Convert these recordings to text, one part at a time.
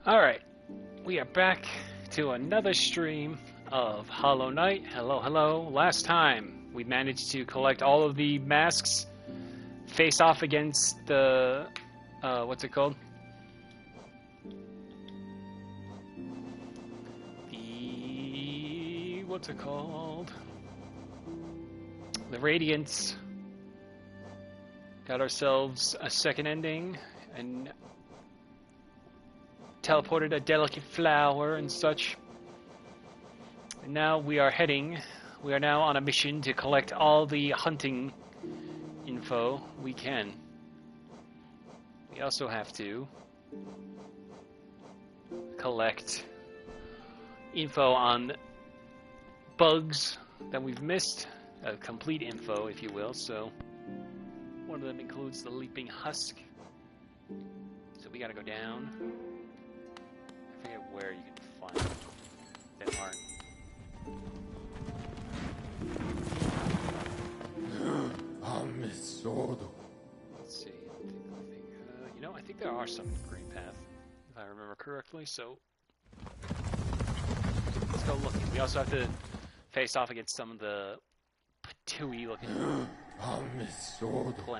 Alright, we are back to another stream of Hollow Knight. Hello, hello. Last time we managed to collect all of the masks, face off against the, what's it called? What's it called? The Radiance. Got ourselves a second ending and teleported a delicate flower and such. And now we are now on a mission to collect all the hunting info we can. We also have to collect info on bugs that we've missed, complete info if you will, so one of them includes the leaping husk. So we gotta go down. I forget where you can find them that aren't. Let's see. I think there are some in Green Path, if I remember correctly. So let's go looking. We also have to face off against some of the patooey looking plants. They want to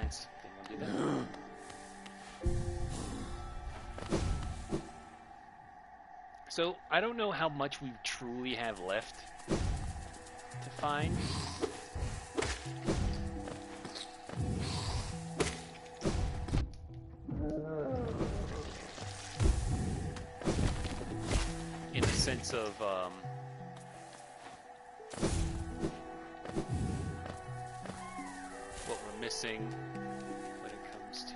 do that. So, I don't know how much we truly have left to find. In the sense of, what we're missing when it comes to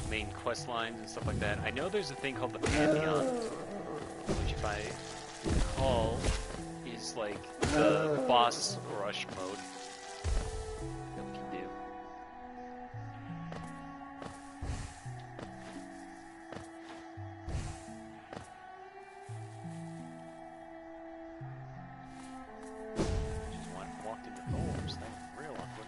main quest lines and stuff like that. I know there's a thing called the Pantheon, which if I recall is like the boss rush mode that we can do. Just walked into thorns. That was real awkward.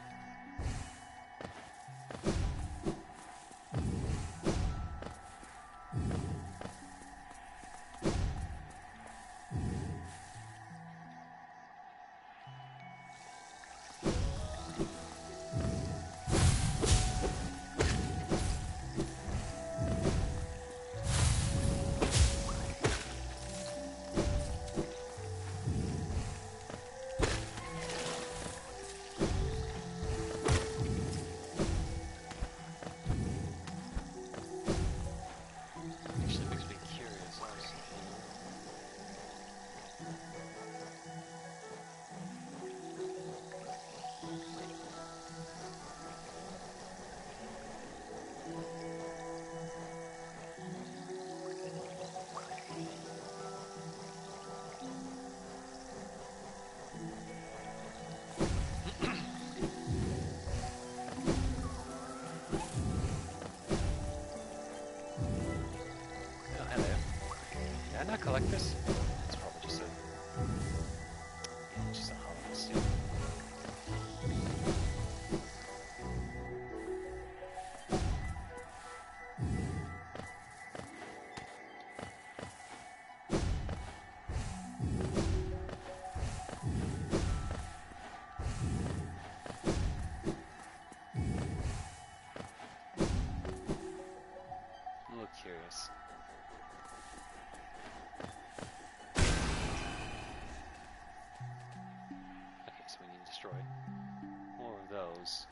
knows?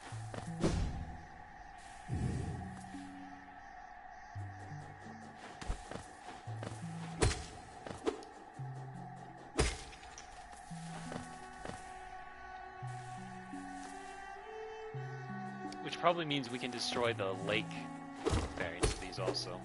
Which probably means we can destroy the lake variants of these also.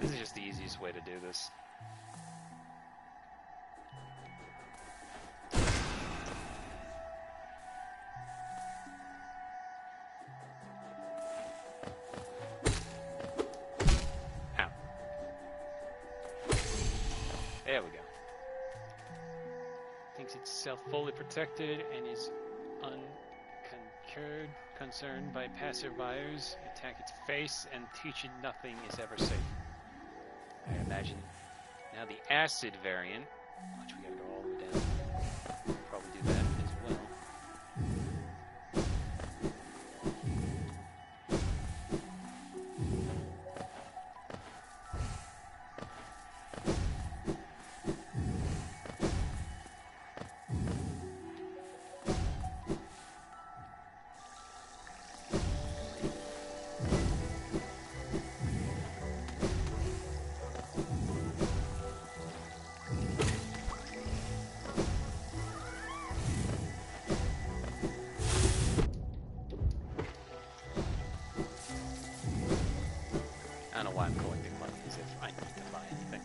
This is just the easiest way to do this. Ow. There we go. Thinks it's self-fully protected and is concerned by passerbyers. Attack its face and teach it nothing is ever safe. I imagine now the acid variant, which we gotta go all the way down. We'll probably do that as well. I don't know why I'm collecting money as if I need to buy anything.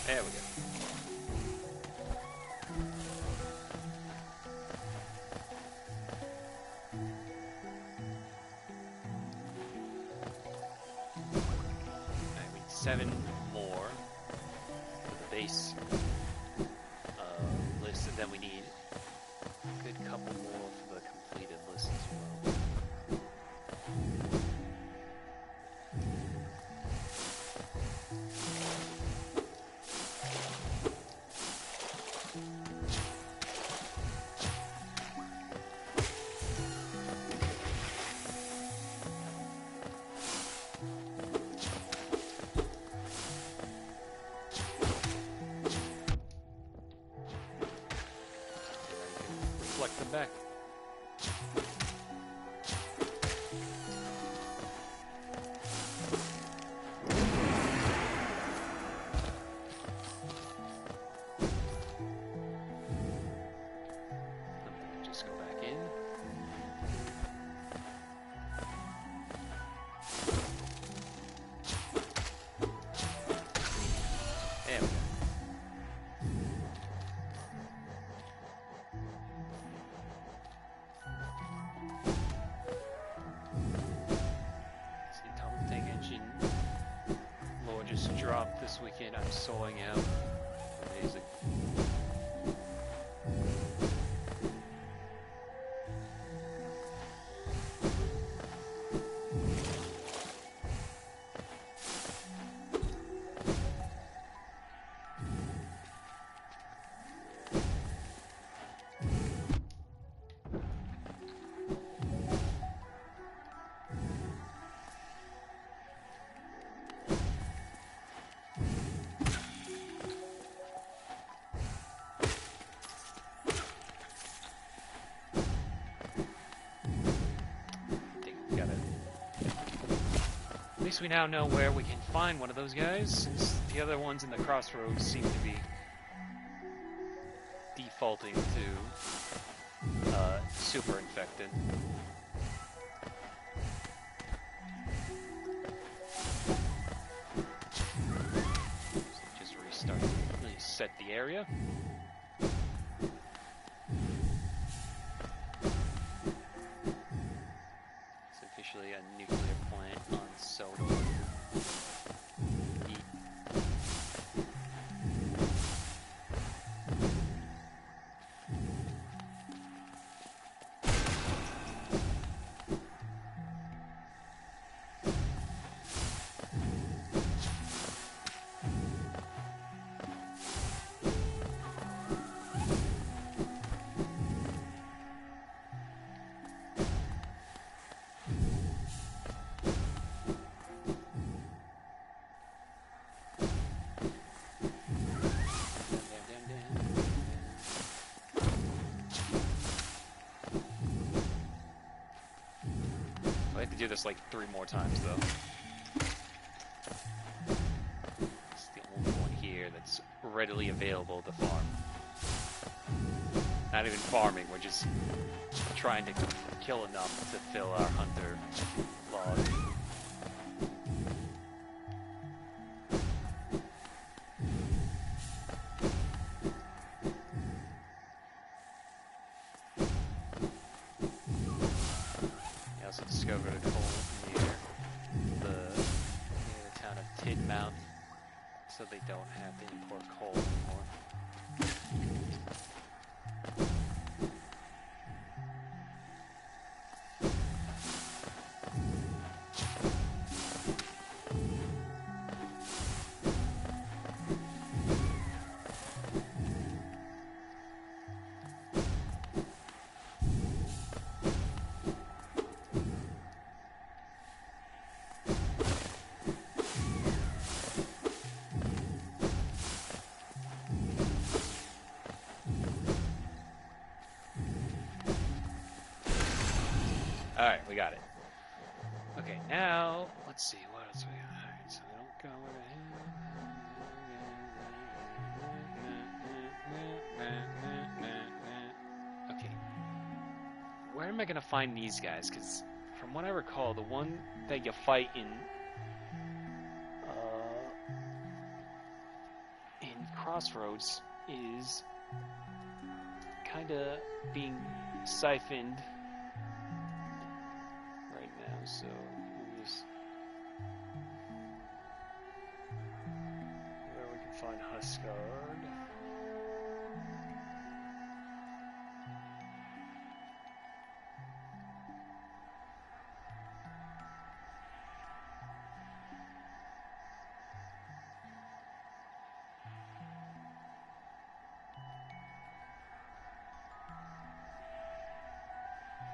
There we go. 7 more for the base list, and then we need a good couple more for the completed list as well. Reflect them back. Just go back in. There we go. Just dropped this weekend. I'm sewing out. Amazing. At least we now know where we can find one of those guys, since the other ones in the crossroads seem to be defaulting to super infected. So just reset the area. It's officially a nuclear plant on Sodor. I have to do this like 3 more times though. It's the only one here that's readily available to farm. Not even farming, we're just trying to kill enough to fill our hunter log. Discovered a coal near the town of Tidmouth, so they don't have to import coal anymore. Alright, we got it. Okay, now, let's see, what else we got? Alright, so they don't go ahead. Okay. Where am I gonna find these guys? Because from what I recall, the one that you fight in Crossroads is kinda being siphoned right now, so let me just find Huskard.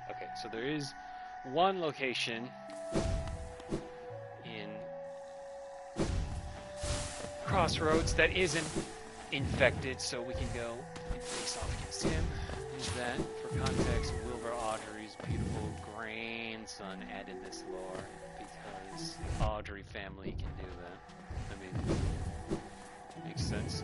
Okay, so there is one location in Crossroads that isn't infected, so we can go and face off against him. Use that for context. Wilbur Audrey's beautiful grandson added this lore because the Audrey family can do that. I mean, makes sense.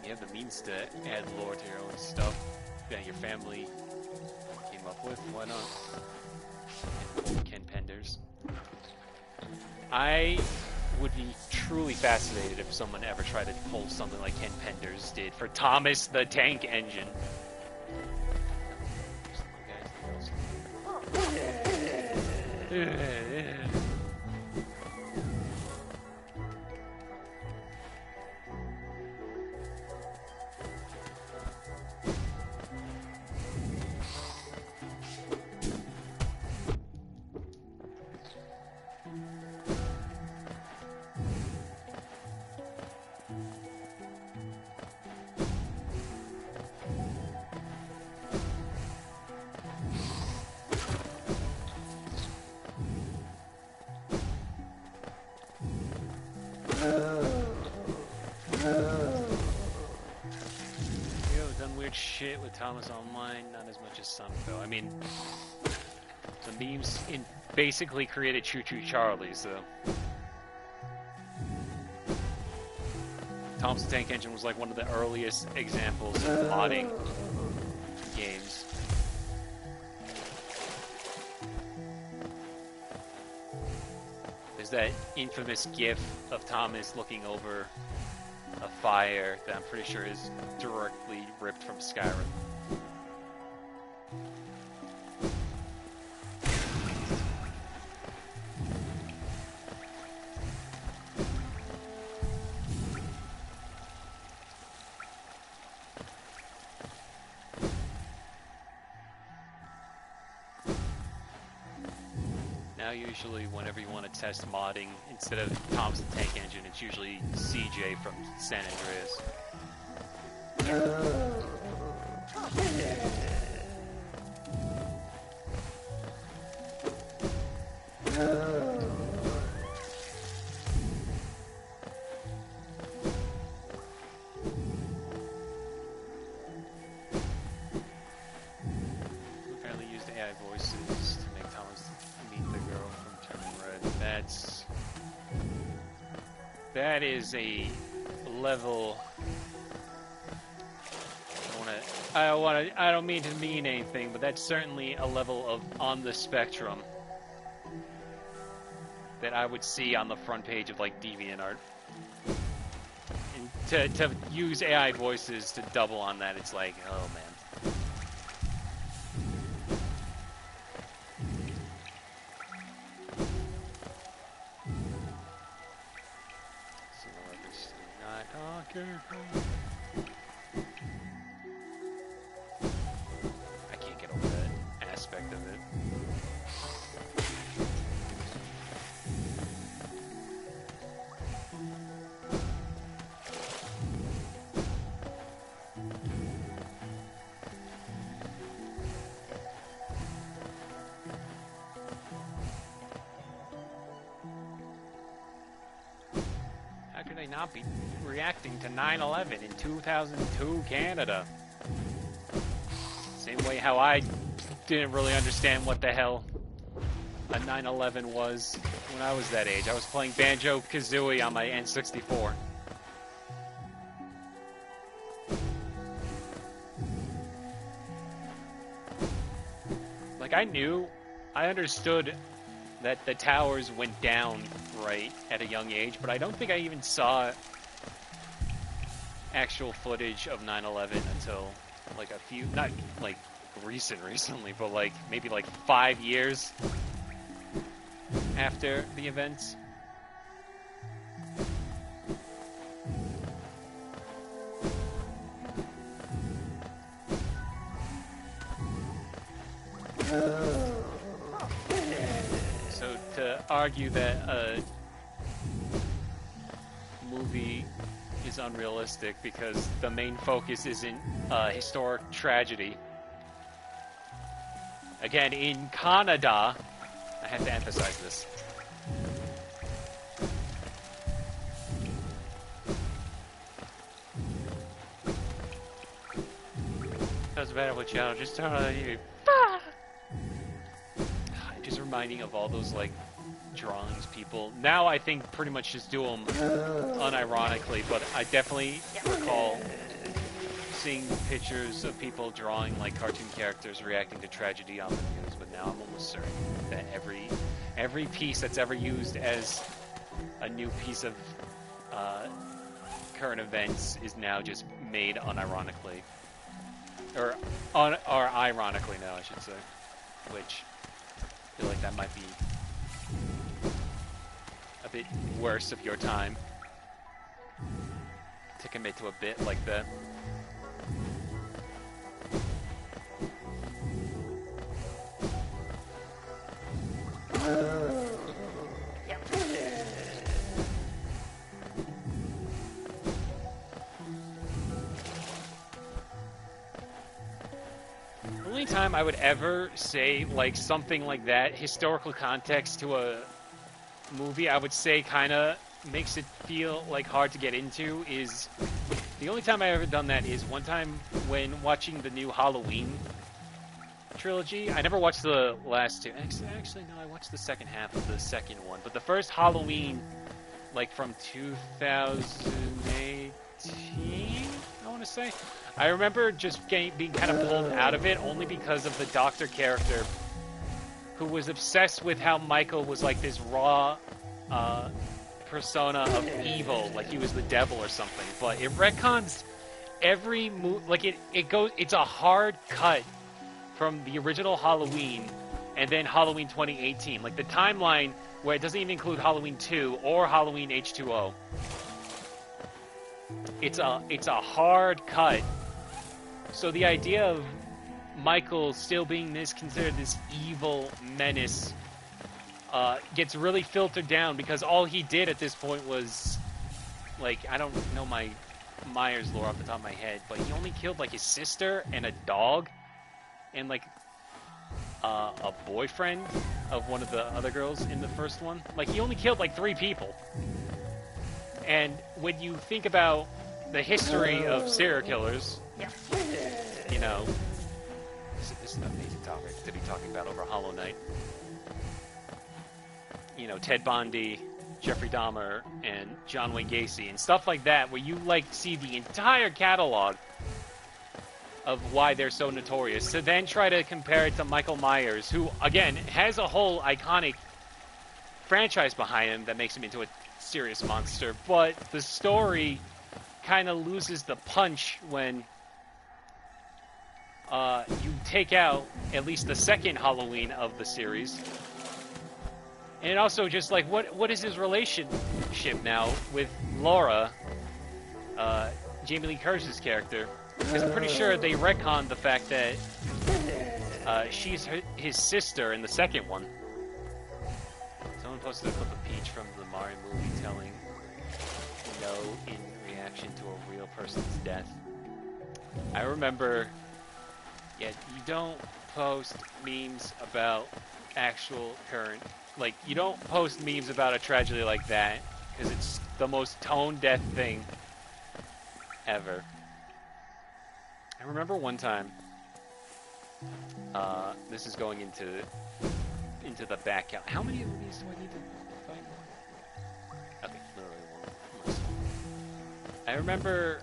You have the means to add lore to your own stuff that your family came up with. Why not? Ken Penders. I would be truly fascinated if someone ever tried to pull something like Ken Penders did for Thomas the Tank Engine. Shit with Thomas Online, not as much as some though. I mean, the memes basically created Choo Choo Charlie, so Thomas the Tank Engine was like one of the earliest examples of modding games. There's that infamous GIF of Thomas looking over a fire that I'm pretty sure is directly ripped from Skyrim. Now usually whenever you want to test modding, instead of Thomas the Tank Engine, it's usually CJ from San Andreas. Apparently used AI voices to make Thomas meet the girl from Turning Red. That is a level. I don't mean to mean anything, but that's certainly a level of on the spectrum that I would see on the front page of like DeviantArt. And to use AI voices to double on that, it's like, oh man. I can't get over that aspect of it. How could I not be reacting to 9/11 in 2002 Canada? Same way how I didn't really understand what the hell a 9/11 was when I was that age. I was playing Banjo-Kazooie on my N64. Like, I understood that the towers went down, right, at a young age, but I don't think I even saw actual footage of 9/11 until, like, a few, not, like, recently, but, like, maybe, like, 5 years after the events. So to argue that a movie is unrealistic because the main focus isn't historic tragedy. Again, in Canada, I have to emphasize this. Doesn't matter what channel, just turn on YouTube. Just reminding of all those like drawings people. Now I think pretty much just do them unironically, but I definitely recall seeing pictures of people drawing like cartoon characters reacting to tragedy on the news, but now I'm almost certain that every piece that's ever used as a new piece of current events is now just made unironically. Or ironically now, I should say. Which I feel like that might be a bit worse of your time to commit to a bit like that. The only time I would ever say like something like that, historical context to a movie, I would say kind of makes it feel like hard to get into is the only time I ever done that is one time when watching the new Halloween trilogy. I never watched the last two. Actually, no, I watched the second half of the second one. But the first Halloween, like from 2018, I want to say. I remember just being kind of pulled out of it only because of the Doctor character who was obsessed with how Michael was like this raw persona of evil, like he was the devil or something. But it retcons every move, like it's a hard cut from the original Halloween and then Halloween 2018. Like the timeline where it doesn't even include Halloween 2 or Halloween H2O. It's a hard cut. So the idea of Michael still being considered this evil menace gets really filtered down because all he did at this point was, like, I don't know my Myers lore off the top of my head, but he only killed like his sister and a dog and like a boyfriend of one of the other girls in the first one. Like he only killed like 3 people. And when you think about the history of serial killers, you know, this is an amazing topic to be talking about over Hollow Knight. You know, Ted Bundy, Jeffrey Dahmer, and John Wayne Gacy, and stuff like that, where you, like, see the entire catalog of why they're so notorious, to then try to compare it to Michael Myers, who, again, has a whole iconic franchise behind him that makes him into a serious monster, but the story kind of loses the punch when you take out at least the second Halloween of the series. And also just like, what is his relationship now with Laura, Jamie Lee Curtis's character? Because I'm pretty sure they retconned the fact that she's his sister in the second one. Someone posted a clip of Peach from the Mario movie telling no in reaction to a real person's death. I remember, yeah, you don't post memes about actual current, like, you don't post memes about a tragedy like that, because it's the most tone-deaf thing ever. I remember one time, this is going into the back out. How many of these do I need to find? Okay, literally one. I remember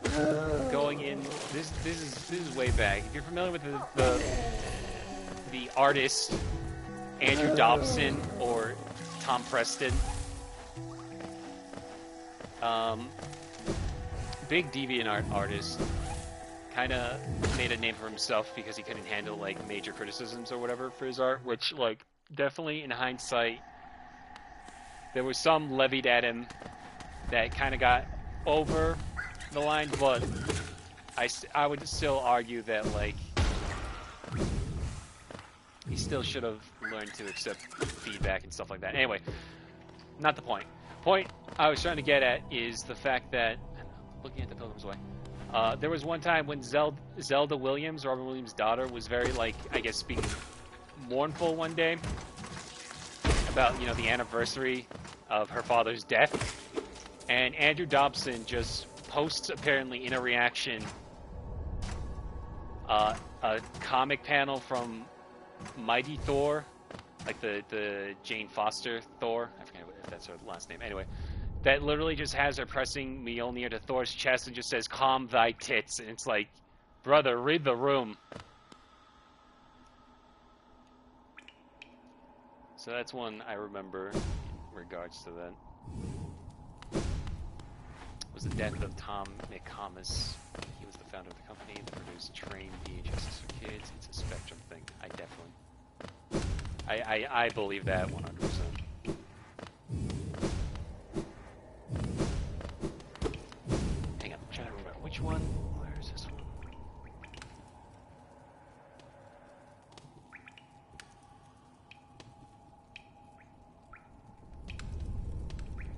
going in. This is way back. If you're familiar with the artist Andrew Dobson or Tom Preston, big DeviantArt artist, kind of made a name for himself because he couldn't handle like major criticisms or whatever for his art, which like definitely in hindsight there was some levied at him that kind of got over the line, but I would still argue that, like, he still should have learned to accept feedback and stuff like that. Anyway, not the point. Point I was trying to get at is the fact that, looking at the Pilgrim's Way, there was one time when Zelda Williams, Robin Williams' daughter, was very, like, I guess, being mournful one day about, you know, the anniversary of her father's death. And Andrew Dobson just posts, apparently, in a reaction, a comic panel from Mighty Thor, like the Jane Foster Thor. I forget if that's her last name. Anyway, that literally just has her pressing Mjolnir to Thor's chest and just says, "Calm thy tits." And it's like, brother, read the room. So that's one I remember in regards to that. It was the death of Tom McComas. He was the founder of the company that produced Train VHSs for kids. It's a Spectrum thing. I definitely... I believe that 100%. Hang on, I'm trying to remember which one. Where is this one?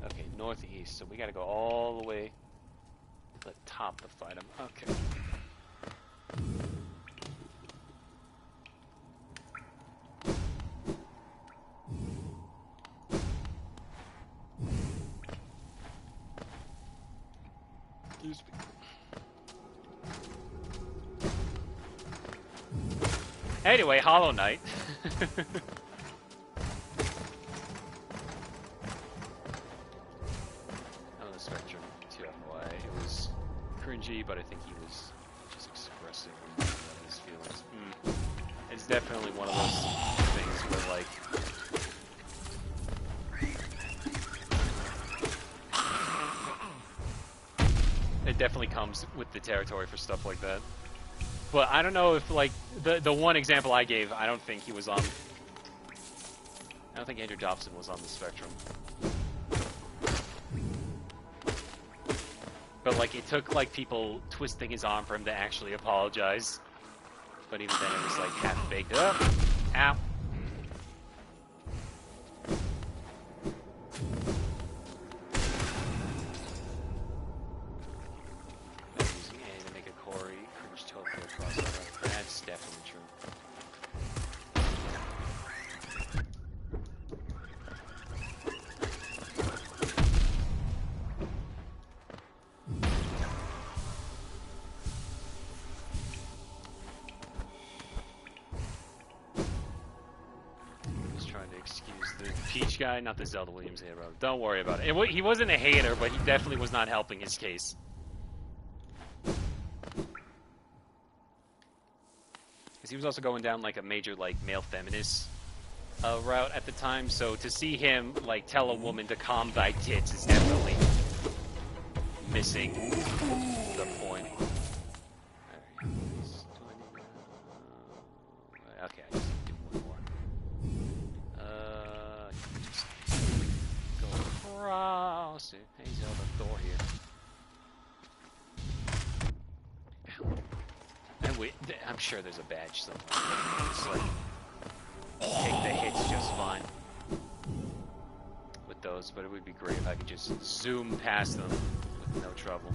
Okay, northeast. So we gotta go all the way to the top to fight him. Okay. Anyway, Hollow Knight. On the Spectrum, TFY. It was cringy, but I think he was just expressing his feelings. It's definitely one of those things where, like, it definitely comes with the territory for stuff like that. But I don't know if, like, the one example I gave, I don't think he was on... I don't think Andrew Dobson was on the Spectrum. But, like, it took, like, people twisting his arm for him to actually apologize. But even then, it was, like, half-baked. Up! Ow! That's definitely true. I'm just trying to excuse the Peach guy, not the Zelda Williams hero. Don't worry about it. He wasn't a hater, but he definitely was not helping his case. He was also going down like a major like male feminist route at the time, so to see him like tell a woman to calm thy tits is definitely missing the point. Okay, I just need to do one more. Just go across it. Hey, Zelda, Thor here. I'm sure there's a badge somewhere. Just like take the hits just fine with those, but it would be great if I could just zoom past them with no trouble.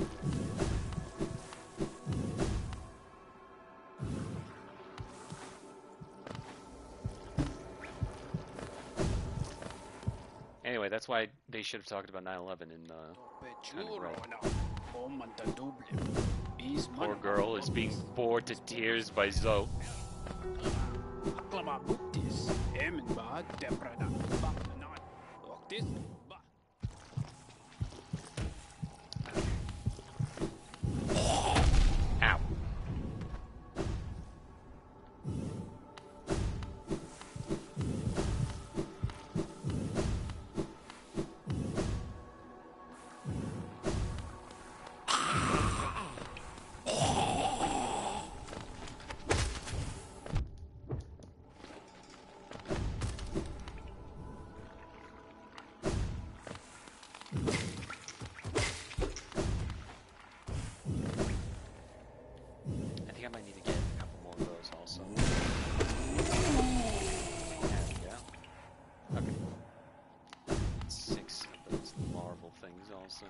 Anyway, that's why they should have talked about 9/11 in kind of right. Poor girl is being bored to tears by Zoe. Ow. so.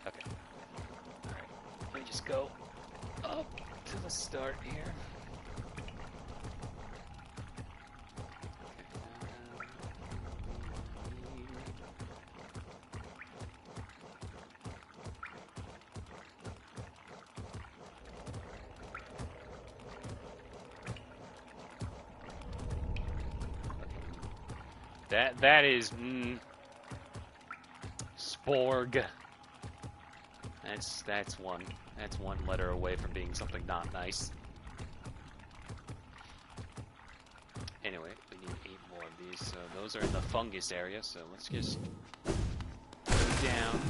Okay. Alright. Let me just go up to the start here. That is Sporg. That's one letter away from being something not nice. Anyway, we need 8 more of these, so those are in the fungus area, so let's just go down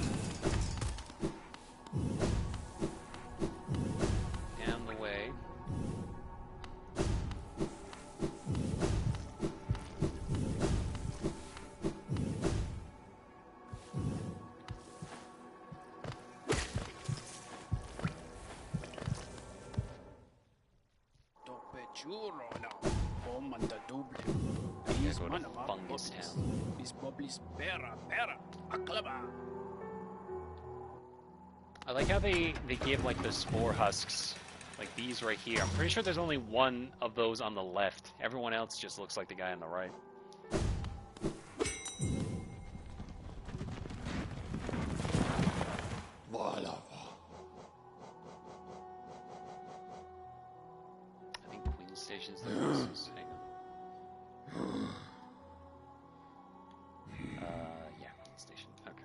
the way. Fungus Town. I like how they give like the spore husks, like these right here. I'm pretty sure there's only one of those on the left. Everyone else just looks like the guy on the right. I think Queen Station's the closest. Hang on. Yeah, Queen Station. Okay.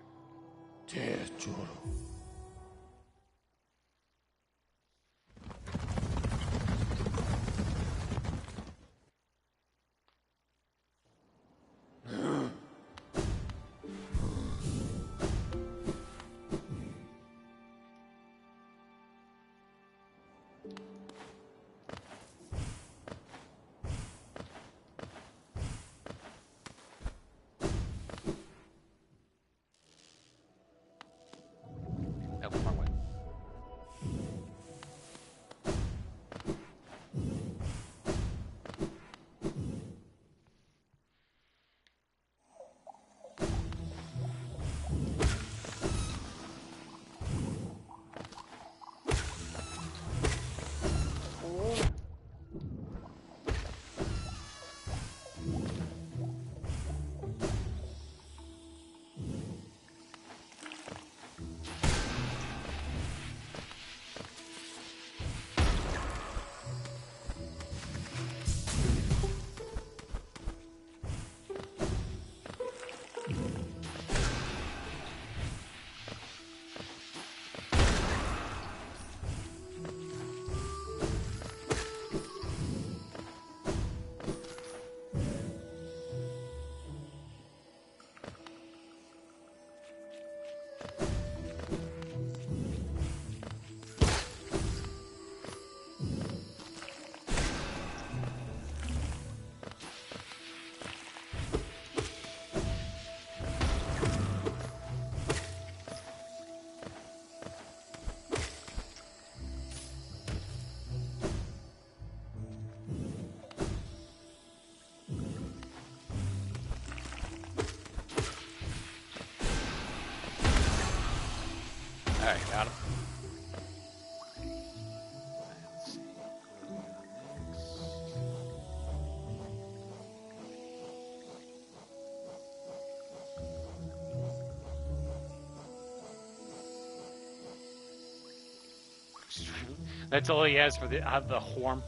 Alright, got him. Let's see. That's all he has for the horn.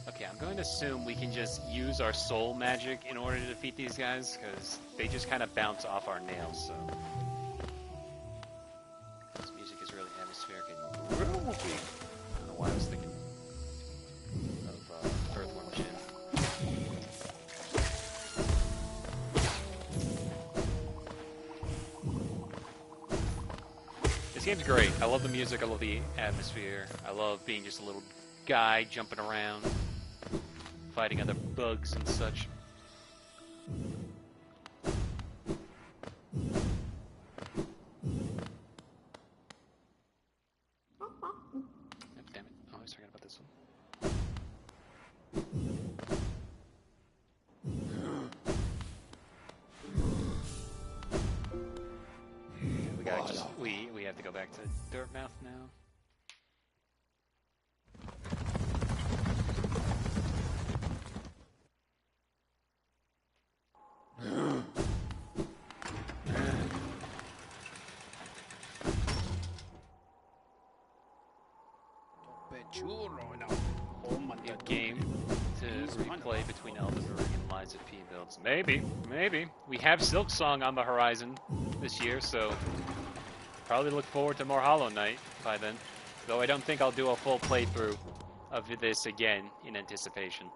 Okay, I'm going to assume we can just use our soul magic in order to defeat these guys, because they just kind of bounce off our nails, so... This music is really atmospheric and groovy. I don't know why I was thinking of Earthworm Jim. This game's great. I love the music, I love the atmosphere, I love being just a little guy jumping around, fighting other bugs and such. we have to go back to Dirtmouth now. New game to replay between Elden Ring and Lies of P builds. Maybe. We have Silksong on the horizon this year, so probably look forward to more Hollow Knight by then. Though I don't think I'll do a full playthrough of this again in anticipation.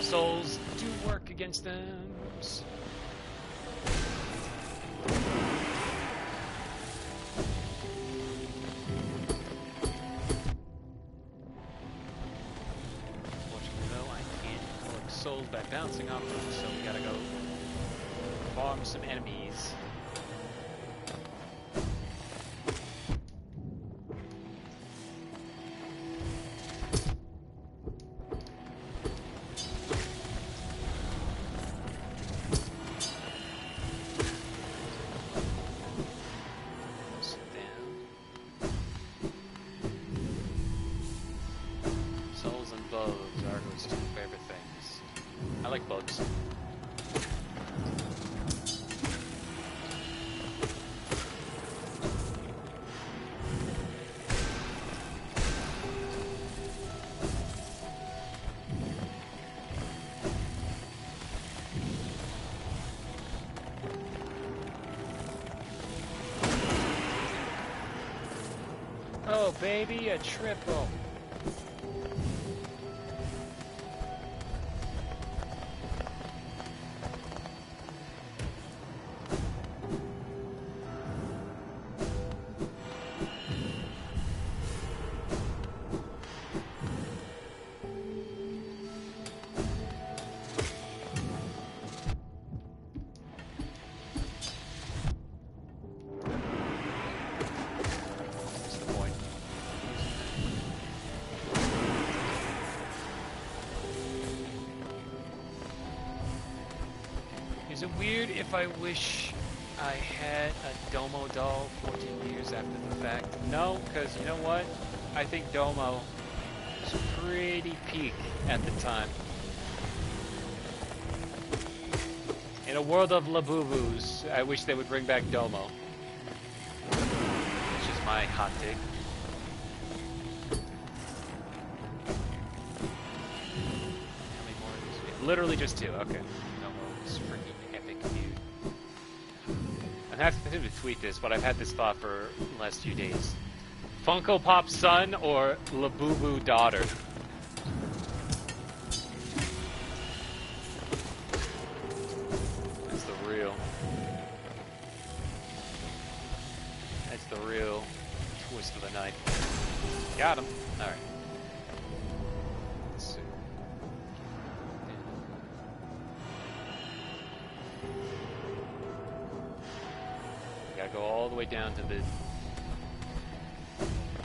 Souls do work against them. Unfortunately though, I can't collect souls by bouncing off them, so we gotta go farm some enemies. Oh, baby, a triple. Is it weird if I wish I had a Domo doll 14 years after the fact? No, because you know what? I think Domo was pretty peak at the time. In a world of Labubus, I wish they would bring back Domo. It's just my hot take. How many more of these? Literally just 2, okay. I have to tweet this, but I've had this thought for the last few days. Funko Pop son or Labubu daughter? That's the real. That's the real twist of the knife. Got him. Alright. Let's see. Gotta go all the way down to the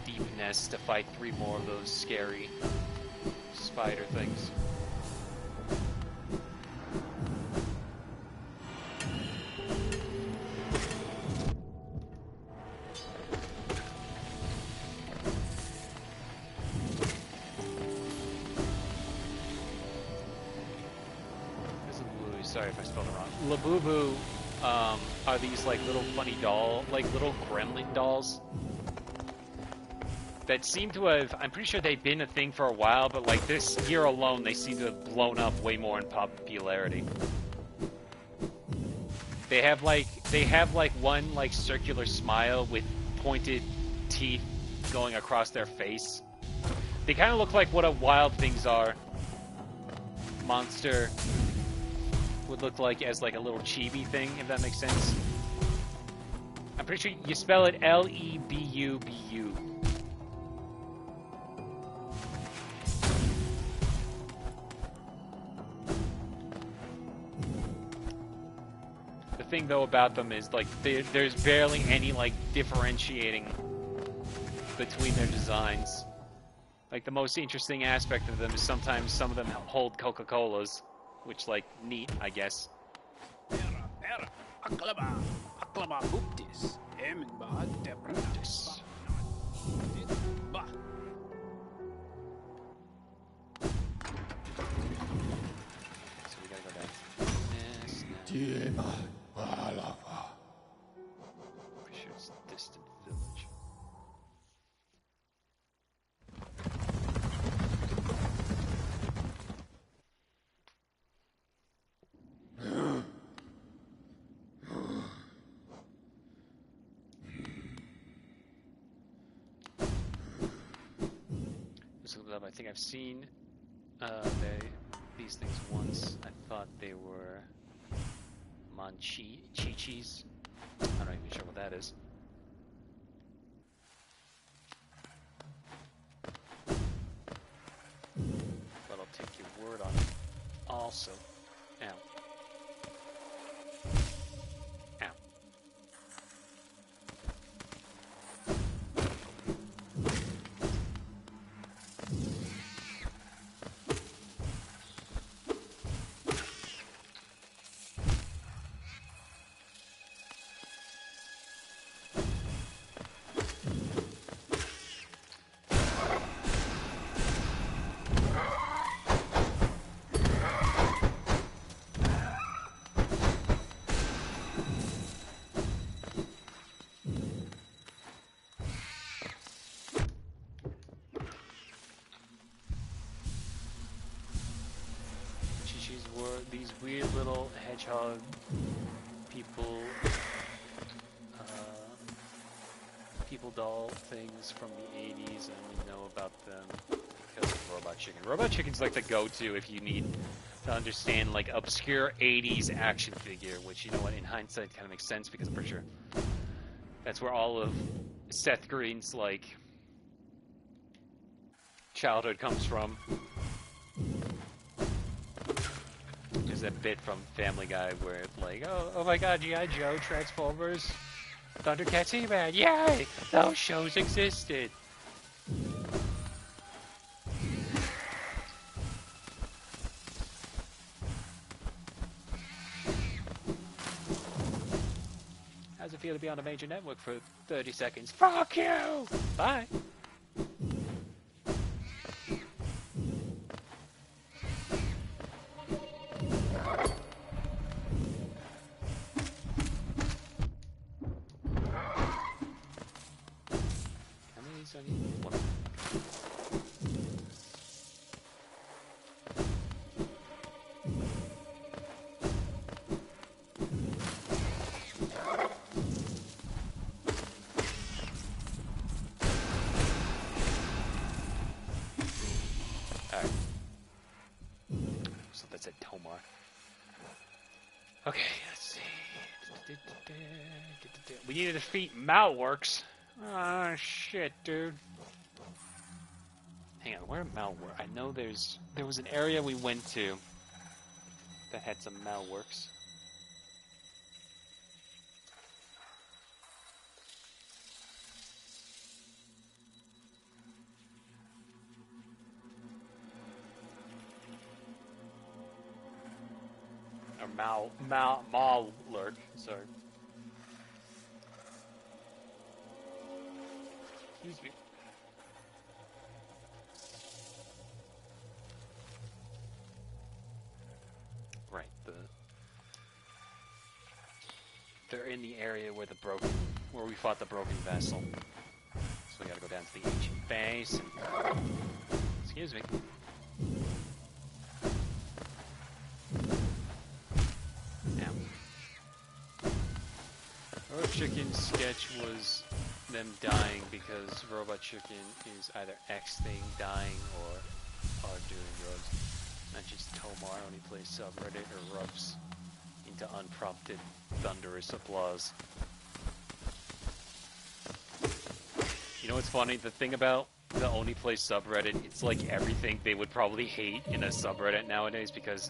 deep nest to fight 3 more of those scary spider things. Sorry if I spelled it wrong. Labubu are these like little funny doll, like little gremlin dolls that seem to have, I'm pretty sure they've been a thing for a while, but like this year alone they seem to have blown up way more in popularity. They have like one like circular smile with pointed teeth going across their face. They kind of look like what a wild things are. Monster would look like as like a little chibi thing, if that makes sense. I'm pretty sure you spell it Lebubu. The thing though about them is like there's barely any like differentiating between their designs. Like the most interesting aspect of them is sometimes some of them hold Coca-Colas, which like neat, I guess. So we gotta go back to this now. Pretty sure it's distant village. I think I've seen these things once. I thought they were Monchichis. I'm not even sure what that is. But I'll take your word on it. Also, ow. Ow. Were these weird little hedgehog people doll things from the 80s, and we know about them because of Robot Chicken. Robot Chicken's like the go-to if you need to understand like obscure 80s action figure, which, you know what, in hindsight kind of makes sense because I'm pretty sure that's where all of Seth Green's like childhood comes from. There's that bit from Family Guy where it's like, oh my god, G.I. Joe, Transformers, Thundercats, He-Man, yay! Those shows existed! How's it feel to be on a major network for 30 seconds? Fuck you! Bye! Okay, let's see. We need to defeat Malworks. Ah, shit, dude. Hang on, where Malworks? I know there was an area we went to that had some Malworks. Malwurk, sorry. Excuse me. Right, they're in the area where where we fought the broken vessel. So we gotta go down to the ancient base and, excuse me. Chicken sketch was them dying because Robot Chicken is either X-Thing dying or are doing drugs. Not just Tomar only plays subreddit or erupts into unprompted thunderous applause. You know what's funny? The thing about the only play subreddit, it's like everything they would probably hate in a subreddit nowadays, because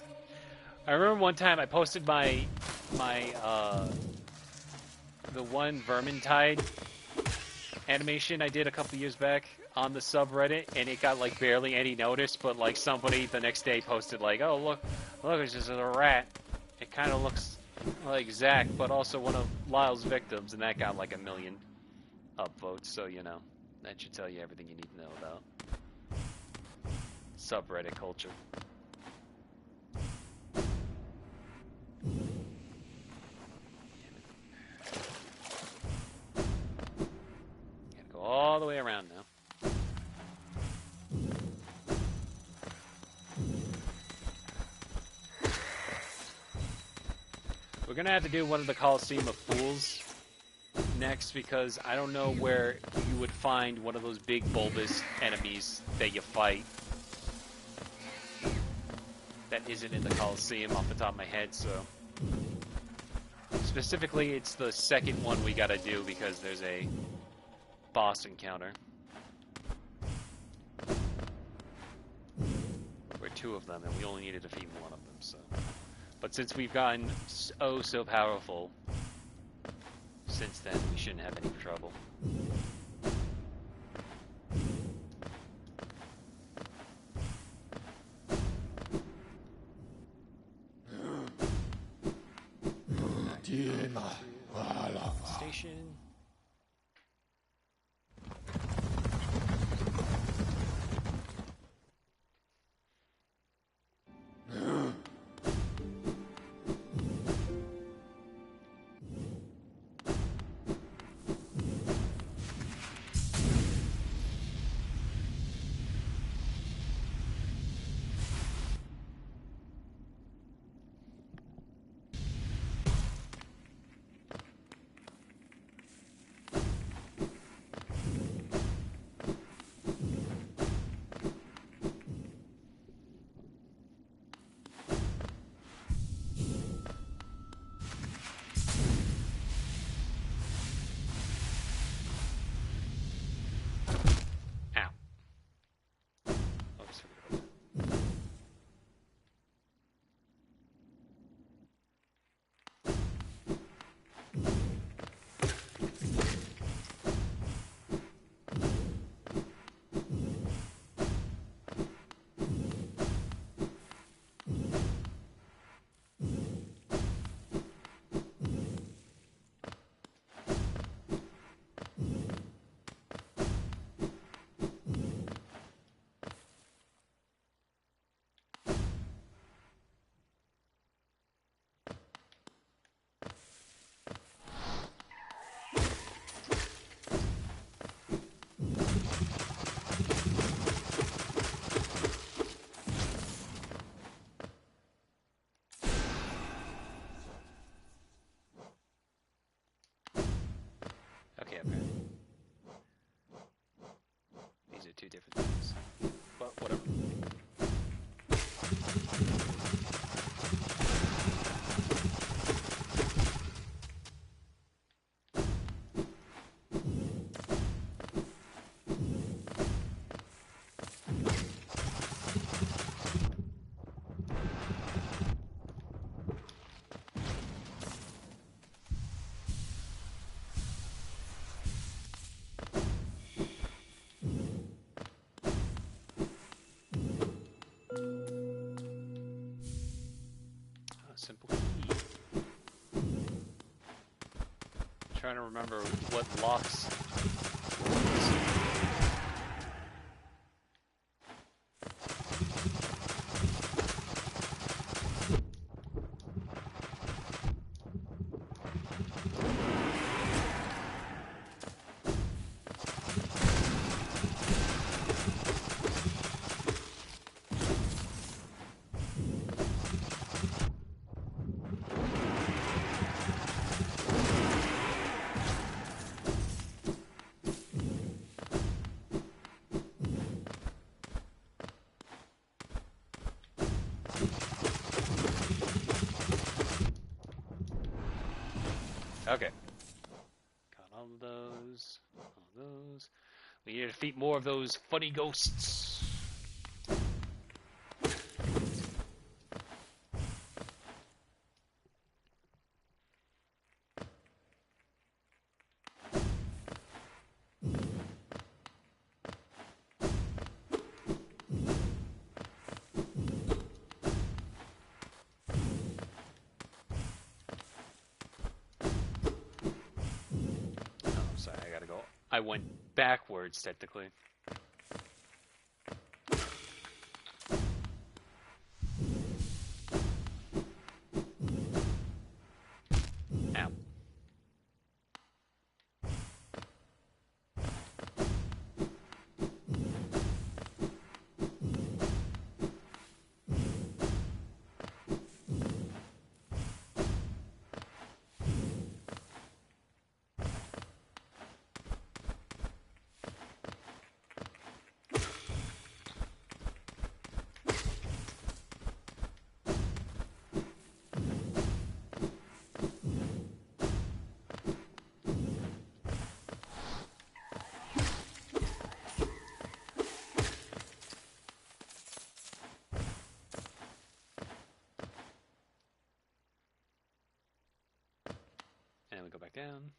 I remember one time I posted the one Vermintide animation I did a couple years back on the subreddit, and it got like barely any notice, but like somebody the next day posted like, oh look, it's just a rat. It kind of looks like Zach, but also one of Lyle's victims, and that got like 1 million upvotes, so you know, that should tell you everything you need to know about subreddit culture. Gotta go all the way around now. We're gonna have to do one of the Coliseum of Fools next, because I don't know where you would find one of those big bulbous enemies that you fight that isn't in the Coliseum off the top of my head, so specifically it's the second one we gotta do because there's a boss encounter. Or 2 of them, and we only needed to defeat 1 of them, so. But since we've gotten so powerful since then, we shouldn't have any trouble. Station. These are 2 different things. But whatever. Simple key. I'm trying to remember what locks. Okay. Got all of those. All those. We need to defeat more of those funny ghosts. I went backwards, technically. Ow. And we go back down.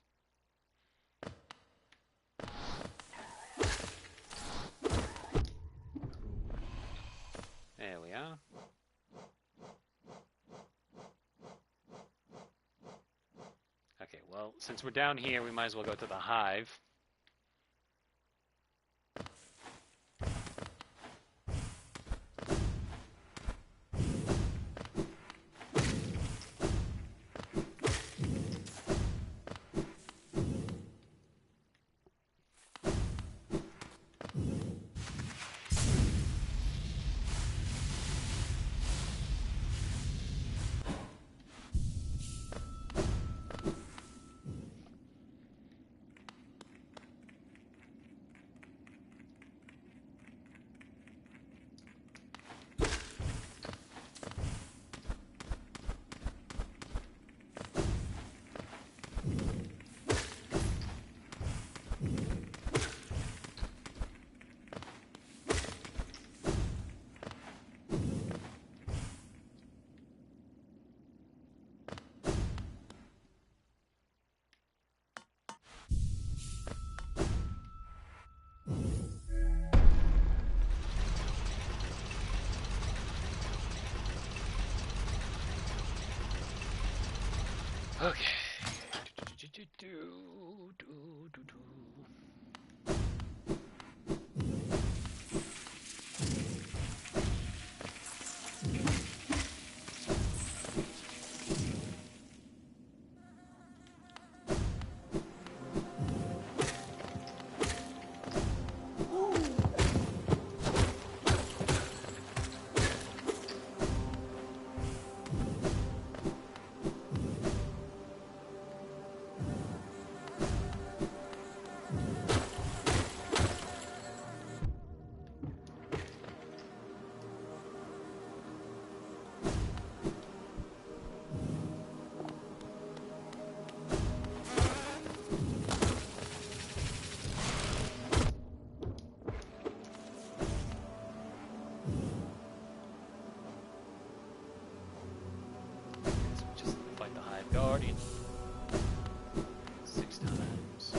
There we are. Okay, well, since we're down here, we might as well go to the hive. Okay. Just fight the Hive Guardian 6 times.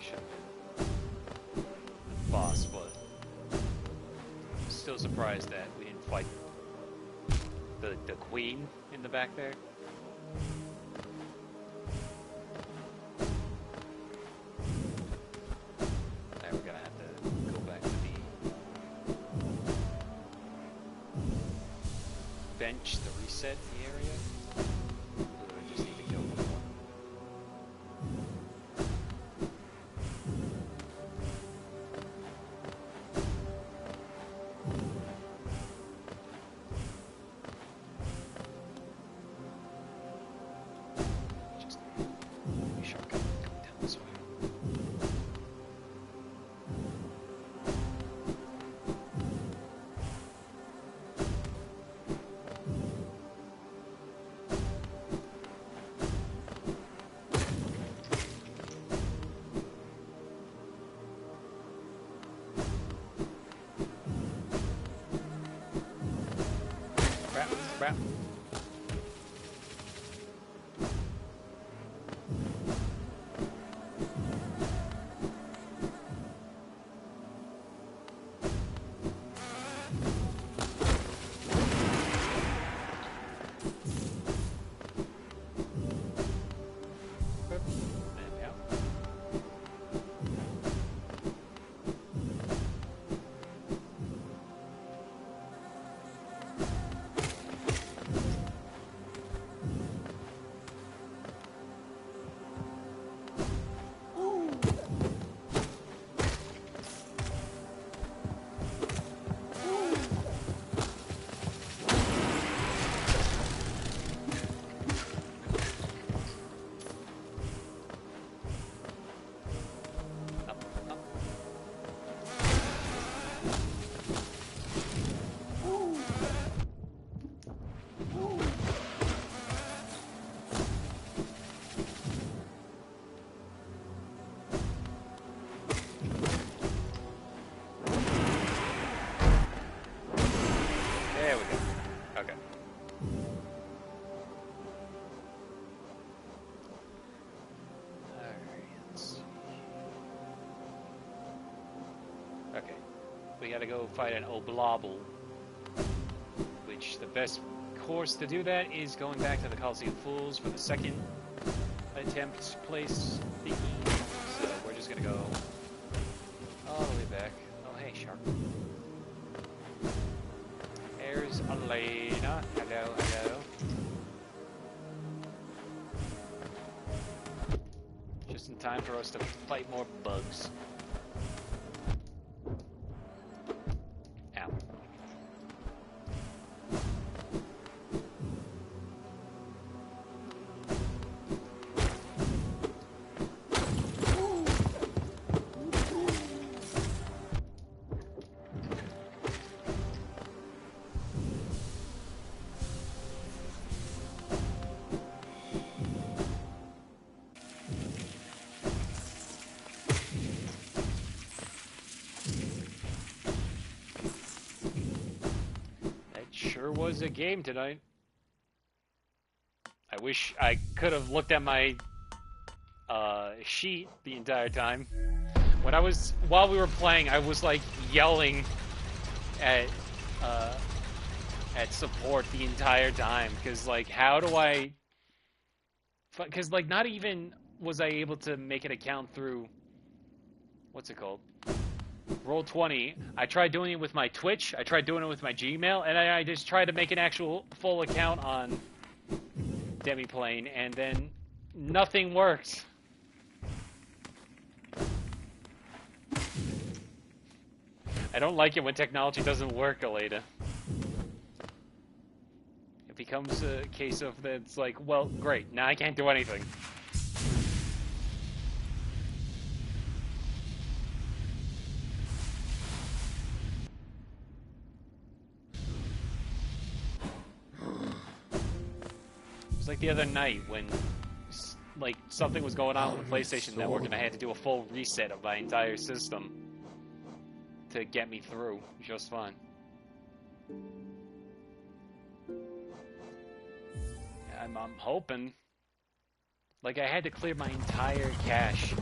should have been the boss, but I'm still surprised that we didn't fight the queen in the back there. Now we're gonna have to go back to the bench to reset the area. I just need to kill one more. Just be shotgun coming down this way. Crap, crap. And out. Up, up. There we go. Okay. Alright, let's see. Okay. We gotta go fight an Oblobble. Which the best course to do that is going back to the Coliseum Fools for the second attempt place thingy. So we're just gonna go all the way back. Oh hey, shark. There's Elena. Hello, hello. Just in time for us to fight more bugs. Ow. Sure was a game tonight. I wish I could have looked at my sheet the entire time. While we were playing, I was like yelling at support the entire time because like how do I? Because like not even was I able to make an account through what's it called? Roll20. I tried doing it with my Twitch, I tried doing it with my Gmail, and I just tried to make an actual full account on Demiplane, and then nothing worked. I don't like it when technology doesn't work, Aleda. It becomes a case of that it's like, well, great, now I can't do anything. It was like the other night when like something was going on with the PlayStation Network and I had to do a full reset of my entire system to get me through just fine. I'm hoping. Like I had to clear my entire cache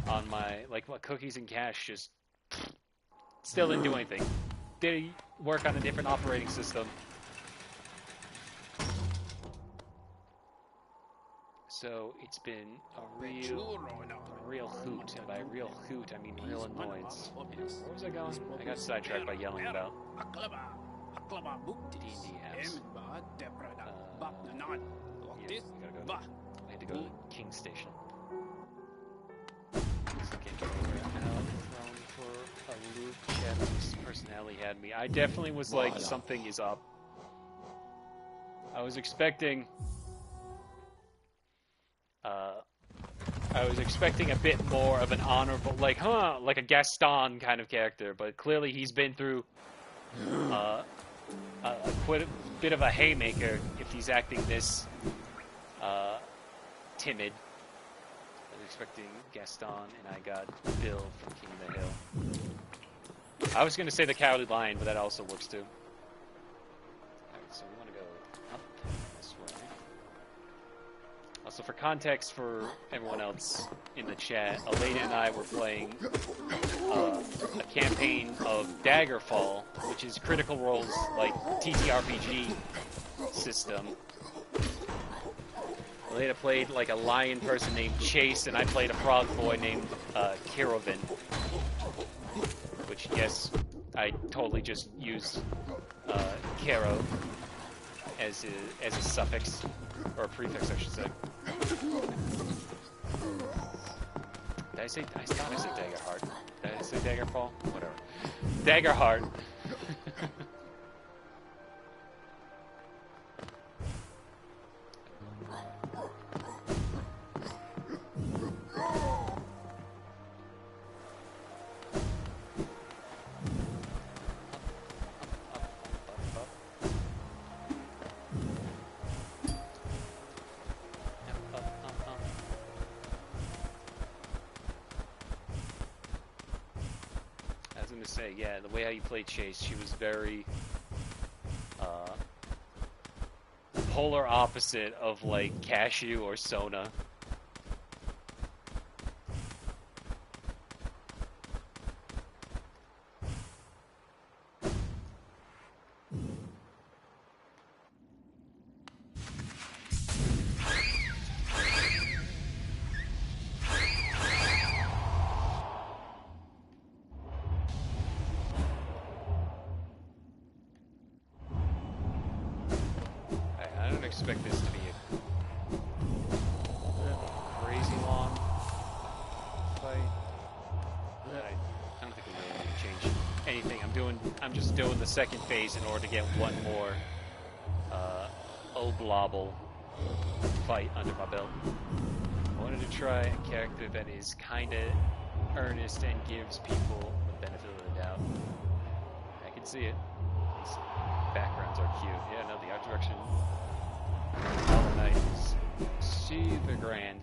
on my, like, what, Cookies and Cash just still didn't do anything. Did work on a different operating system. So it's been a real hoot, and by real hoot I mean real annoyance. Where was I going? I got sidetracked by yelling about D&D apps. Yes, I had to go to King Station. Second out for a loop. Chad's personality had me. I definitely was like, something is up. I was expecting a bit more of an honorable, like a Gaston kind of character, but clearly he's been through quite a bit of a haymaker if he's acting this timid. I was expecting Gaston, and I got Bill from King of the Hill. I was going to say the Cowardly Lion, but that also works too. Alright, so we want to go up this way. Also, for context for everyone else in the chat, Elena and I were playing a campaign of Daggerfall, which is Critical Role's like TTRPG system. Elena played like a lion person named Chase, and I played a frog boy named Kirovin. Which, yes, I totally just used Caro as a suffix, or a prefix, I should say. I thought I said Daggerheart. Did I say Daggerfall? Whatever. Daggerheart. Yeah, the way how you played Chase, she was very polar opposite of like Cashew or Sona. Expect this to be a crazy long fight. I don't think we really need to change anything. I'm just doing the second phase in order to get one more Oblobble fight under my belt. I wanted to try a character that is kinda earnest and gives people the benefit of the doubt. I can see it. These backgrounds are cute. Yeah, no, the art direction Hollow Knight is super grand.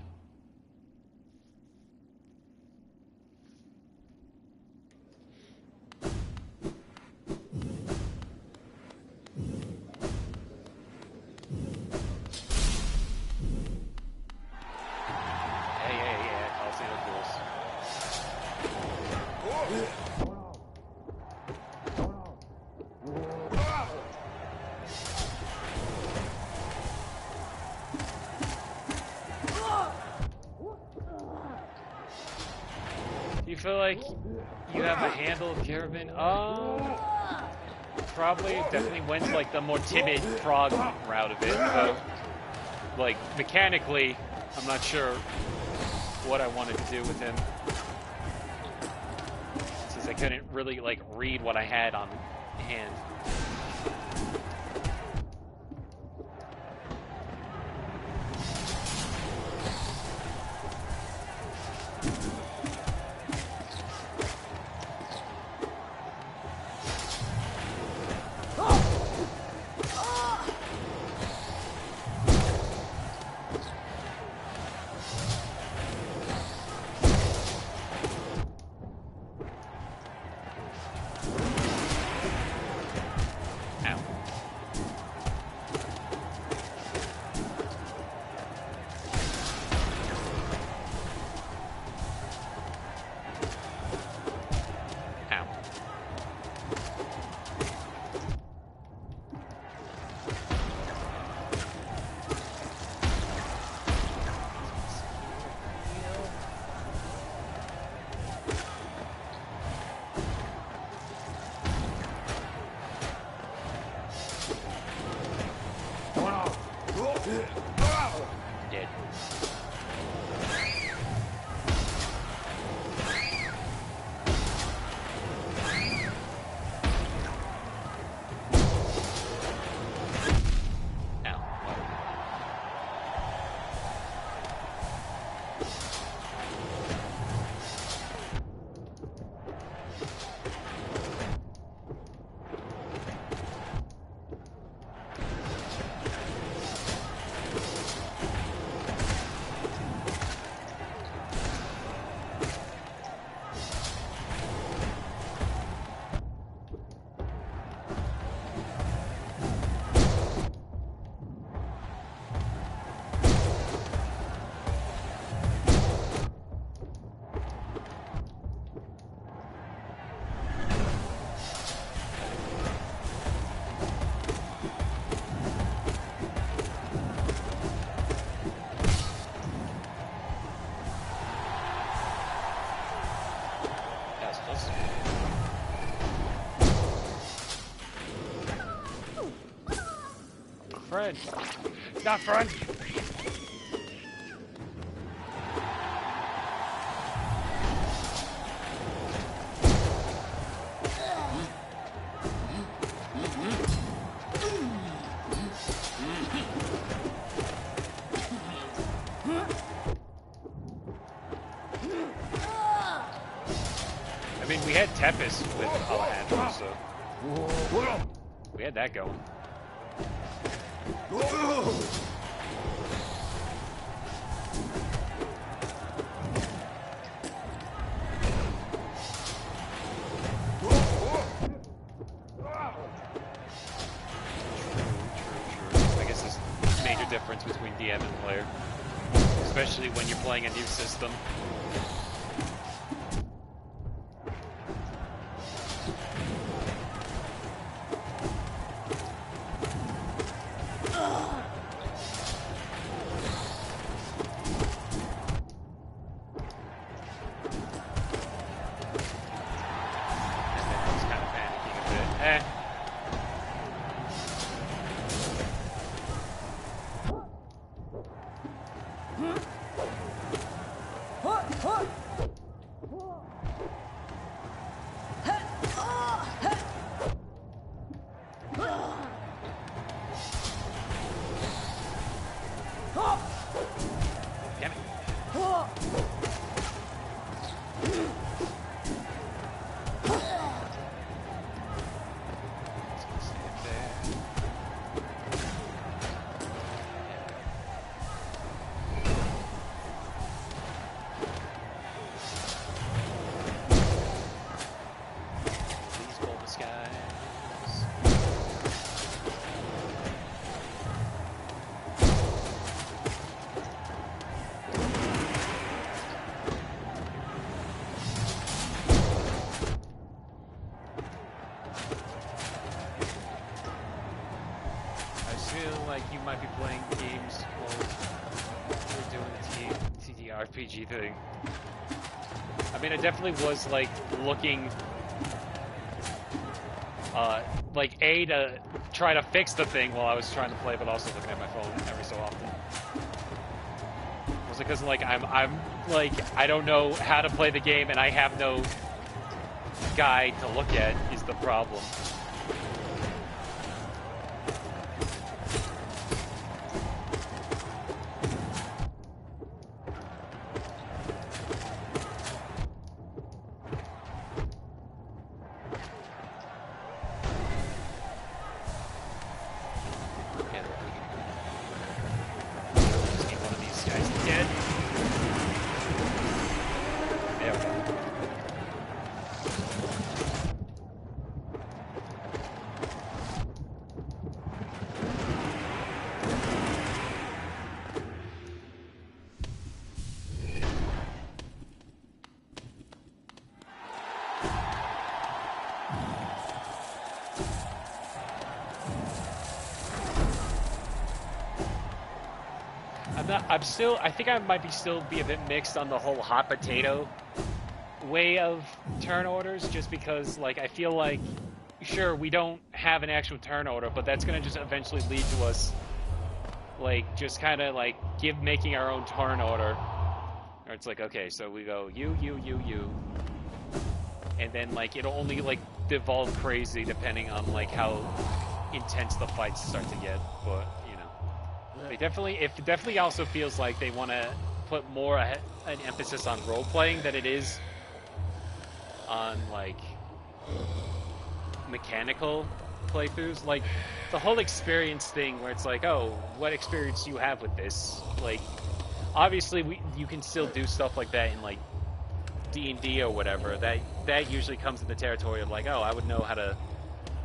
Hey, I'll see the rules. Do you feel like you have a handle of Kirovin? Probably, definitely went like the more timid frog route of it. So, like, mechanically, I'm not sure what I wanted to do with him, since I couldn't really like read what I had on hand. friend. Not friend. I mean, we had Tepes with Alejandro, so we had that going. I guess there's a major difference between DM and player, especially when you're playing a new system. RPG thing. I mean, I definitely was like looking, like to try to fix the thing while I was trying to play, but also looking at my phone every so often. Was it because like I'm like I don't know how to play the game and I have no guide to look at is the problem. I think I might still be a bit mixed on the whole hot potato way of turn orders, just because, like, I feel like, sure, we don't have an actual turn order, but that's gonna just eventually lead to us, like, just kind of, like, making our own turn order. Or it's like, okay, so we go you, and then, like, it'll only, like, devolve crazy depending on, like, how intense the fights start to get, but... It definitely also feels like they want to put more an emphasis on role playing than it is on like mechanical playthroughs. Like the whole experience thing, where it's like, oh, what experience do you have with this? Like, obviously, you can still do stuff like that in like D&D or whatever. That usually comes in the territory of like, oh, I would know how to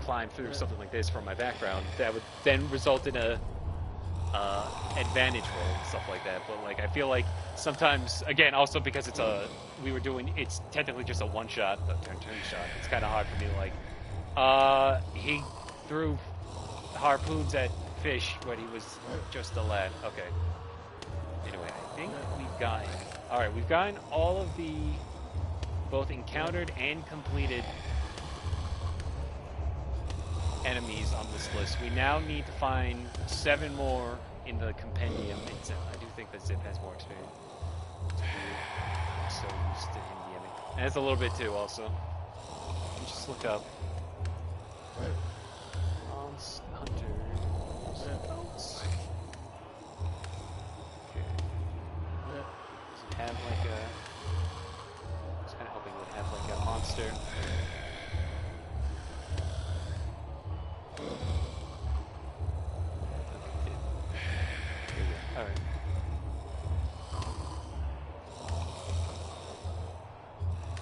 climb through something like this from my background. That would then result in a advantage roll and stuff like that, but like I feel like sometimes, again, also because it's technically just a one-shot, a turn shot. It's kind of hard for me to like. He threw harpoons at fish when he was just a lad. Okay. Anyway, I think we've gotten. All right, we've gotten all of the both encountered and completed enemies on this list. We now need to find 7 more in the compendium. I do think that Zip has more experience. I'm so used to him DMing. And it's a little bit too, also. Just look up. Hunter. Boats. Okay. Does it have like a... I was kind of hoping it would have like a monster. Alright.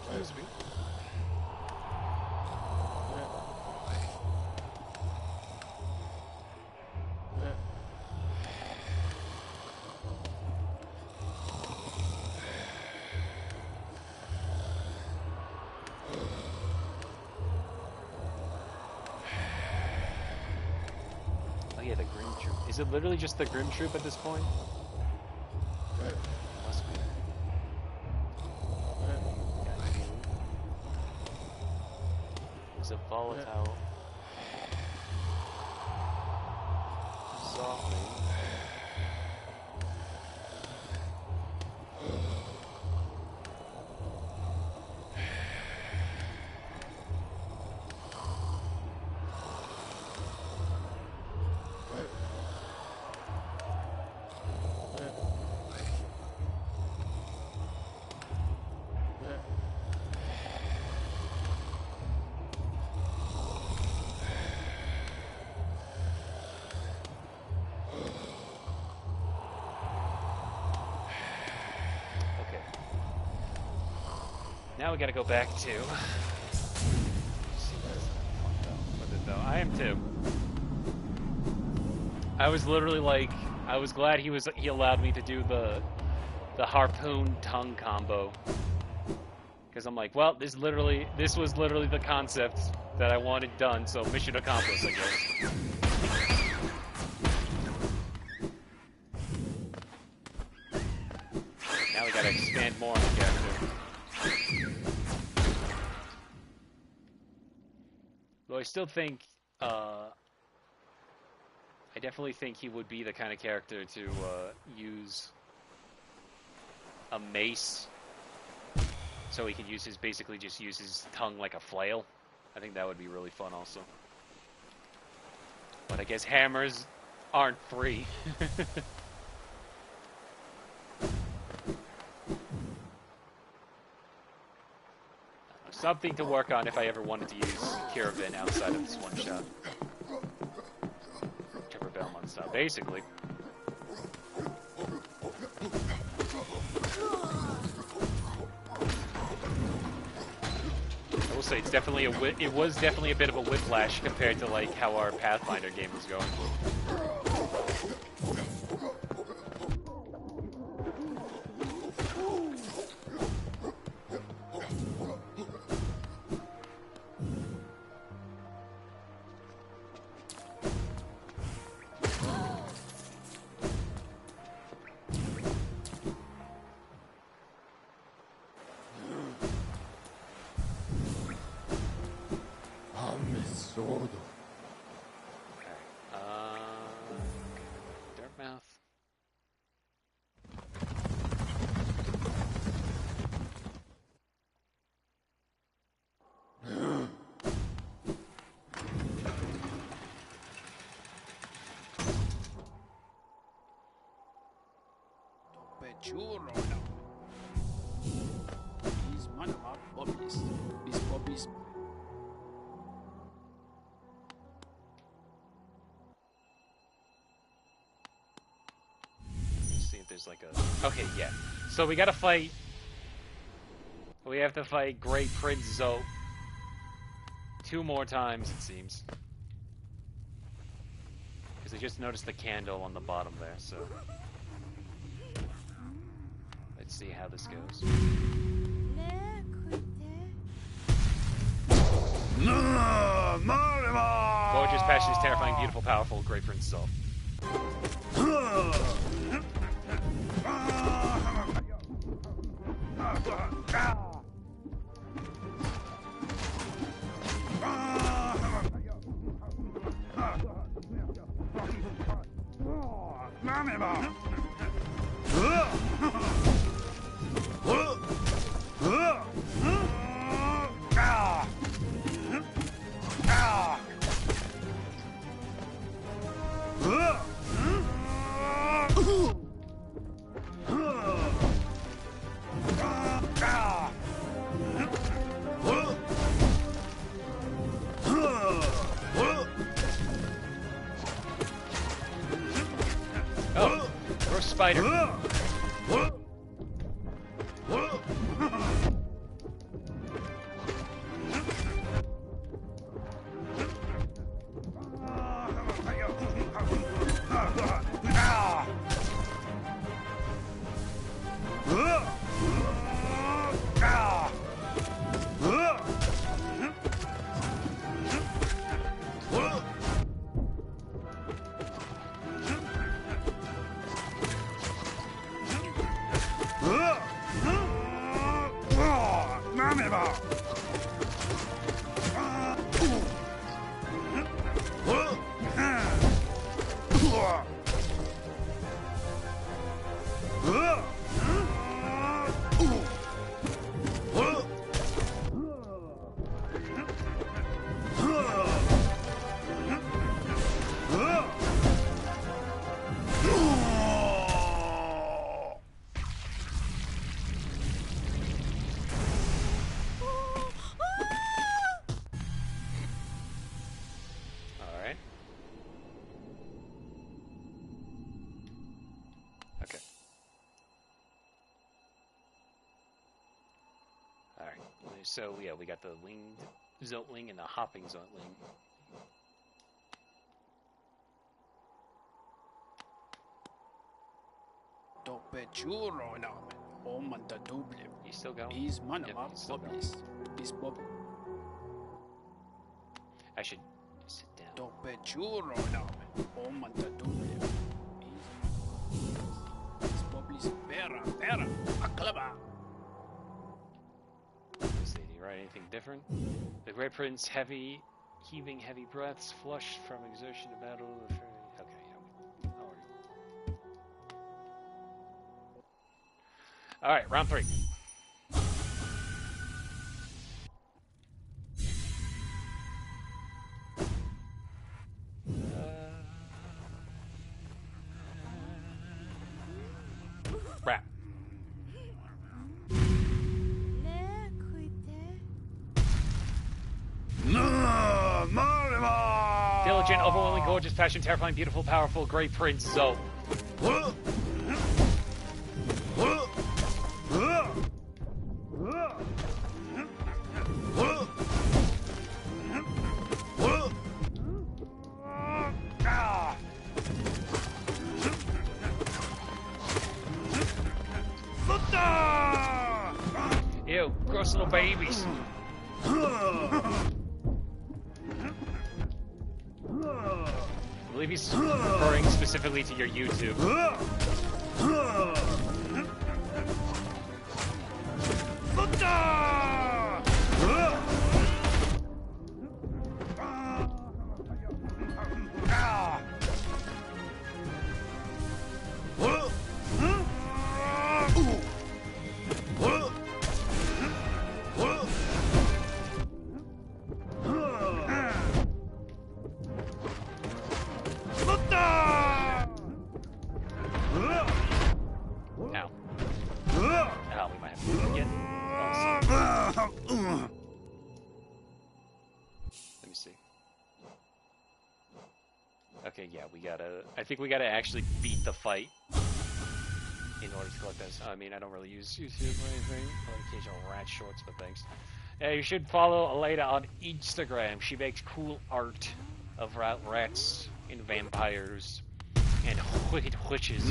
Excuse me. Oh yeah, the Grim Troop. Is it literally just the Grim Troop at this point? Must be. It's a volatile. Softly. Now we gotta go back to... I am too. I was literally like... I was glad he allowed me to do the harpoon tongue combo. Because I'm like, well, this was literally the concept that I wanted done, so mission accomplished, I guess. Now we gotta expand more on the character. Though I still think, I definitely think he would be the kind of character to use a mace, so he can basically just use his tongue like a flail. I think that would be really fun also. But I guess hammers aren't free. Something to work on if I ever wanted to use Caravan outside of this one shot. Whichever Belmont style, basically. I will say it was definitely a bit of a whiplash compared to like how our Pathfinder game was going. Like a... Okay, yeah. So we gotta fight... We have to fight Great Prince Zoe 2 more times, it seems. Because I just noticed the candle on the bottom there, so... Let's see how this goes. Gorgeous, passionate, terrifying, beautiful, powerful, Great Prince Zoe. spider. So yeah, we got the winged Zotling and the hopping Zotling. You still going? Yep, still going. I should sit down. Anything different? The Great Prince, heaving heavy breaths, flushed from exertion of battle. Okay, yeah. Alright, round 3. Rap. Diligent, overwhelming, gorgeous, passionate, terrifying, beautiful, powerful, great prince, Zoe. Ew, gross little babies. I believe he's referring specifically to your YouTube. Okay, yeah, I think we gotta actually beat the fight in order to collect this. I mean, I don't really use YouTube or anything, but occasional rat shorts, but thanks. You should follow Aleda on Instagram. She makes cool art of rats and vampires and wicked witches.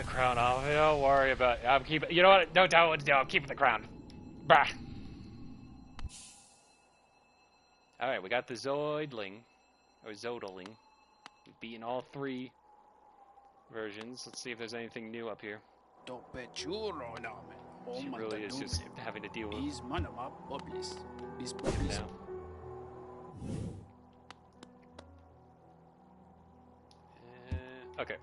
crown off. Don't worry about it. I'm keeping. You know what? Don't tell me what to do. I'm keeping the crown. Bah. All right, we got the Zoidling or Zodeling. We've beaten all 3 versions. Let's see if there's anything new up here. She really is just having to deal with him now. Okay.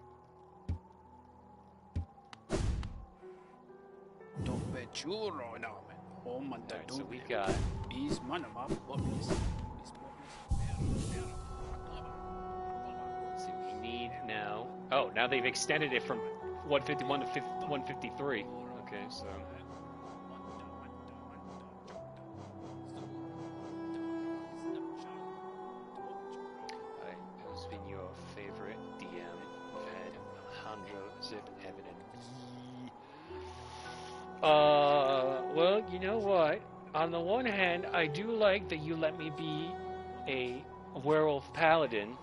Alright, so we got... Let's see what we need now. Oh, now they've extended it from 151 to 153. Okay, so... Alright, who's been your favorite DM? We've had Alejandro, Zip, Evan, and well, you know what? On the one hand, I do like that you let me be a werewolf paladin.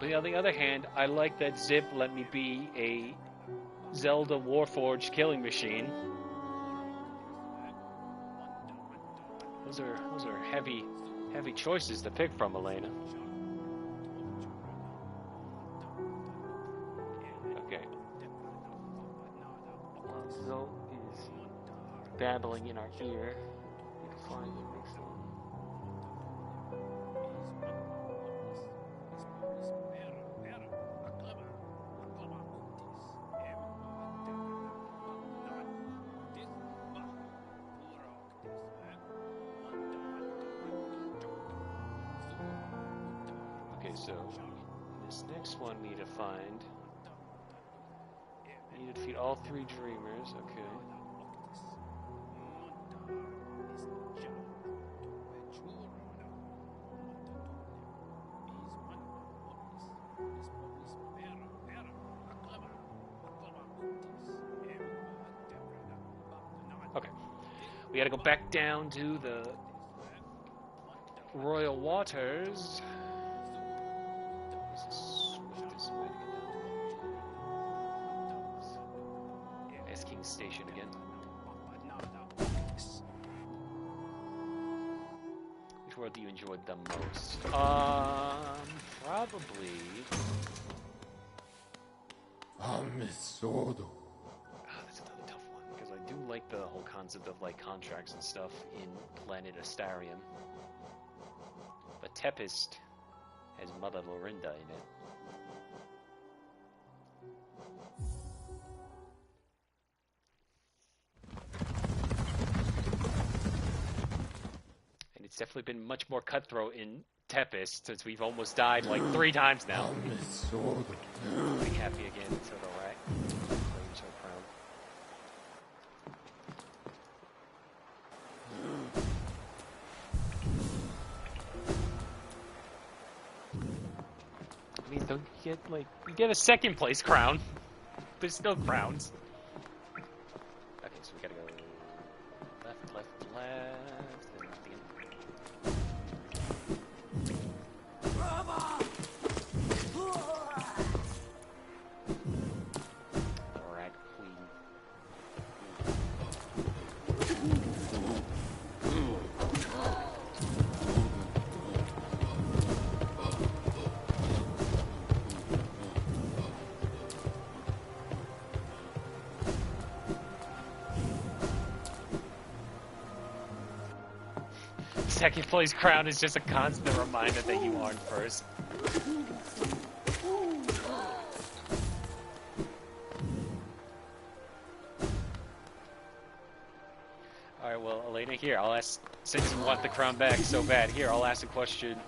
But on the other hand, I like that Zip let me be a Zelda Warforged killing machine. Those are heavy choices to pick from, Elena. Okay. Well, Zo is babbling in our ear. We can find the next one. Okay, so this next one we need to find. We need to defeat all 3 dreamers, okay. Okay. We gotta go back down to the Royal Waters. Ice King Station again. Which world do you enjoy the most? Probably. That's another tough one because I do like the whole concept of like contracts and stuff in Planet Astarion. But Tempest has Mother Lorinda in it. And it's definitely been much more cutthroat in Tempest since we've almost died like 3 times now. Be happy again, so alright. So proud. I mean, don't you get, like, you get a 2nd place crown. There's still crowns. Okay, so we gotta go left, left, left, and left again. Alright, queen. Second place crown is just a constant reminder that you aren't first. Alright, well, Elena, here, I'll ask, since you want the crown back so bad, here, I'll ask a question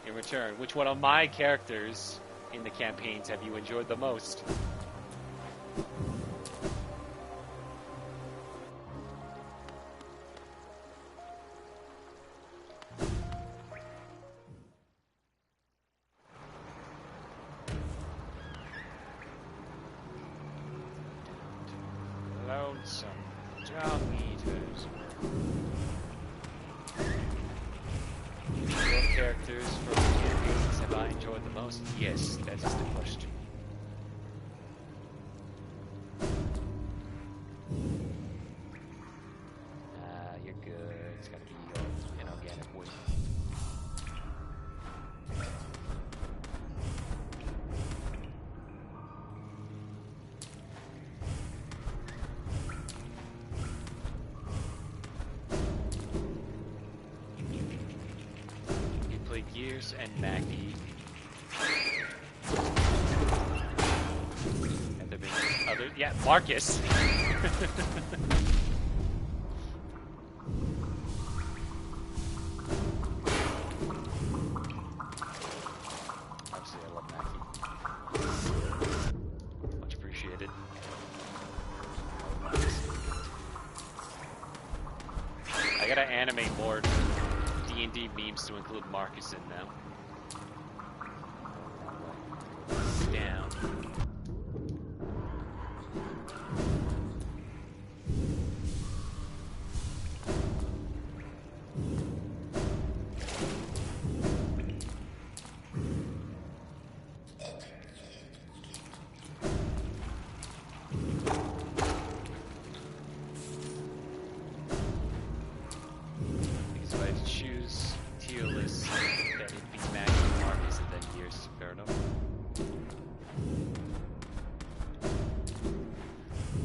in return. Which one of my characters in the campaigns have you enjoyed the most? Lonesome Dung Eaters. What characters from the campaigns have I enjoyed the most? Yes, that is the question. Gears and Mackie. Have there been other? Yeah, Marcus. Obviously, I love Mackie. Much appreciated. I gotta animate more D&D memes to include Marcus in now. Down. Because if I had to choose tier list, that it'd be Mac and Marcus and then Gears. Fair enough.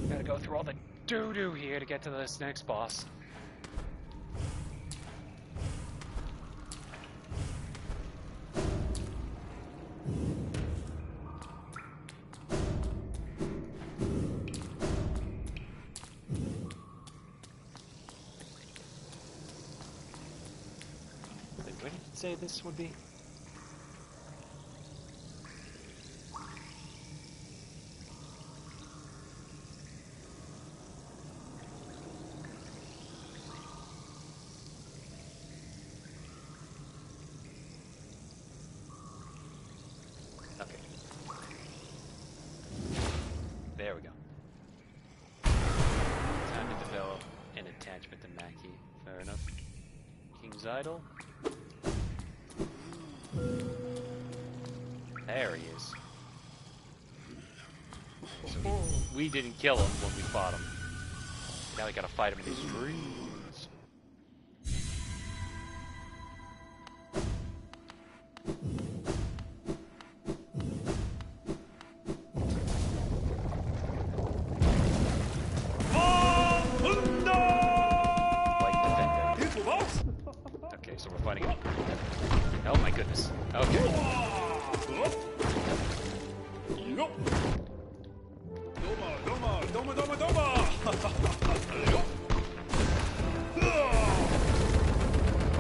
Gotta go through all the doo-doo here to get to this next boss. Wait, where did it say this would be? Okay. There we go. Time to develop an attachment to Mackie. Fair enough. King's Idol. There he is. So we didn't kill him when we fought him. Now we gotta fight him in his dreams. Light defender. Okay, so we're fighting him. Oh my goodness. Okay.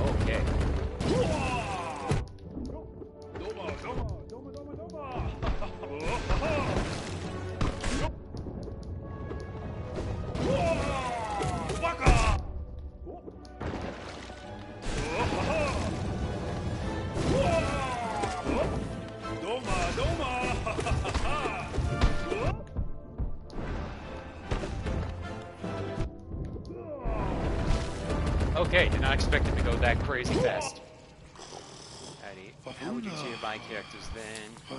Okay. Okay, did not expect it to go that crazy fast. Alrighty, how would you tier my characters then?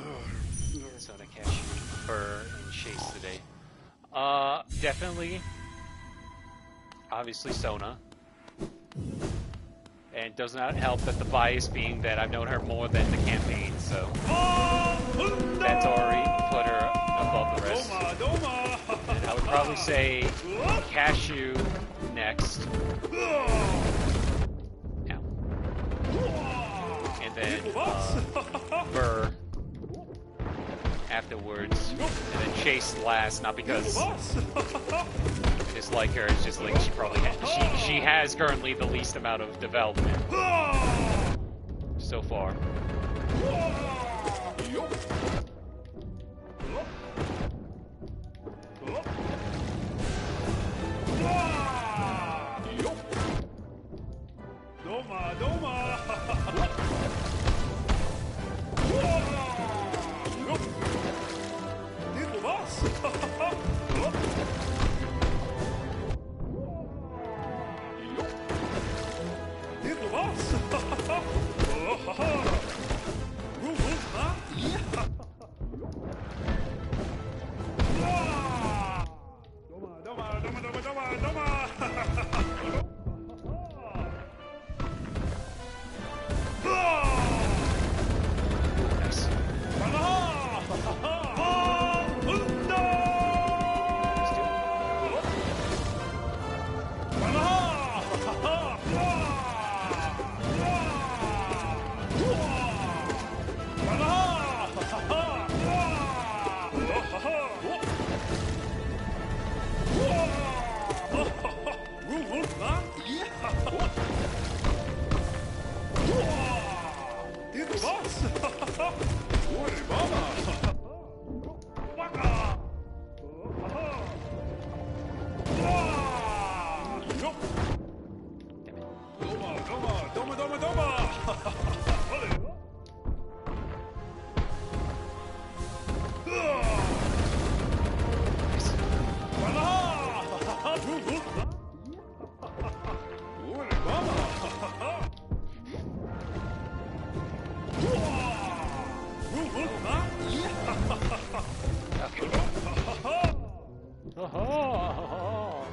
Sona, Cashew, Burr, and Chase today. Definitely, obviously Sona. And it does not help that the bias being that I've known her more than the campaign, so that's already put her above the rest. And I would probably say Cashew next. Ow. And then Burr afterwards, and then Chase last. Not because I dislike her, it's just like she probably she has currently the least amount of development so far. Oh,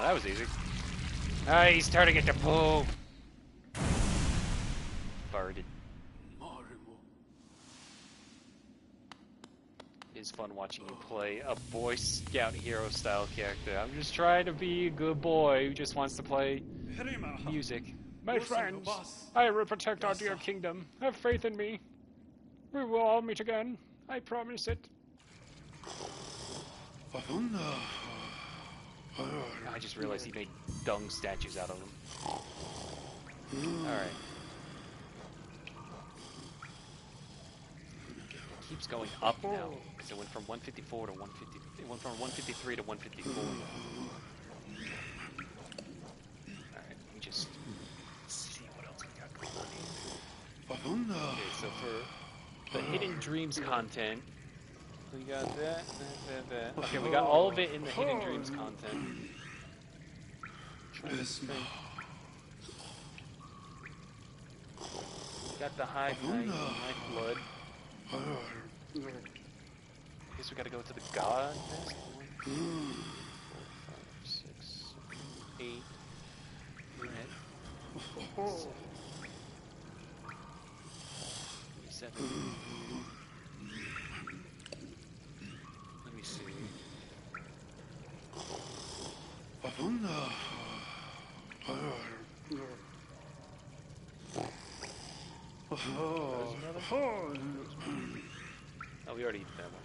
that was easy. Ah, he's turning into poo. Farted. It's fun watching you play a Boy Scout hero style character. I'm just trying to be a good boy who just wants to play music. My friends, I will protect our dear kingdom. Have faith in me. We will all meet again. I promise it. I just realized he made dung statues out of them. Alright. It keeps going up now, because it went from 154 to 150. It went from 153 to 154. Alright, let me just see what else we got going on here. Okay, so for the Hidden Dreams content, we got that. Okay, we got all of it in the Hidden Dreams content. Got the Hive Knight, Lifeblood. Guess we gotta go to the God Nest. 1, 2, 3, 4, 5, 6, 8. Red. 7. Let me see. Oh, we already did that one.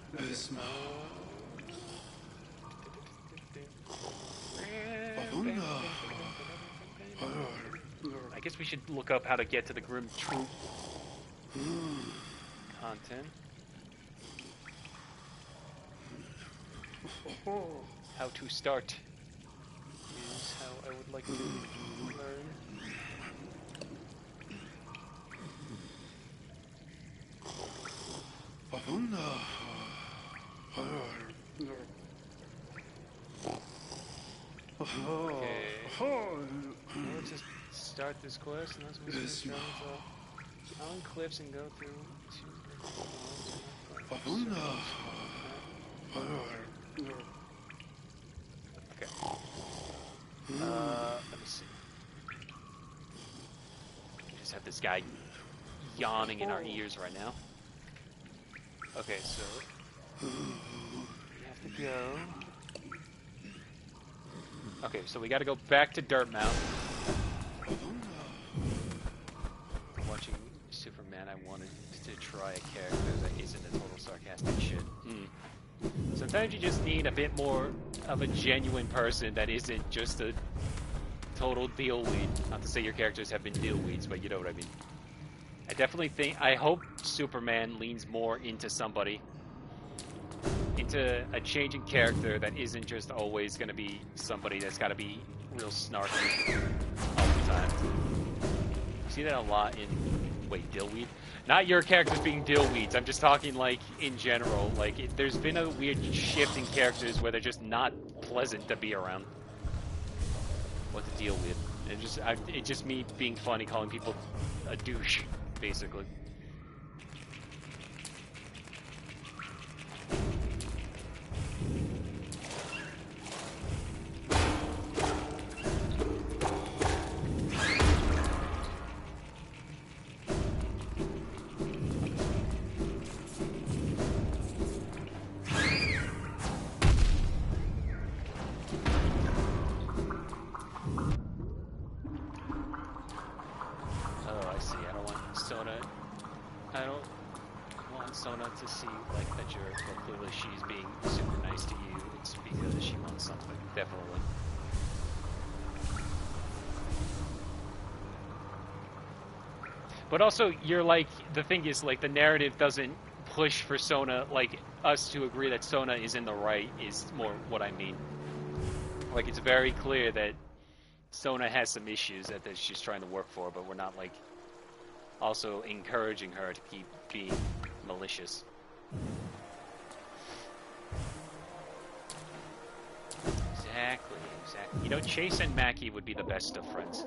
I guess we should look up how to get to the Grim Troop content. How to start is how I would like to learn. Okay. Let's just start this quest, and that's what we're travel on cliffs and go through Okay. Let me see. We just have this guy yawning in our ears right now. Okay, so we have to go. Okay, so we got to go back to Dirtmount. Watching Superman, I wanted to try a character that isn't a total sarcastic shit. Sometimes you just need a bit more of a genuine person that isn't just a total deal weed. Not to say your characters have been deal weeds, but you know what I mean. I definitely think, I hope Superman leans more into somebody, into a changing character that isn't just always going to be somebody that's got to be real snarky all the time. You see that a lot in, wait, dillweed? Not your characters being dillweeds, I'm just talking like in general. Like, there's been a weird shift in characters where they're just not pleasant to be around. What to deal with. It's just me being funny, calling people a douche, basically. To see like that you're clearly she's being super nice to you. It's because she wants something, definitely. But also, you're like, the thing is, like, the narrative doesn't push for Sona, like, us to agree that Sona is in the right is more what I mean. Like, it's very clear that Sona has some issues that she's trying to work for, but we're not, like, also encouraging her to keep being malicious. Exactly. You know, Chase and Mackie would be the best of friends.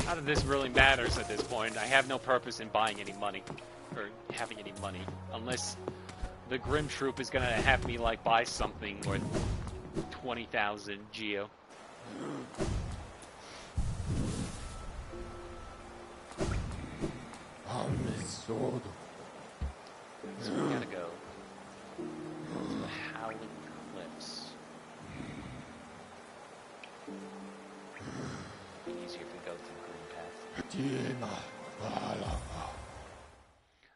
Not that this really matters at this point. I have no purpose in buying any money, or having any money, unless the Grim Troop is gonna have me like buy something worth 20,000 Geo. So we gotta go to the Howling Cliffs. Be easier if we go through the Green Path.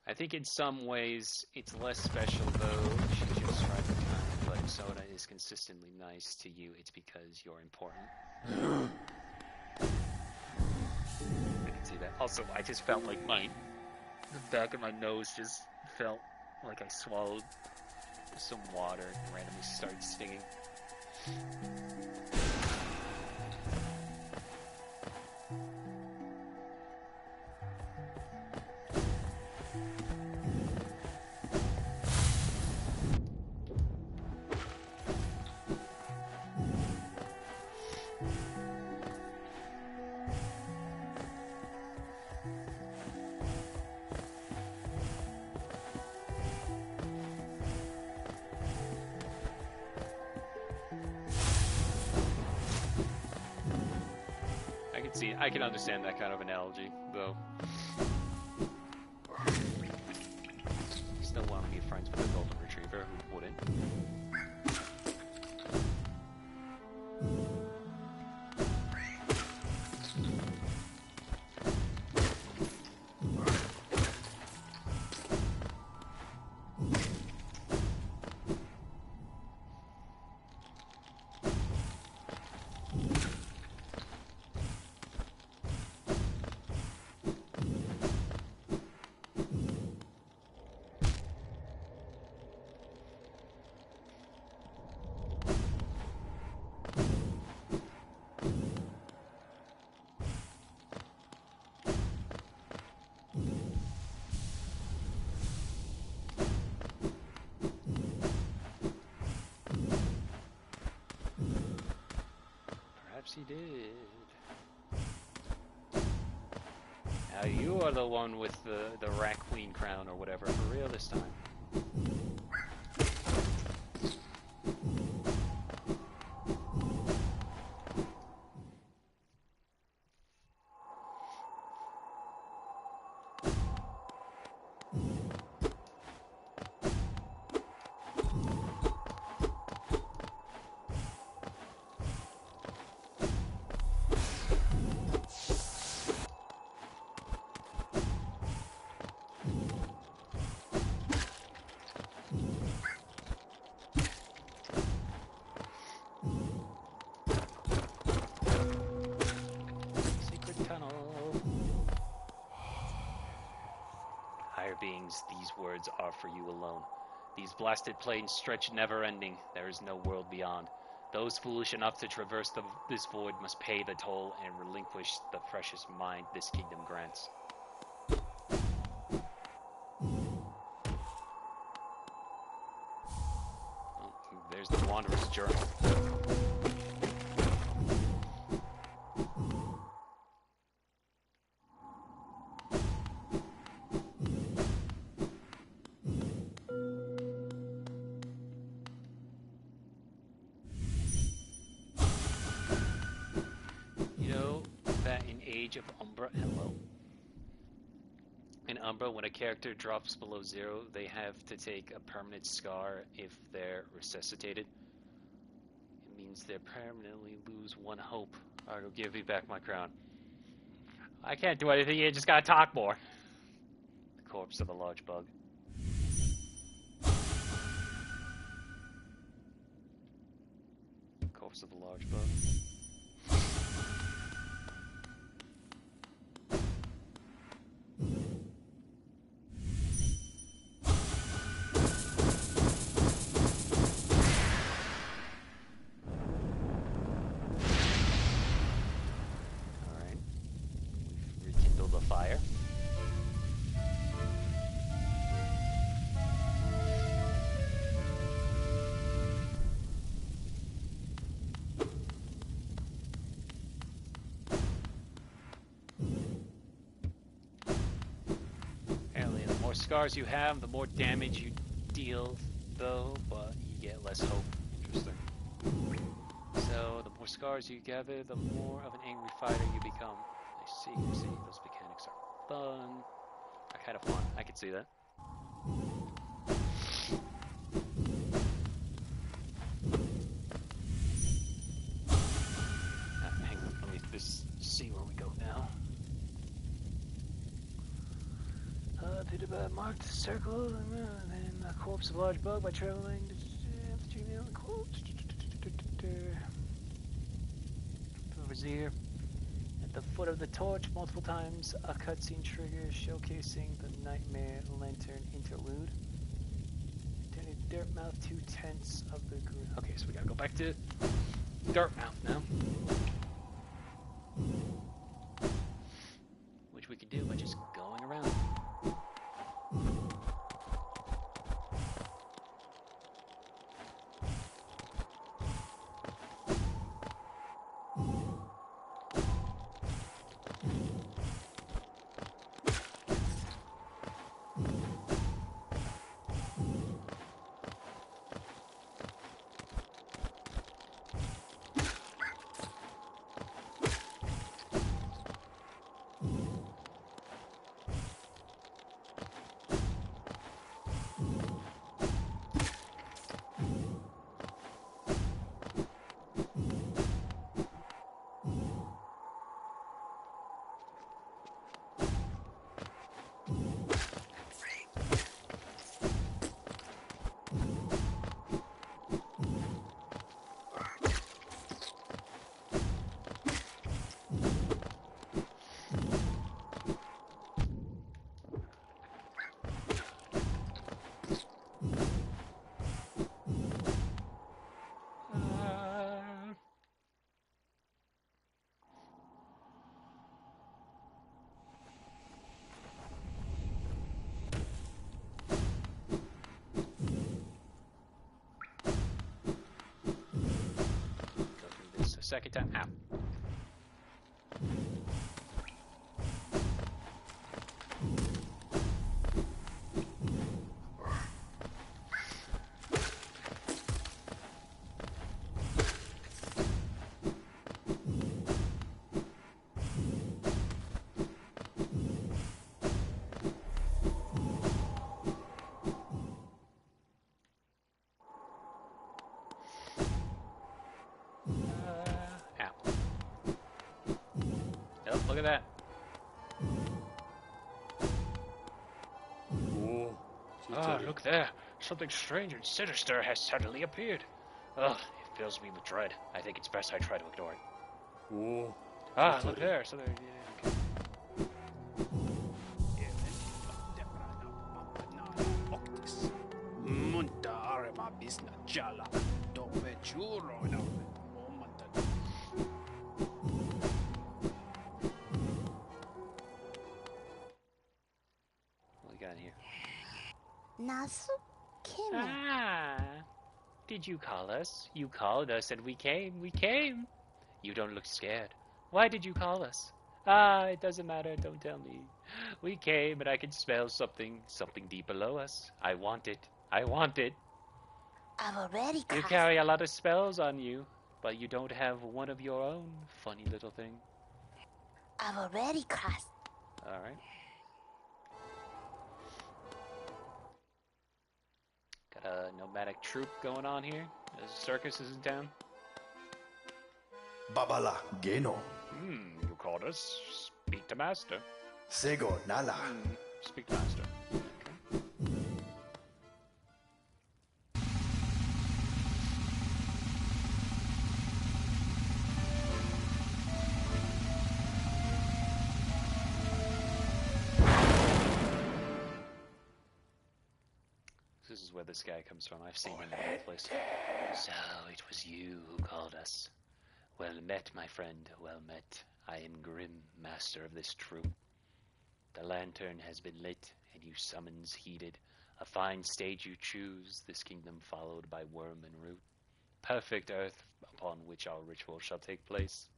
I think in some ways it's less special though. She just tried the time, but if Soda is consistently nice to you, it's because you're important. I can see that. Also, I just felt like the back of my nose just felt like I swallowed some water and randomly started stinging. I can understand that kind of analogy, though. Still want to be friends with a golden retriever who wouldn't. He did. Now you are the one with the Rat Queen crown or whatever for real this time. Beings, these words are for you alone. These blasted plains stretch never-ending. There is no world beyond. Those foolish enough to traverse this void must pay the toll and relinquish the precious mind this kingdom grants. Well, there's the Wanderer's Journal. Of Umbra, hello. In Umbra, when a character drops below 0, they have to take a permanent scar if they're resuscitated. It means they permanently lose 1 hope. Alright, I'll give you back my crown. I can't do anything, you just gotta talk more. The corpse of a large bug. Corpse of a large bug. Fire. scars you have, the more damage you deal, though, but you get less hope. Interesting. So, the more scars you gather, the more of an angry fighter you become. I see. Those mechanics are fun. Are kind of fun. I can see that. Hang on. Let me just see where we go now. To the marked circle, then a corpse of a large bug by traveling the corpse. Vizier. At the foot of the torch, multiple times, a cutscene triggers showcasing the Nightmare Lantern interlude. Dirtmouth, 2/10 of the group. Okay, so we gotta go back to Dirtmouth now. Which we can do by just going around. Second time out. Look at that. Oh, look there. Something strange and sinister has suddenly appeared. Ugh, it fills me with dread. I think it's best I try to ignore it. Ah, look there. So there. Ah, did you call us? You called us and we came. You don't look scared. Why did you call us? Ah, it doesn't matter. Don't tell me. We came and I can smell something deep below us. I want it. I've already You carry a lot of spells on you, but you don't have one of your own, funny little thing. I've already cast. Alright. Got a nomadic troop going on here. The circus is in town. Babala Geno. You called us. Speak to master. Sego Nala. Speak to master. Okay. This is where this guy comes from. I've seen him in other places. So, it was you who called us. Well met, my friend, well met. I am Grim, master of this troop. The lantern has been lit, and you summons heeded. A fine stage you choose, this kingdom followed by worm and root. Perfect earth upon which our ritual shall take place.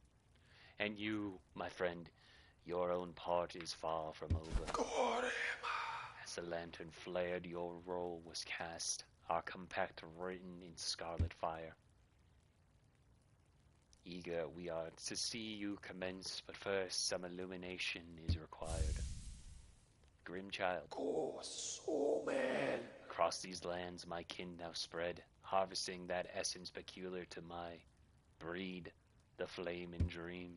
And you, my friend, your own part is far from over. As As the lantern flared, your roll was cast, our compact written in scarlet fire. Eager we are to see you commence, but first some illumination is required. Grim child. Across these lands my kin now spread, harvesting that essence peculiar to my breed, the flame and dream.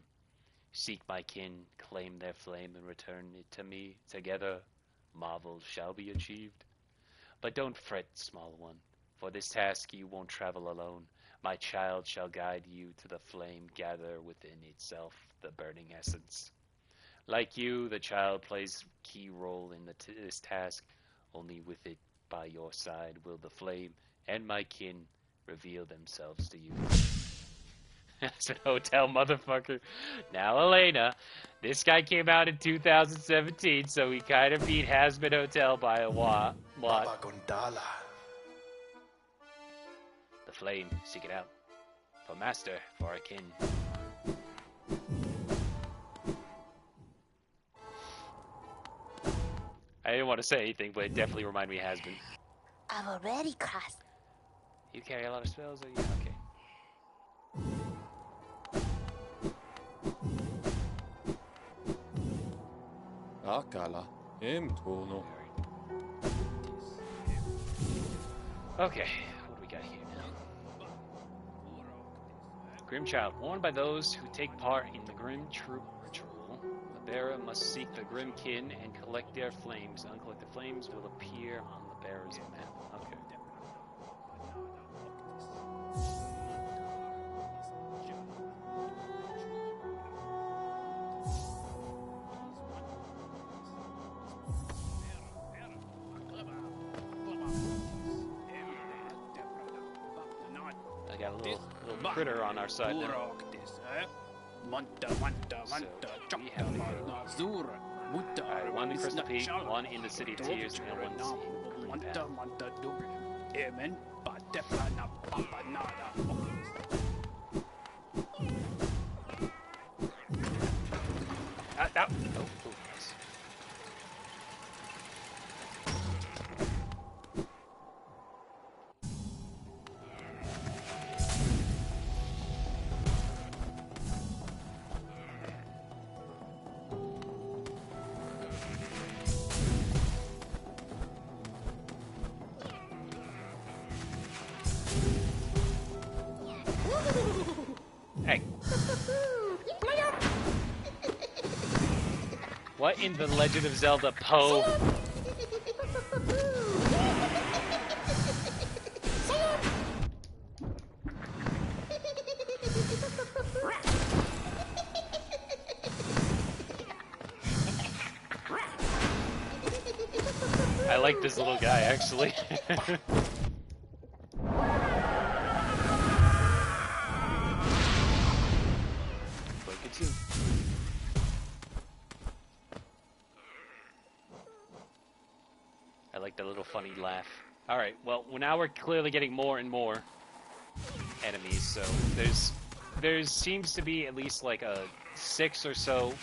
Seek my kin, claim their flame, and return it to me. Together, marvels shall be achieved. But don't fret, small one, for this task you won't travel alone. My child shall guide you to the flame, gather within itself the burning essence. Like you, the child plays key role in this task. Only with it by your side will the flame and my kin reveal themselves to you. That's an hotel, motherfucker. Now, Elena, this guy came out in 2017, so he kind of beat Hazbin Hotel by a lot. Baba Gondala. The flame, seek it out. For master, for our kin. I didn't want to say anything, but it definitely reminded me of Hazbin. I've already crossed. You carry a lot of spells? Or yeah, okay. Akala, tono. Okay, what do we got here now? Grimchild, warned by those who take part in the Grim Troop ritual, the bearer must seek the Grim kin and collect their flames. Uncollected flames will appear on the bearer's map. Okay. I got a little critter on our side now. So, we have Alright, one in Crystal Peak, one in the City of Tears, and one's in Gloom Path. Oh, nice. Hey. What in the Legend of Zelda Poe? I like this little guy, actually. I like the little funny laugh. Alright, well, now we're clearly getting more and more enemies, so there seems to be at least like 6 or so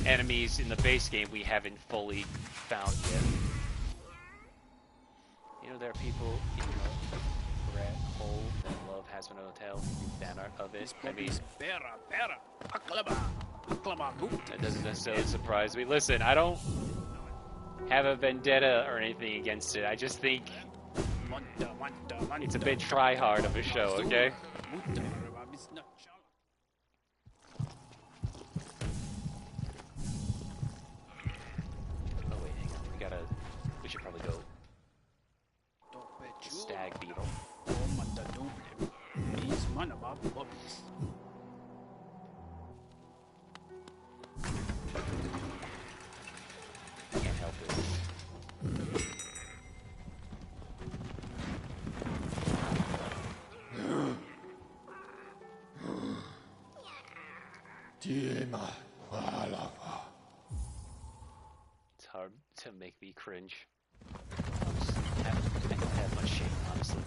enemies in the base game we haven't fully found yet. You know, there are people in the rat hole that love Hazbin Hotel, do fan art of it. I mean, that doesn't necessarily surprise me. Listen, I don't have a vendetta or anything against it. I just think it's a bit try-hard of a show, okay? Oh wait, hang on. We should probably go Stag Beetle. I can't help it. It's hard to make me cringe. I don't have much shame, honestly.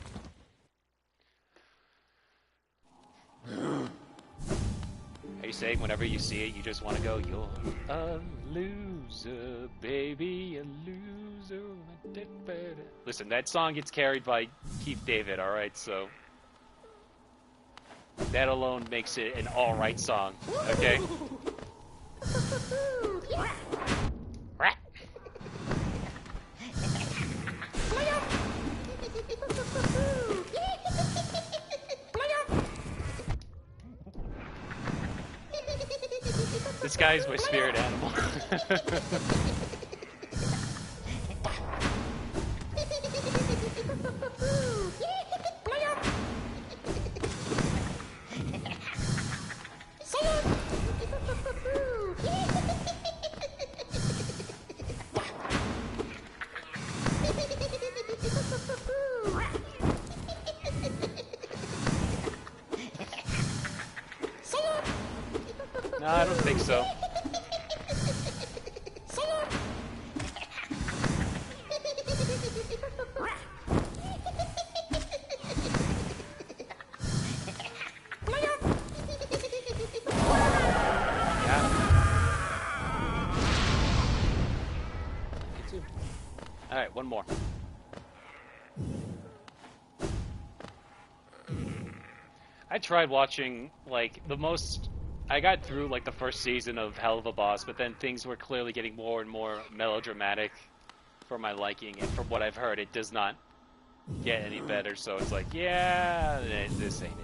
Are you say whenever you see it, you just want to go, "You're a loser, baby, a loser." Listen, that song gets carried by Keith David, alright? So, that alone makes it an alright song, okay? This guy's my spirit animal. No, I don't think so. Alright, one more. I tried watching, like, I got through, like, the first season of Hell of a Boss, but then things were clearly getting more and more melodramatic for my liking, and from what I've heard, it does not get any better, so it's like, yeah, this ain't it.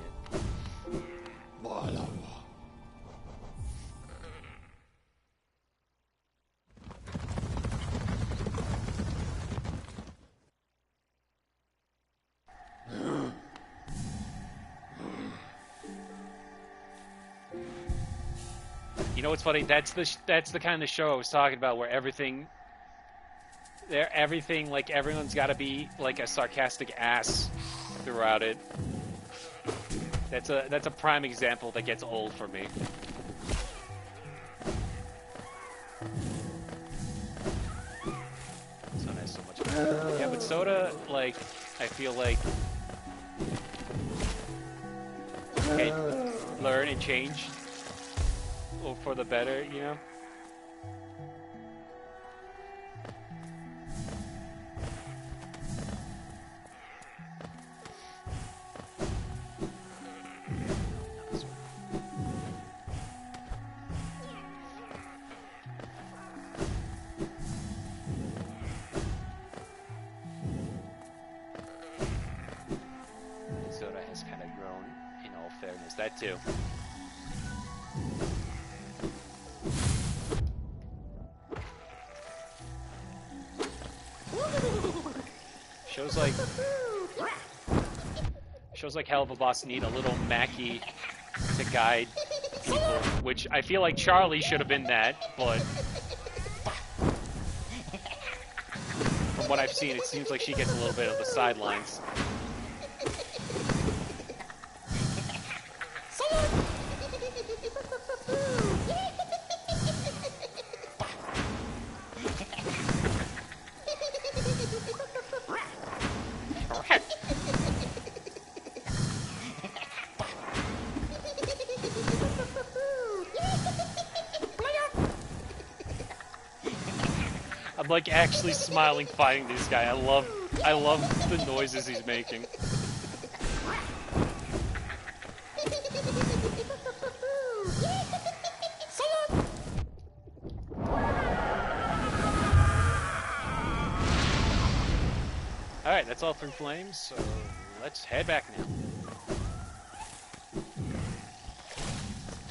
You know what's funny? That's the kind of show I was talking about, where everything, like, everyone's got to be like a sarcastic ass throughout it. That's a prime example that gets old for me. Soda has so much better. Yeah, but Soda, like, I feel like can learn and change for the better, you know? Soda has kind of grown, in all fairness. That too. Shows like Hell of a Boss need a little Mackie to guide people, which I feel like Charlie should have been that, but from what I've seen, it seems like she gets a little bit of the sidelines. Like actually smiling fighting this guy. I love the noises he's making. Alright, that's all from Flames, so let's head back now.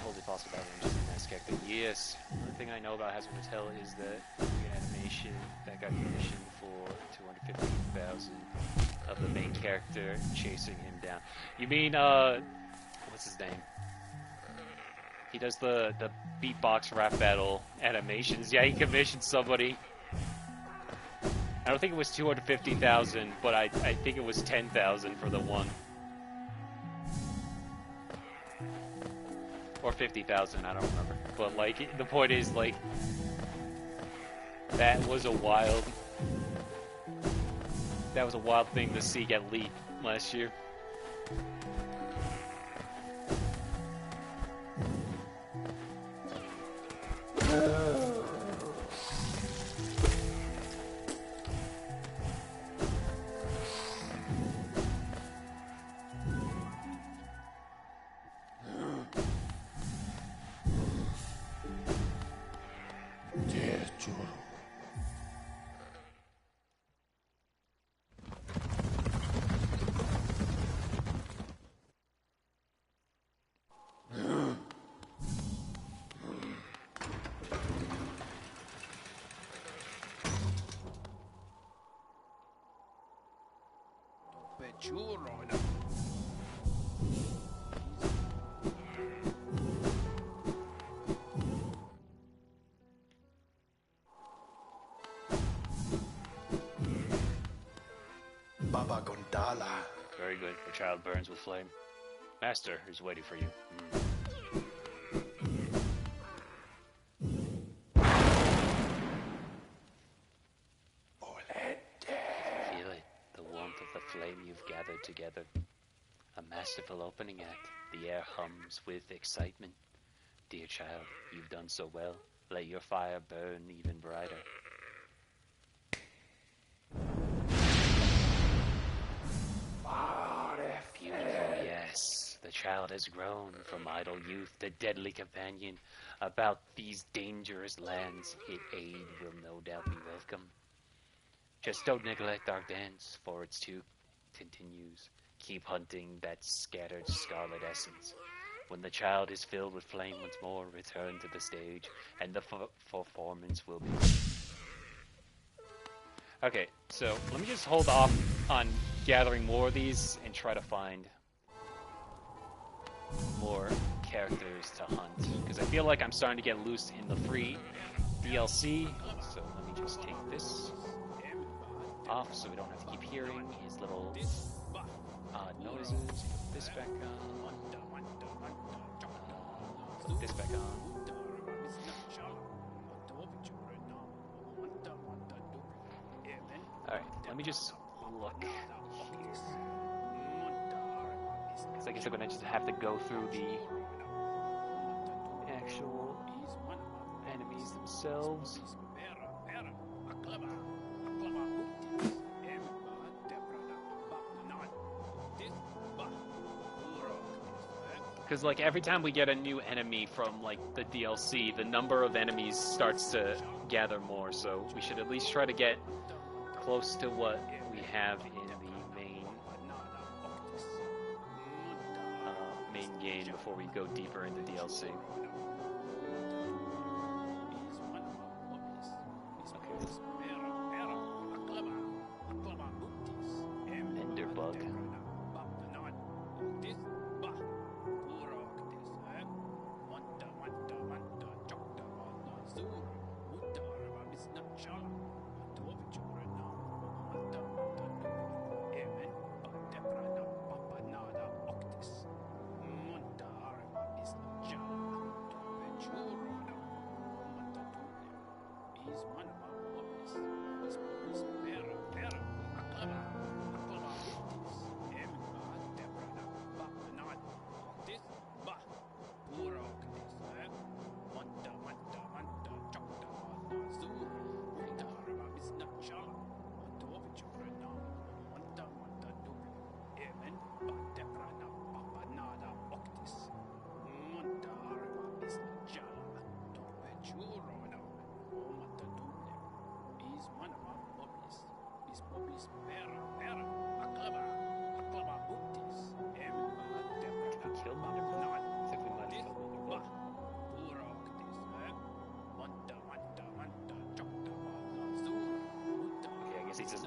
Totally possible that one just a nice character. Yes. One thing I know about Hazard Hotel is that animation that got commissioned for 250,000 of the main character chasing him down. You mean what's his name? He does the beatbox rap battle animations. Yeah, he commissioned somebody. I don't think it was 250,000, but I think it was 10,000 for the one. Or 50,000, I don't remember. But like the point is, like, that was a wild thing to see get leaked last year. Baba Gondala. Very good. The child burns with flame. Master is waiting for you. Feel it, the warmth of the flame you've gathered together. A masterful opening act. The air hums with excitement. Dear child, you've done so well. Let your fire burn even brighter. Beautiful, yes. The child has grown from idle youth, the deadly companion. About these dangerous lands, its aid will no doubt be welcome. Just don't neglect our dance, for it too continues. Keep hunting that scattered scarlet essence. When the child is filled with flame once more, return to the stage, and the performance will be... Okay, so let me just hold off on gathering more of these and try to find more characters to hunt, because I feel like I'm starting to get loose in the free DLC. So let me just take this off so we don't have to keep hearing his little noises. Put this back on. Put this back on. Alright, let me just look here. Because I guess I'm going to just have to go through the actual enemies themselves. Because, like, every time we get a new enemy from, like, the DLC, the number of enemies starts to gather more, so we should at least try to get close to what we have in the main game before we go deeper into DLC. Enderbug.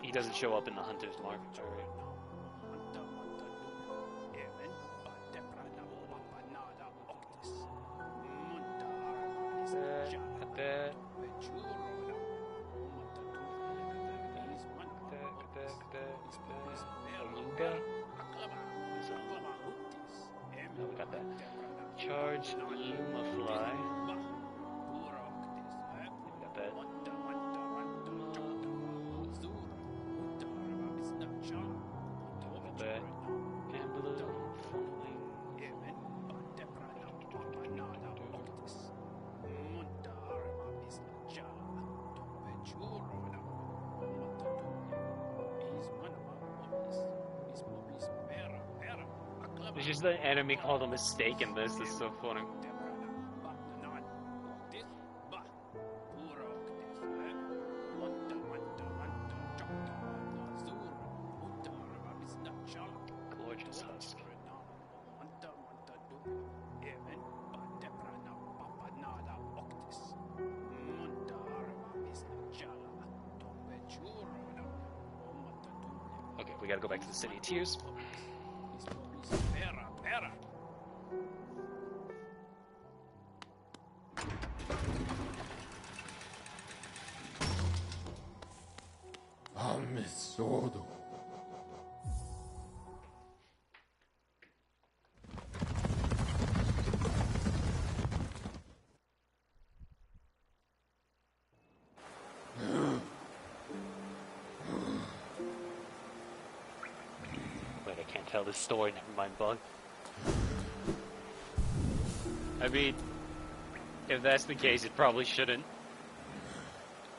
He doesn't show up in the hunter's mark. Alright. Got that. Aluga? No, we got that. Charge Lumafly. We got that. It's just the enemy called a mistake in this. It's so funny. Gorgeous husk. Okay, we gotta go back to the City of Tears. Amesodo. Wait, I can't tell this story. Never mind, bug. I mean, if that's the case, it probably shouldn't.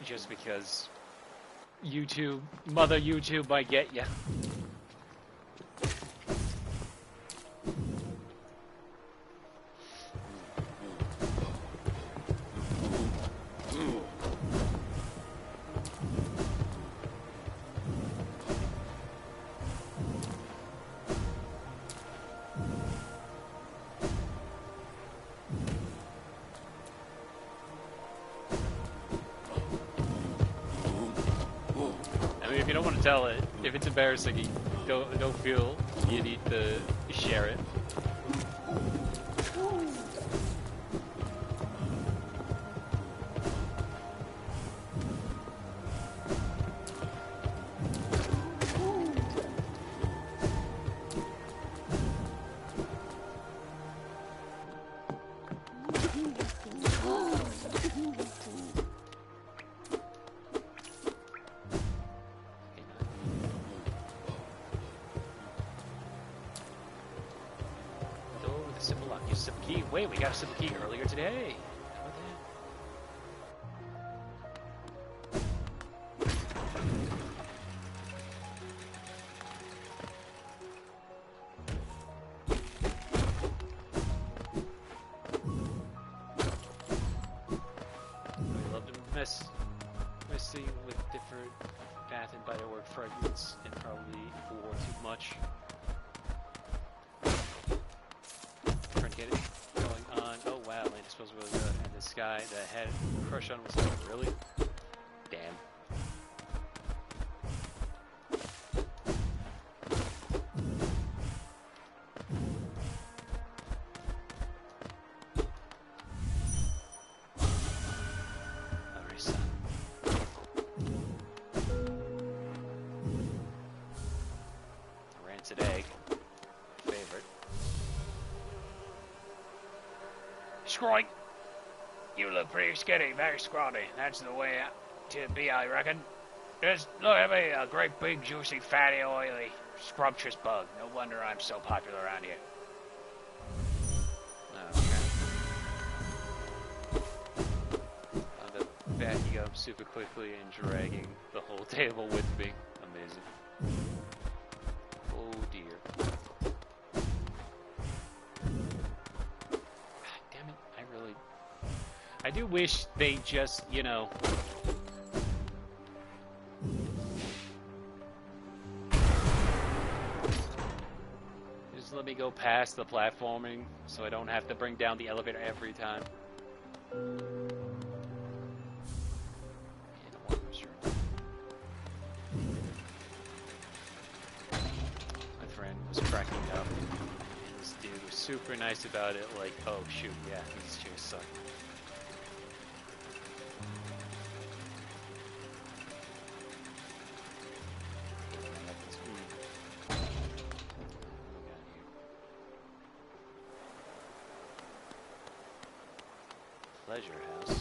Just because YouTube, Mother YouTube might get ya. If you don't want to tell it, if it's embarrassing, you don't feel you need to share it. Wait, we got a simple key earlier today. How about that? I love to messing with different Bath and Body Works fragments and probably wore too much. Trying to get it. Oh wow, Landis was really good. And this guy that had a crush on was like, really? Damn. Larissa. Rancid egg. Favorite. Scroy, you look pretty skinny, very scrawny. That's the way to be, I reckon. Just look at me, a great big, juicy, fatty, oily, scrumptious bug. No wonder I'm so popular around here. Okay. I'm the backing up super quickly and dragging the whole table with me. Amazing. Oh dear. I do wish they just, you know... just let me go past the platforming so I don't have to bring down the elevator every time. My friend was cracking up. This dude was super nice about it, like, oh shoot, yeah, these chairs suck. Pleasure House.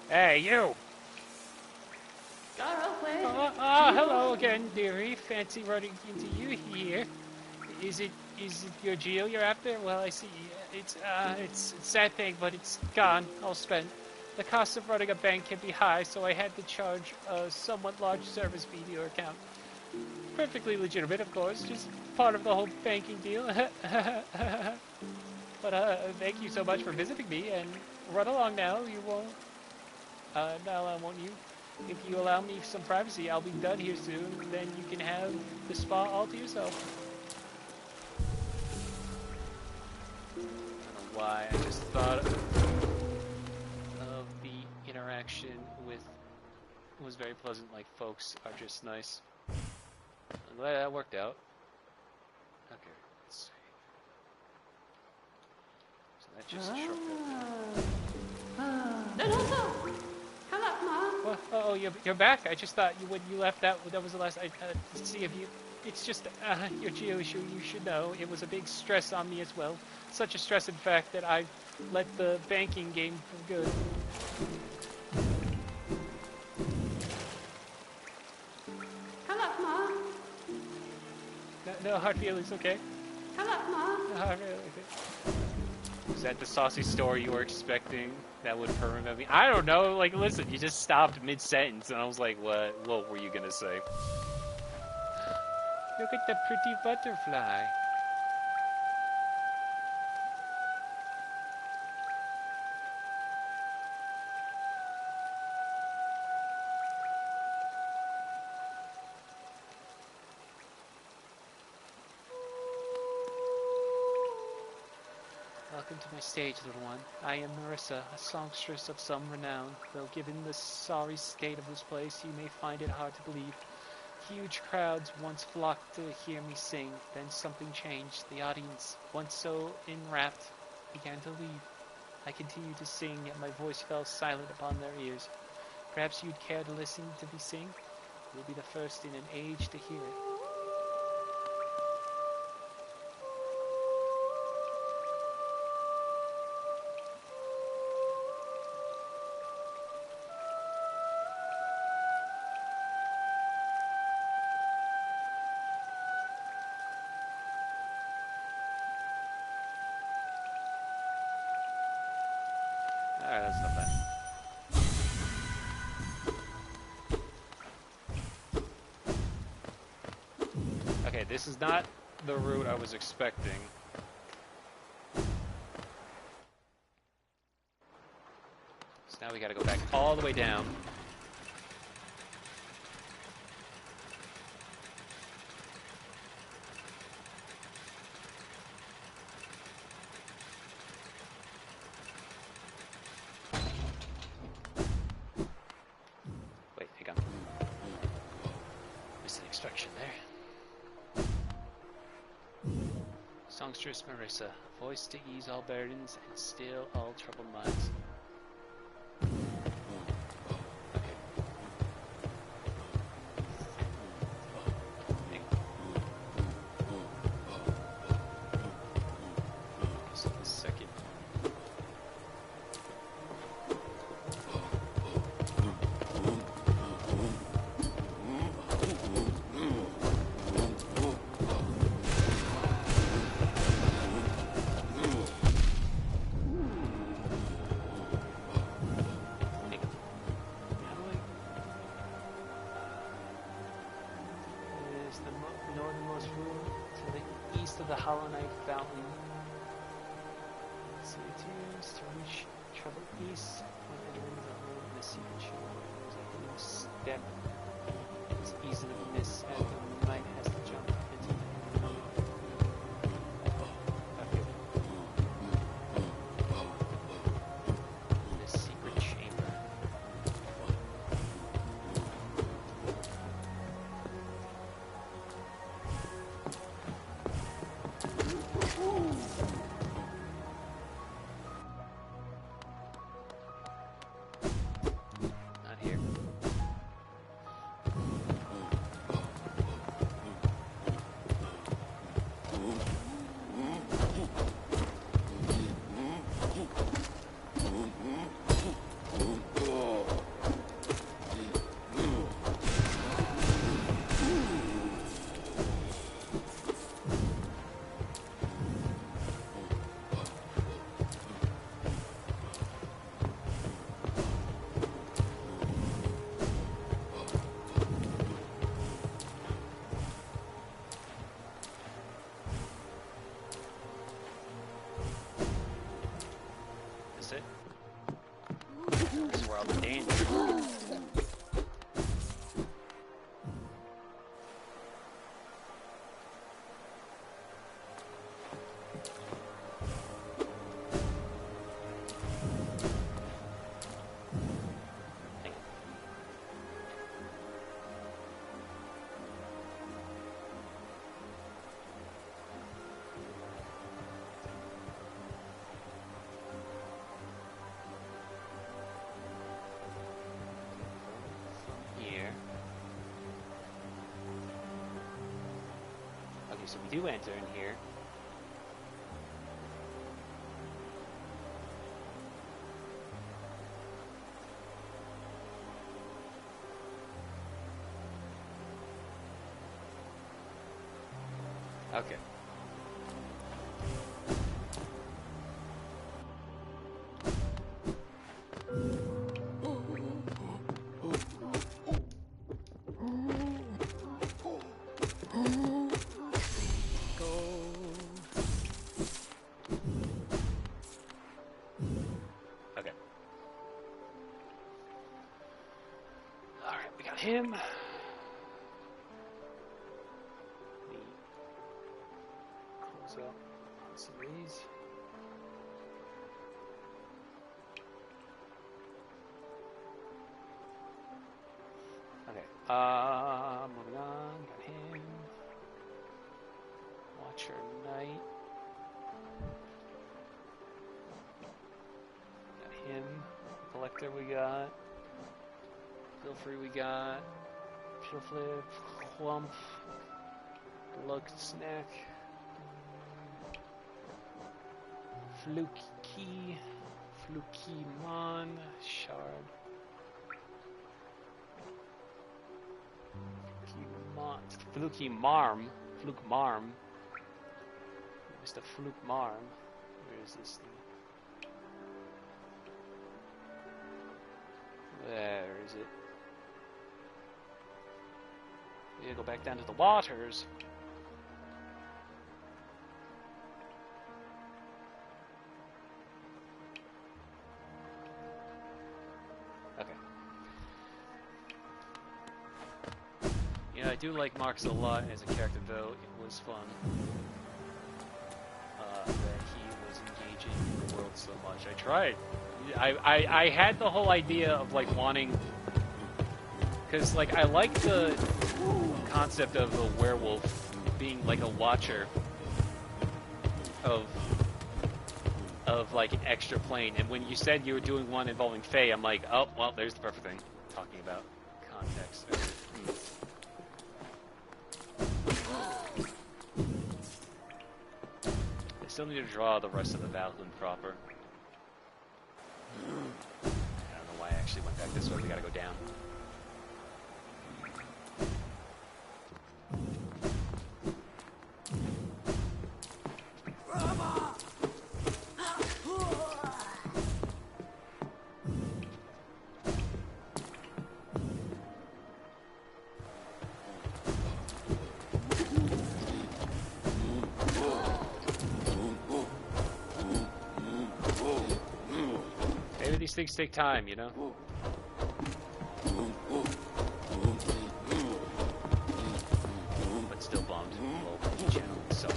Hey, you! Hello again, dearie. Fancy running into you here. Is it your Geo you're after? Well, I see. It's a sad thing, but it's gone. All spent. The cost of running a bank can be high, so I had to charge a somewhat large service fee to your account. Perfectly legitimate, of course, just part of the whole banking deal. But thank you so much for visiting me, and run along now. You won't. Now, won't you? If you allow me some privacy, I'll be done here soon. Then you can have the spa all to yourself. I don't know why. I just thought of the interaction with. It was very pleasant. Like, folks are just nice. I'm glad that worked out. Okay, let's see. So that just Well, oh, you're back. I just thought when you left that was the last. See if you. It's just your Geo issue. You should know it was a big stress on me as well. Such a stress, in fact, that I let the banking game for good. No hard feelings, okay? No hard feelings, okay. Is that the saucy story you were expecting that would permanently? I don't know. Like, listen, you just stopped mid-sentence, and I was like, what were you gonna say? Look at the pretty butterfly. Welcome to my stage, little one. I am Marissa, a songstress of some renown. Though given the sorry state of this place, you may find it hard to believe. Huge crowds once flocked to hear me sing. Then something changed. The audience, once so enwrapped, began to leave. I continued to sing, yet my voice fell silent upon their ears. Perhaps you'd care to listen to me sing? You'll be the first in an age to hear it. Alright, that's not bad. Okay, this is not the route I was expecting. So now we gotta go back all the way down. Songstress Marissa, voice to ease all burdens and still all troubled minds. The Hollow Knight Fountain. See the tunes to reach trouble east when entering the room in the secret chamber. There's a hidden step. It's easy to miss as the knight has to jump into the this secret chamber. this it? This is where all the danger. So we do enter in here. Okay. Him. Close up on some of these. Okay. Moving on. Got him. Watcher Knight. Got him. Collector we got. Feel free we got. Chill Flip. Clump. Lug Snack. Fluky. Flukimon. Shard. Flukimarm. Flukmarm. Mr. Flukmarm. Where is this thing? Where is it? We gotta go back down to the waters. Okay. Yeah, I do like Marcus a lot as a character, though. It was fun that he was engaging in the world so much. I tried. I had the whole idea of like wanting, because like I like the concept of a werewolf being like a watcher of like an extra plane, and when you said you were doing one involving Faye, I'm like, oh well, there's the perfect thing. Talking about context. I still need to draw the rest of the Valhalla proper. I don't know why I actually went back this way. We gotta go down. Maybe these things take time, you know? But still bombed. Low channel, so.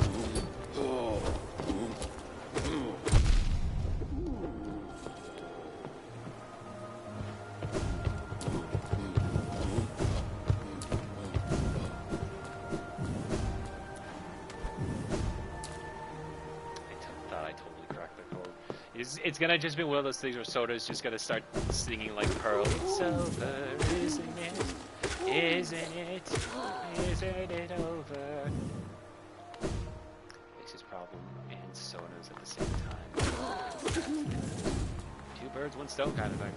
It's gonna just be one of those things where Soda's just gonna start singing like Pearl. It's over, isn't it? Isn't it? Isn't it over? Fixes problem and Soda's at the same time. 2 birds, 1 stone kind of thing.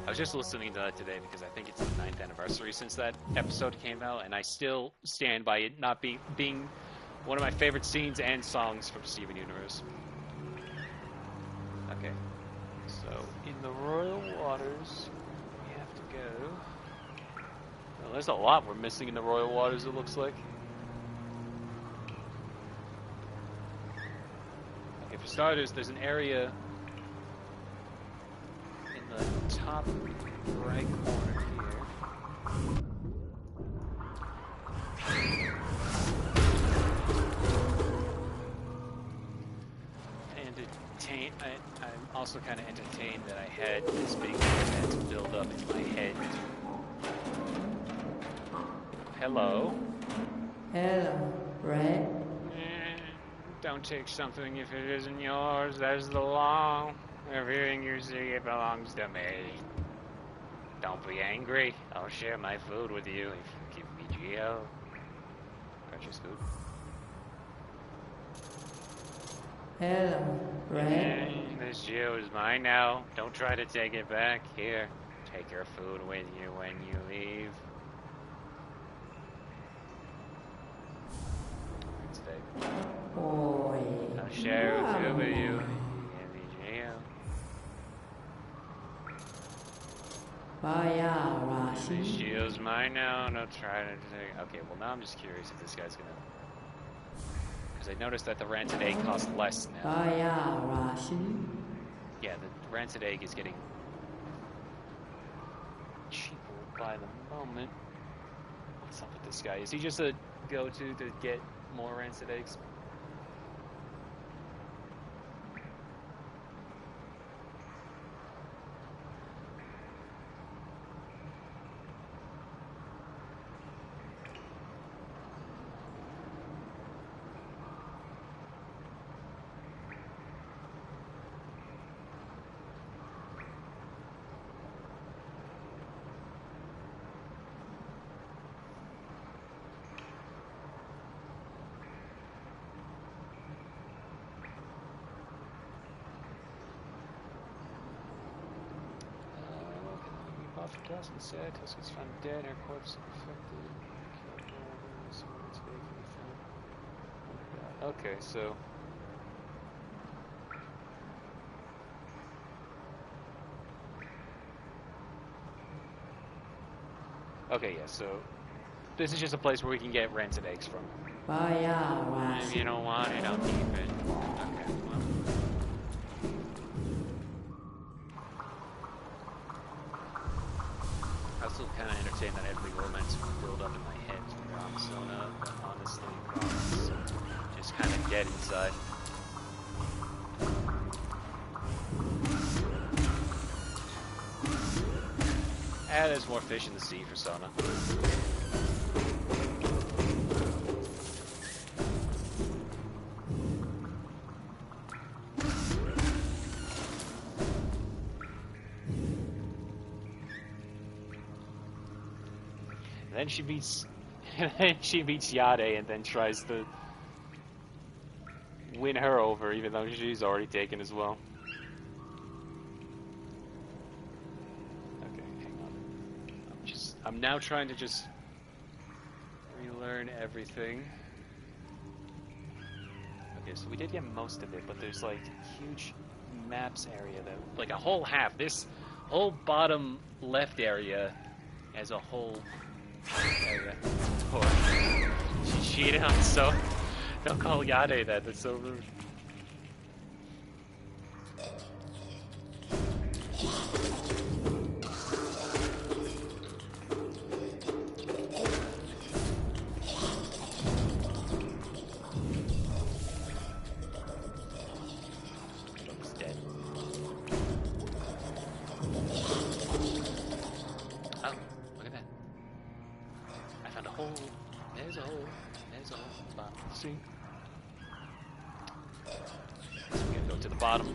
I was just listening to that today because I think it's the 9th anniversary since that episode came out, and I still stand by it not being one of my favorite scenes and songs from Steven Universe. Okay, so in the Royal Waters, we have to go. Well, there's a lot we're missing in the Royal Waters, it looks like. starters, there's an area in the top right corner here. I'm also kind of entertained that I had this big event build up in my head. Hello. Hello, Red. Don't take something if it isn't yours. That's the law. Everything you see, it belongs to me. Don't be angry. I'll share my food with you if you give me Geo. Purchase food. Hello, Red. This Geo is mine now. Don't try to take it back. Here, take your food with you when you leave. Boy. I'll share a food with you. Give me Geo. Baya This Rashi. Geo's mine now. Don't try to take. Okay, well now I'm just curious if this guy's gonna. Because I noticed that the rancid egg costs less now. Baya Rashi. Yeah, the rancid egg is getting cheaper by the moment. What's up with this guy? Is he just a go-to to get more rancid eggs? Doesn't say Tusk found dead, her corpse infected. Okay, so okay, yeah, so this is just a place where we can get rancid eggs from. Baya If you Rashi. don't want it, I'll keep it. Okay, well. I was still kind of entertained that I had a big romance build up in my head for Arizona, but honestly, Rob's just kind of dead inside. There's more fish in the sea for Sona. Then she beats Yade and then tries to win her over, even though she's already taken as well. Okay, hang on. I'm now trying to just relearn everything. Okay, so we did get most of it, but there's like huge maps area that, like a whole half. This whole bottom left area as a whole area. Oh, she cheated on so. Don't call Yade that. That's so rude. Looks dead. Oh, look at that. I found a hole. There's a hole. There's a hole. See? So we're gonna go to the bottom.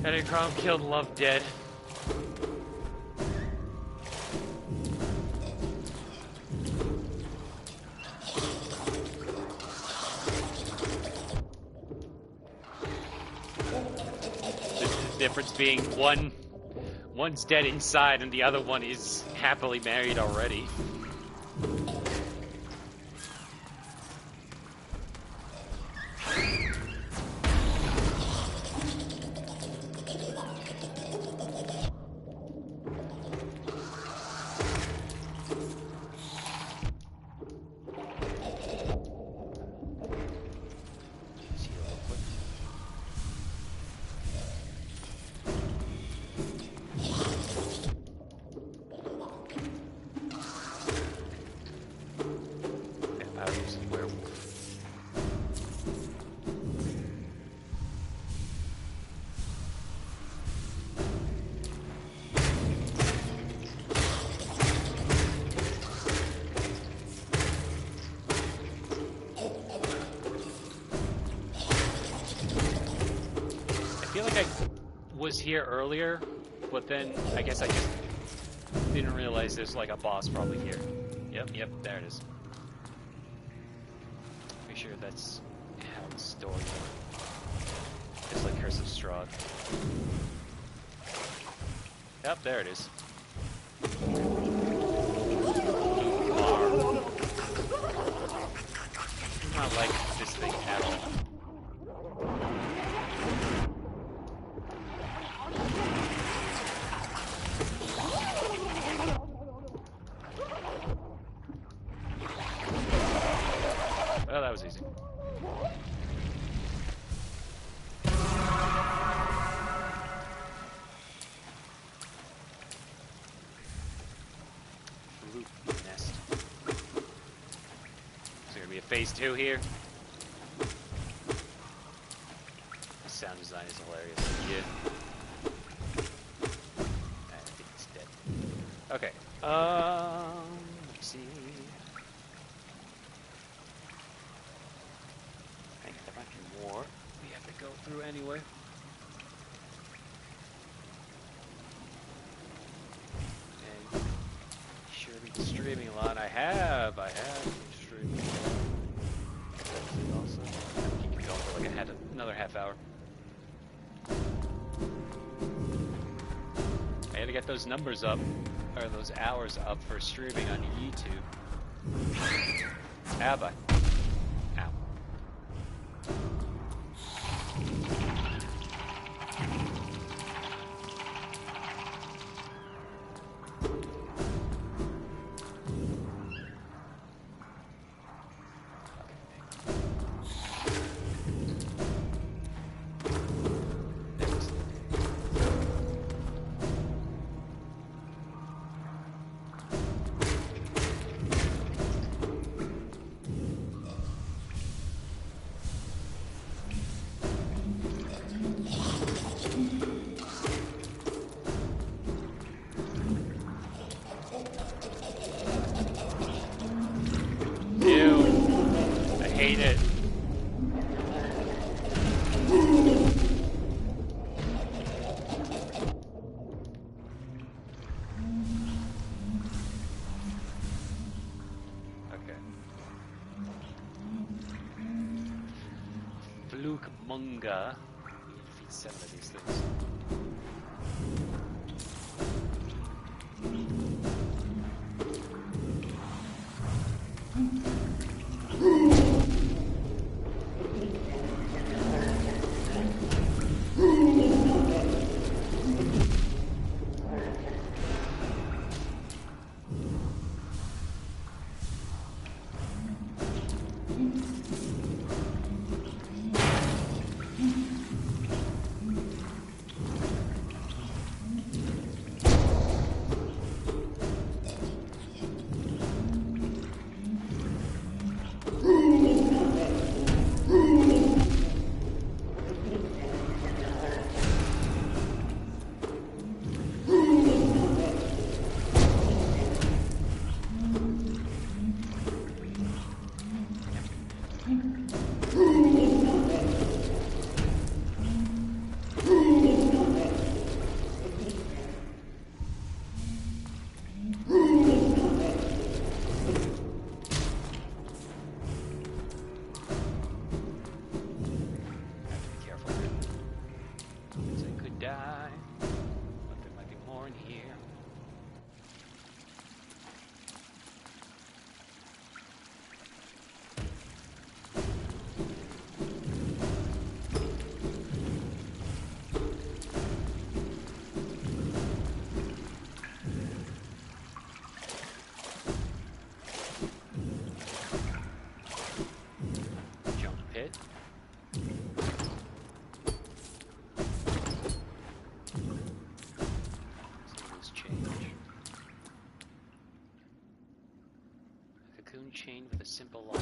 Headache Chrome killed Love Dead. The difference being one's dead inside and the other one is happily married already. was here earlier, but then I guess I just didn't realize there's like a boss probably here. Yep, there it is. Make sure that's how the story went. Just like Curse of Strahd. Yep, there it is. I don't like this thing at all. Well, that was easy. Loop nest. Is there gonna be a phase 2 here? The sound design is hilarious. Yeah. I think it's dead. Okay. Let's see. I think there might be more we have to go through anyway. And sure been streaming a lot. I have been streaming a lot. Also, keep it going for like another half hour. I had to get those numbers up, or those hours up for streaming on YouTube. Have I? Ow. Hate it. Okay. Flukmunga. Defeat 7 of these things. Chain with a simple lock.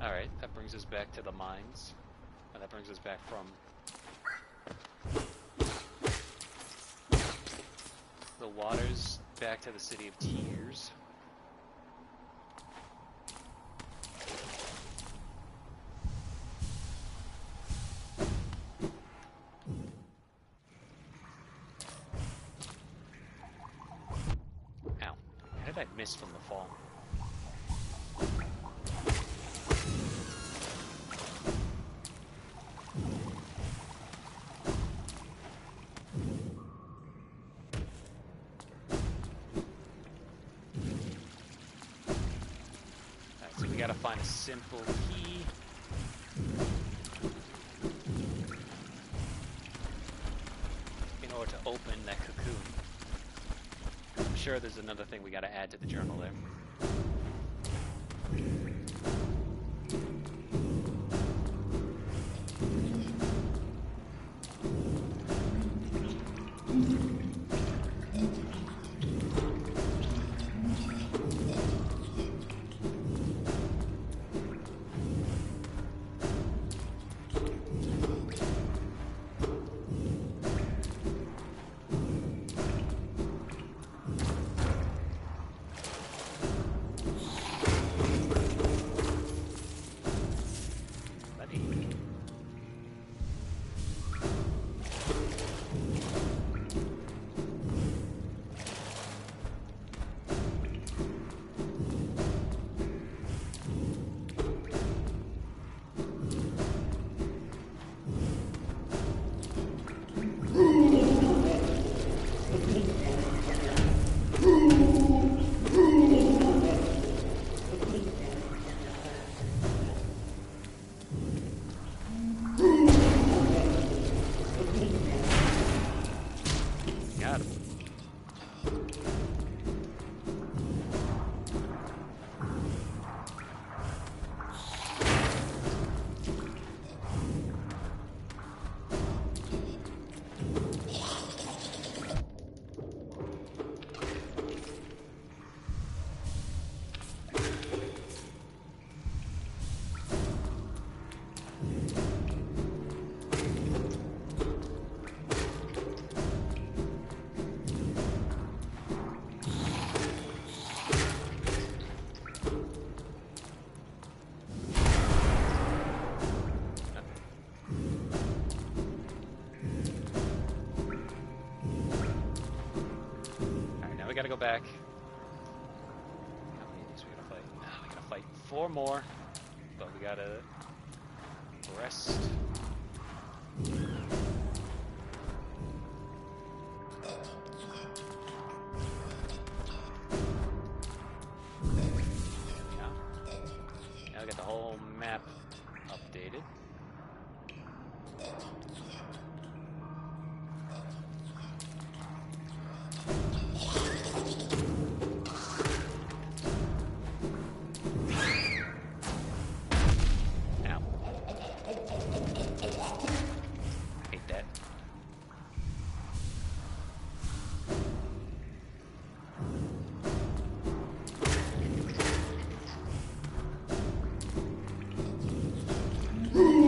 Alright, that brings us back to the mines. And that brings us back from the waters back to the City of Tears. Ow. How did I miss from the fall? So we gotta find a simple key. In order to open that cocoon. I'm sure there's another thing we gotta add to the journal there. Got him. We gotta go back. How many of these we gotta fight? We gotta fight 4 more, but we gotta rest. Yeah. Now we got the whole map updated. Ooh.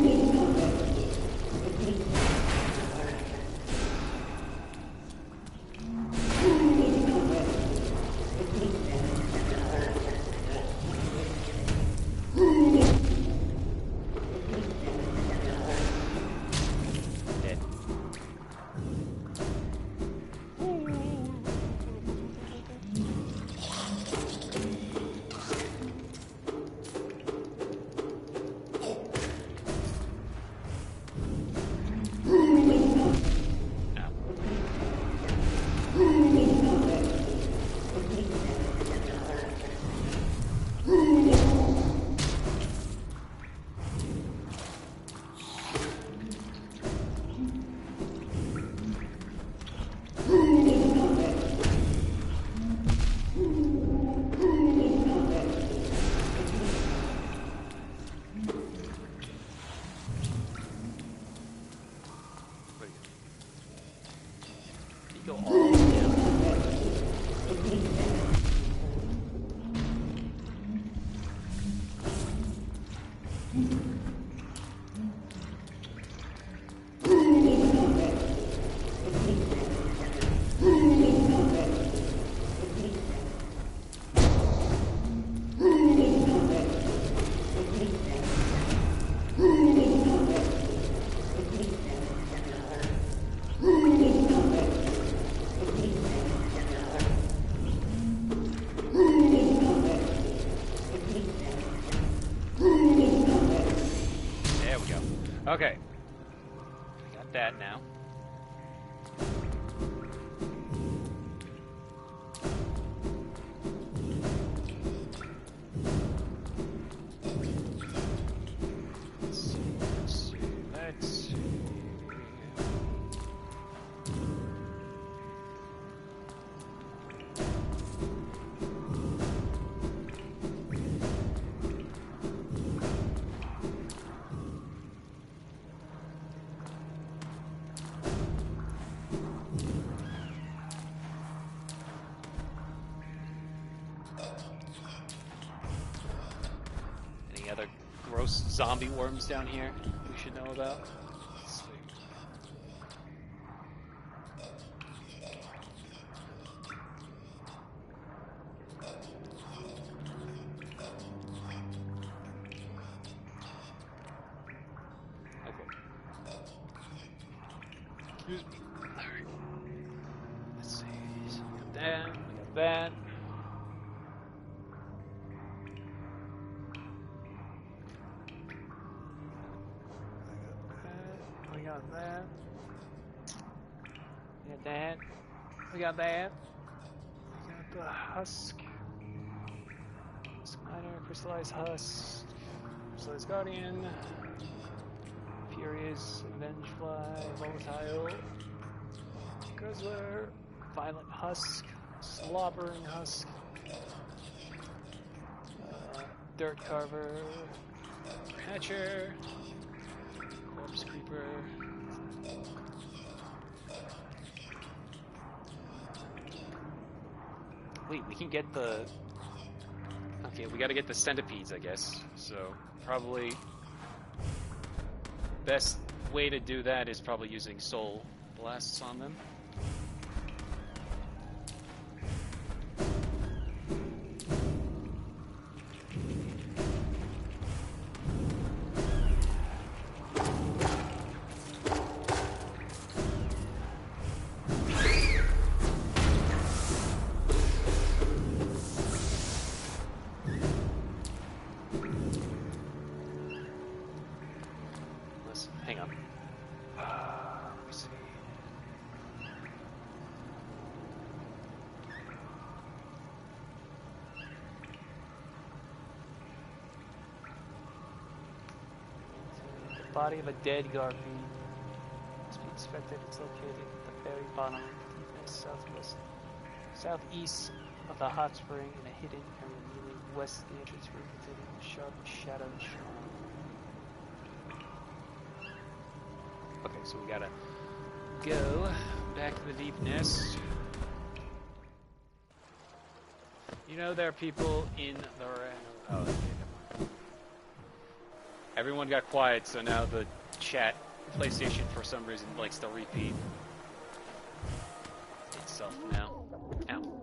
There we go. Okay. We got that now. Let's see, let's see, let's see. Any other gross zombie worms down here we should know about? Let's see. Okay. Excuse me. Alright. Let's see. So we got that. We got that. We got that. We got that. We got that. We got the husk. Miner, crystallized husk. Crystallized guardian. Furious, Vengefly, volatile. Guzzler. Violent husk. Slobbering husk. Dirt carver. Hatcher. Corpse creeper. Wait, we can get the... Okay, we gotta get the centipedes, I guess. So, probably... best way to do that is probably using soul blasts on them. Hang on. Let me see. The body of a dead garpy must be inspected. It's located at the very bottom, southeast of the hot spring in a hidden area immediately west of the entrance room containing a sharp shadow shrine. Okay, so we gotta go back to the deep nest. You know there are people in the... Oh, okay, never mind. Everyone got quiet, so now the chat PlayStation for some reason likes to repeat itself now. Ow.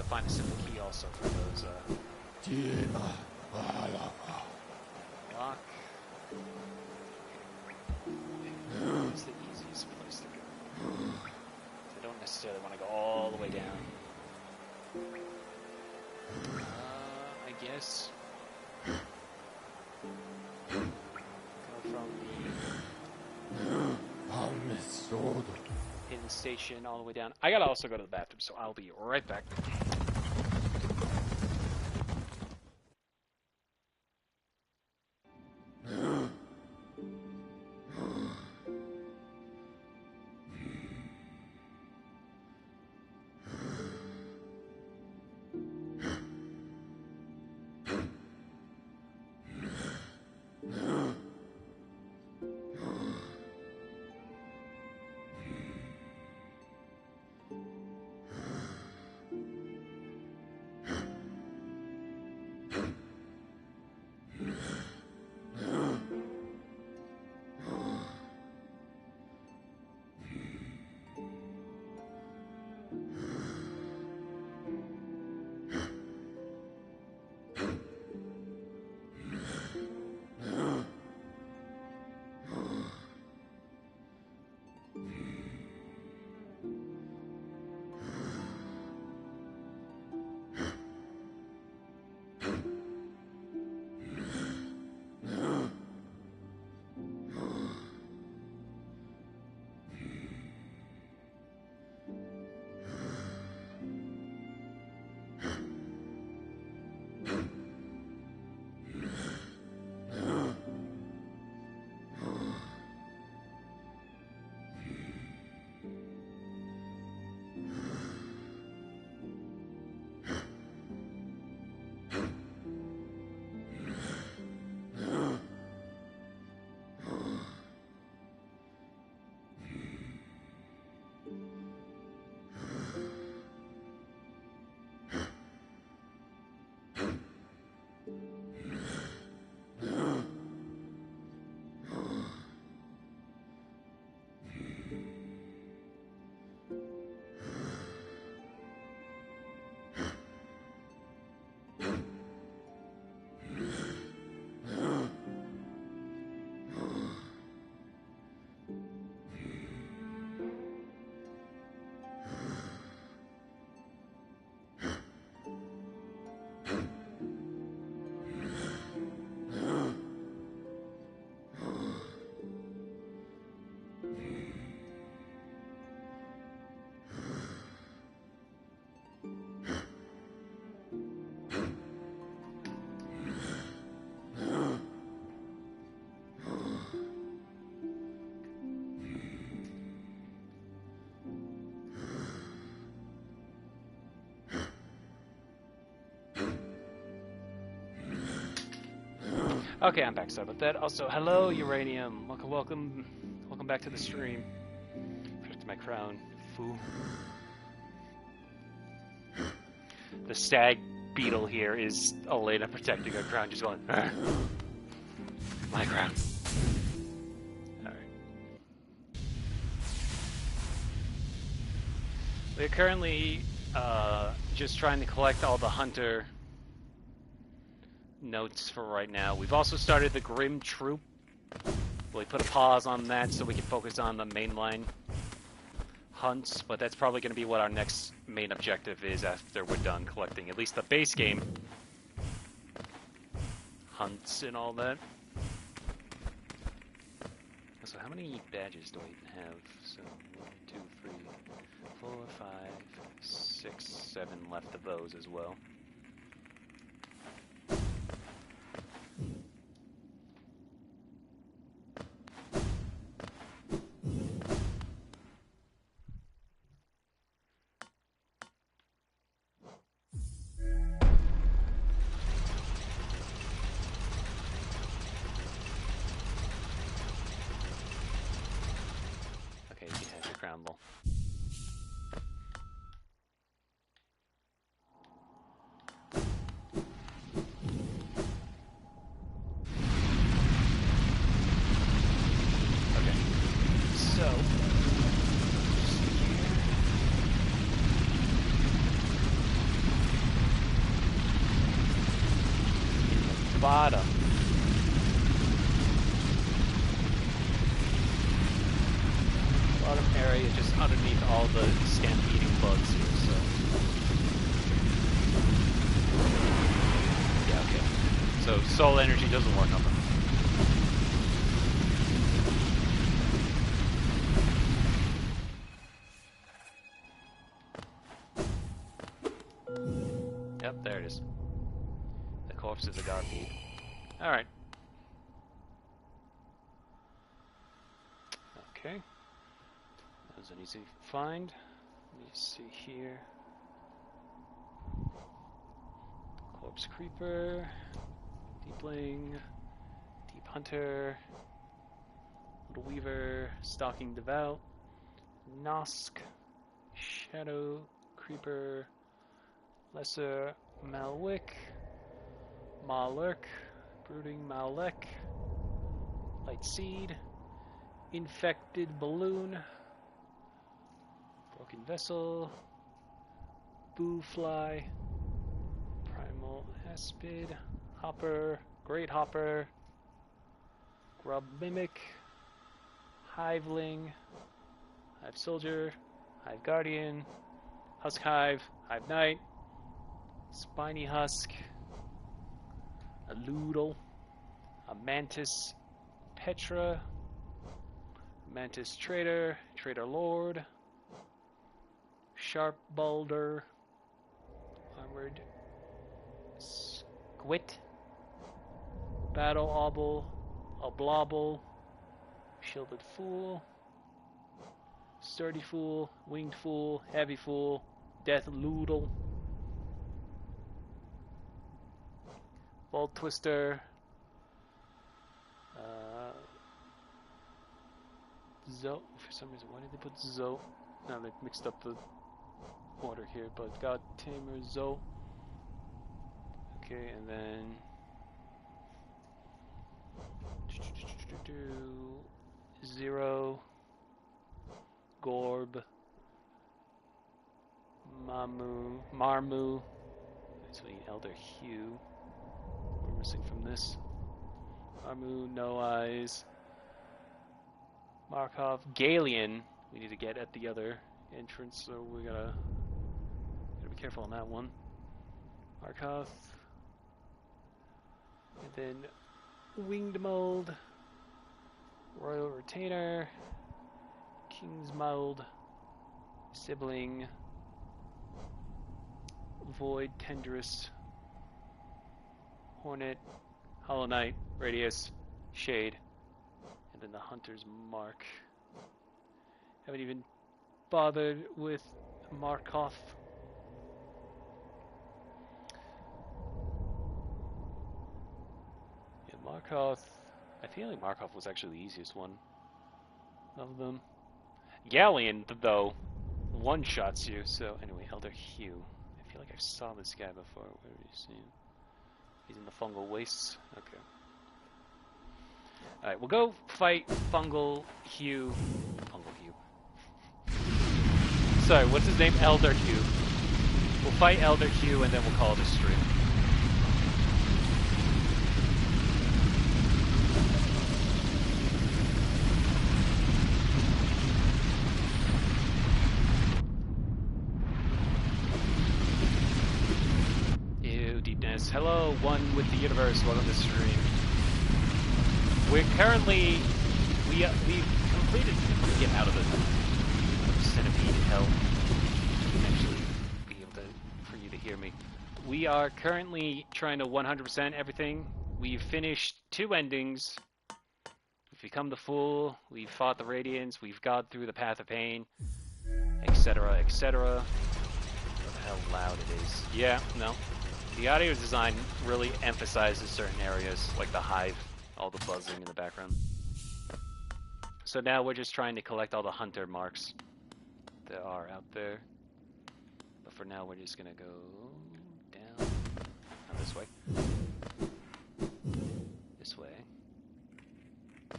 Find a simple key also for those, lock. It's the easiest place to go. I don't necessarily want to go all the way down. I guess. Go from the hidden station all the way down. I gotta also go to the bathroom, so I'll be right back. Okay, I'm back. Sorry about that. Also, hello, Uranium. Welcome back to the stream. Protect my crown, fool. The stag beetle here is Elena protecting her crown, just going, "Arr, my crown." All right. We're currently just trying to collect all the hunter notes for right now. We've also started the Grim Troop. We put a pause on that so we can focus on the mainline hunts, but that's probably going to be what our next main objective is after we're done collecting at least the base game hunts and all that. So how many badges do I even have? So 1, 2, 3, 4, 5, 6, 7 left of those as well. Crumble. Okay, so bottom. Bottom area just underneath all the stampeding bugs here, so soul energy doesn't work on them. Yep, there it is. The corpse is a Garfield. Alright. Okay. That was an easy find. Let me see here. Corpse Creeper. Deepling. Deep Hunter. Little Weaver. Stalking Devout. Nosk. Shadow Creeper. Lesser Malwick. Malurk. Brooding Malek. Light Seed. Infected Balloon. Broken Vessel. Boo Fly. Primal Aspid. Hopper. Great Hopper. Grub Mimic. Hiveling. Hive Soldier. Hive Guardian. Husk Hive. Hive Knight. Spiny Husk. A Loodle. A Mantis Petra. Mantis Trader. Trader Lord. Sharp Boulder. Armored Squit. Battle Obble. A Blobble. Shielded Fool. Sturdy Fool. Winged Fool. Heavy Fool. Death Loodle. Bolt Twister. Zoe. For some reason, why did they put Zoe? Now they mixed up the order here, but God Tamer Zoe. Okay, and then Zero. Gorb. Marmu. So we need Elder Hugh. We're missing from this. Marmu, No Eyes. Markov, Galian. We need to get at the other entrance, so we gotta be careful on that one. Markov. And then Winged Mold. Royal Retainer. King's Mold. Sibling. Void, Tendrous. Hornet. Hollow Knight. Radius. Shade. And then the Hunter's Mark. Haven't even bothered with Markov. Yeah, Markov. I feel like Markov was actually the easiest one of them. Galleon, though, one-shots you. So anyway, Elder Hugh. I feel like I saw this guy before. Where did you see him? He's in the Fungal Wastes. Okay. Alright, we'll go fight Fungal Hugh. Fungal Hugh. Sorry, what's his name? Elder Hugh. We'll fight Elder Hugh and then we'll call it a stream. Ew, Deepness. Hello, one with the universe. Welcome to the stream. We're currently, we've completed, get out of the centipede hell, actually be able to, for you to hear me. We are currently trying to 100% everything. We've finished 2 endings. We've become the Fool, we've fought the Radiants, we've got through the Path of Pain, etc., etc. Look at how loud it is. Yeah, no. The audio design really emphasizes certain areas, like the hive. All the buzzing in the background. So now we're just trying to collect all the hunter marks that are out there. But for now we're just gonna go down. Not this way. This way. I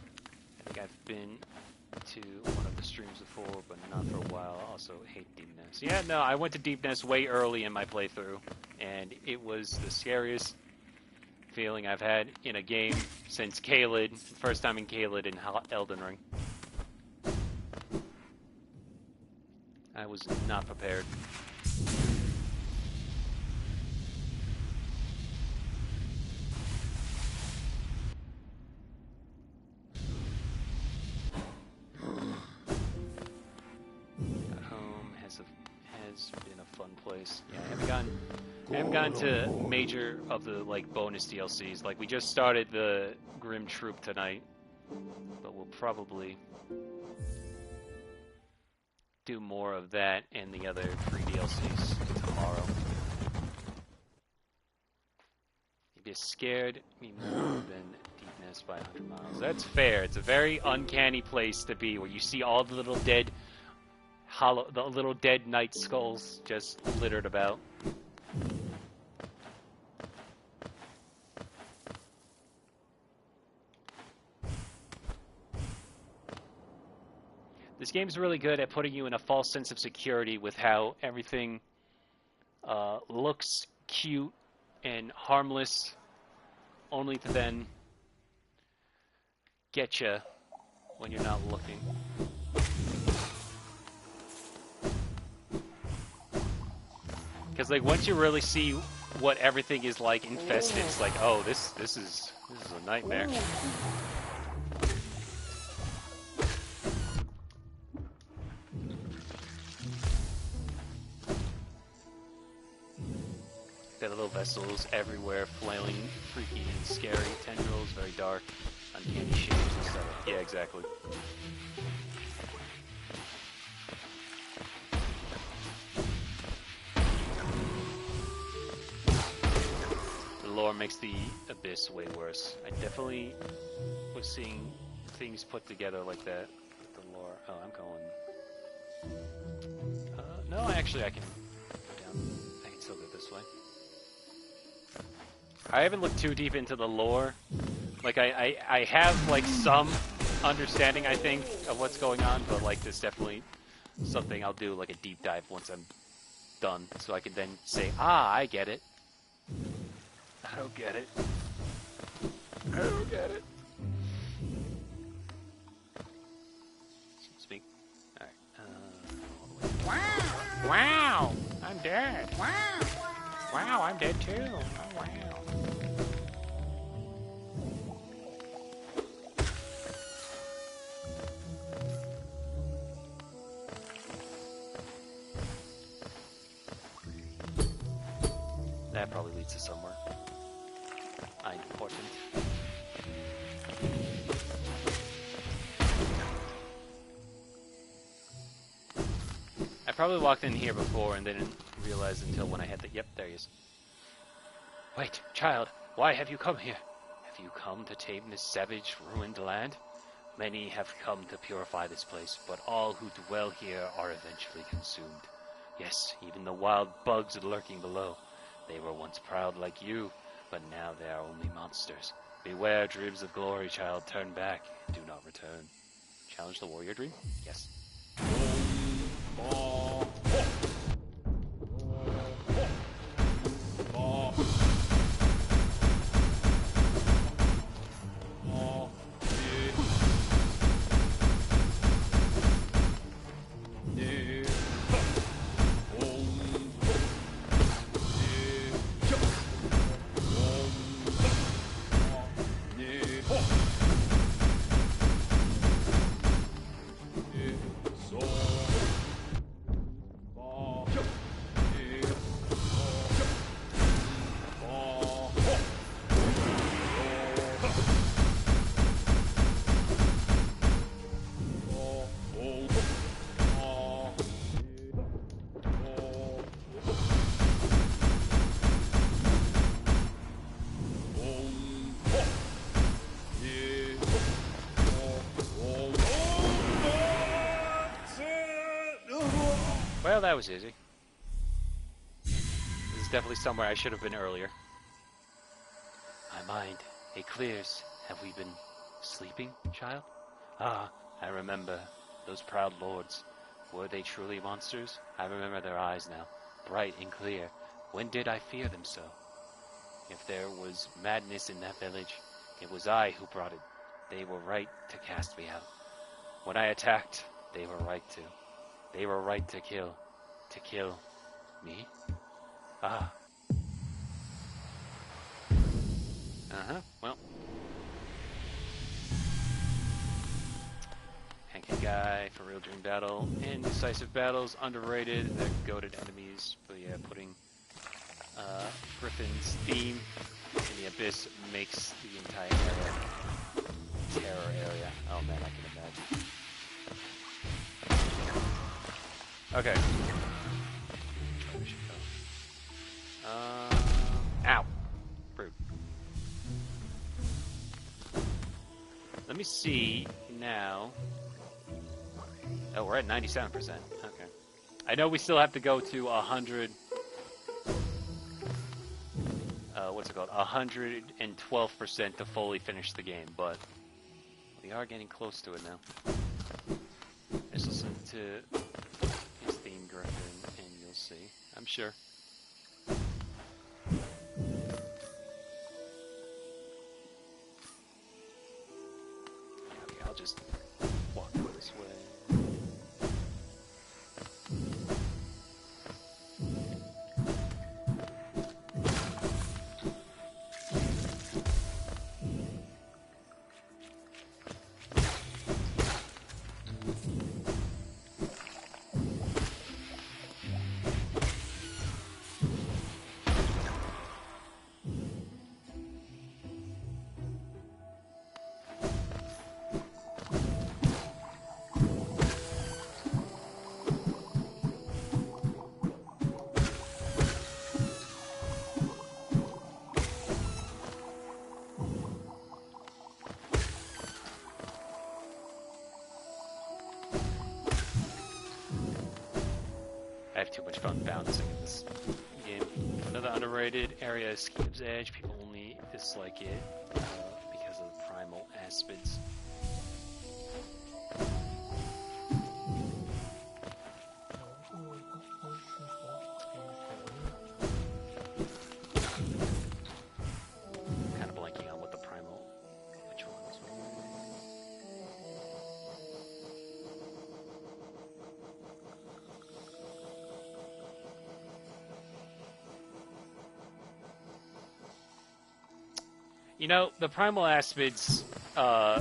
think I've been to one of the streams before, but not for a while. I also hate Deepness. Yeah, no, I went to Deepness way early in my playthrough, and it was the scariest feeling I've had in a game since Caelid, first time in Caelid in Elden Ring. I was not prepared. one place. Yeah, I haven't gotten to major of the like bonus DLCs. Like we just started the Grim Troop tonight, but we'll probably do more of that and the other free DLCs tomorrow. You'd be scared me more than Deepness by 100 miles. That's fair. It's a very uncanny place to be, where you see all the little dead, the little dead night skulls just littered about. This game's really good at putting you in a false sense of security with how everything looks cute and harmless, only to then get you when you're not looking. Because like once you really see what everything is like infested, it's like, oh, this is a nightmare. Got little vessels everywhere, flailing, freaky and scary, tendrils, very dark, uncanny shapes and stuff. Yeah, exactly. The lore makes the Abyss way worse. I definitely was seeing things put together like that with the lore. Oh, I'm going... no, actually I can go down. I can still go this way. I haven't looked too deep into the lore. Like, I have, like, some understanding, I think, of what's going on, but, like, there's definitely something I'll do, like, a deep dive once I'm done, so I can then say, ah, I get it. I don't get it. I don't get it. Speak. Alright, Wow! Wow! I'm dead. Wow! Wow, I'm dead too. Oh, wow. That probably leads to somewhere. Important. I probably walked in here before and didn't realize until when I had the... Yep, there he is. Wait, child, why have you come here? Have you come to tame this savage, ruined land? Many have come to purify this place, but all who dwell here are eventually consumed. Yes, even the wild bugs lurking below. They were once proud like you, but now they are only monsters. Beware, dreams of glory, child. Turn back. Do not return. Challenge the warrior dream? Yes. Well, that was easy. This is definitely somewhere I should have been earlier. My mind, it clears. Have we been sleeping, child? Ah, I remember those proud lords. Were they truly monsters? I remember their eyes now, bright and clear. When did I fear them so? If there was madness in that village, it was I who brought it. They were right to cast me out. When I attacked, they were right to. They were right to kill. To kill me? Ah. Well. tanky guy for real during battle. Indecisive battles, underrated. They're goated enemies. But yeah, putting Griffin's theme in the Abyss makes the entire area terror area. Oh man, I can imagine. Okay. Where we should go. Ow. Rude. Let me see now. Oh, we're at 97%. Okay. I know we still have to go to 100. What's it called? 112% to fully finish the game, but we are getting close to it now. Let's listen to his theme, Griffin, and you'll see. I'm sure. Okay, I'll just walk this way. I have too much fun bouncing in this game. Another underrated area is Gibbs Edge. People only dislike it because of the primal aspids. Kind of blanking on what the primal. Which one was it? You know, the primal aspids, I'll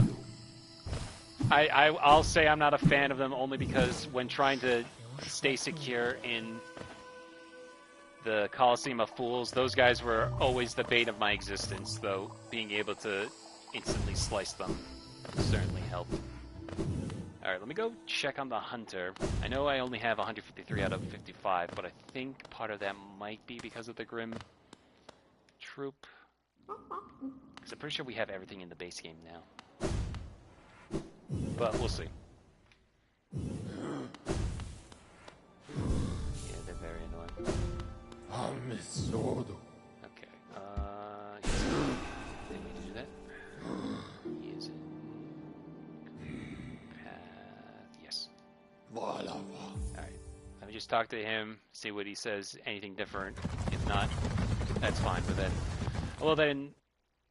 say I'm not a fan of them only because when trying to stay secure in the Coliseum of Fools, those guys were always the bane of my existence, though being able to instantly slice them certainly helped. Alright, let me go check on the Hunter. I know I only have 153 out of 55, but I think part of that might be because of the Grim Troop. Because I'm pretty sure we have everything in the base game now. But we'll see. Yeah, they're very annoying. Amisodo. Okay, didn't mean to do that. He is in path. Yes. Alright, let me just talk to him, see what he says, anything different. If not, that's fine, but then well then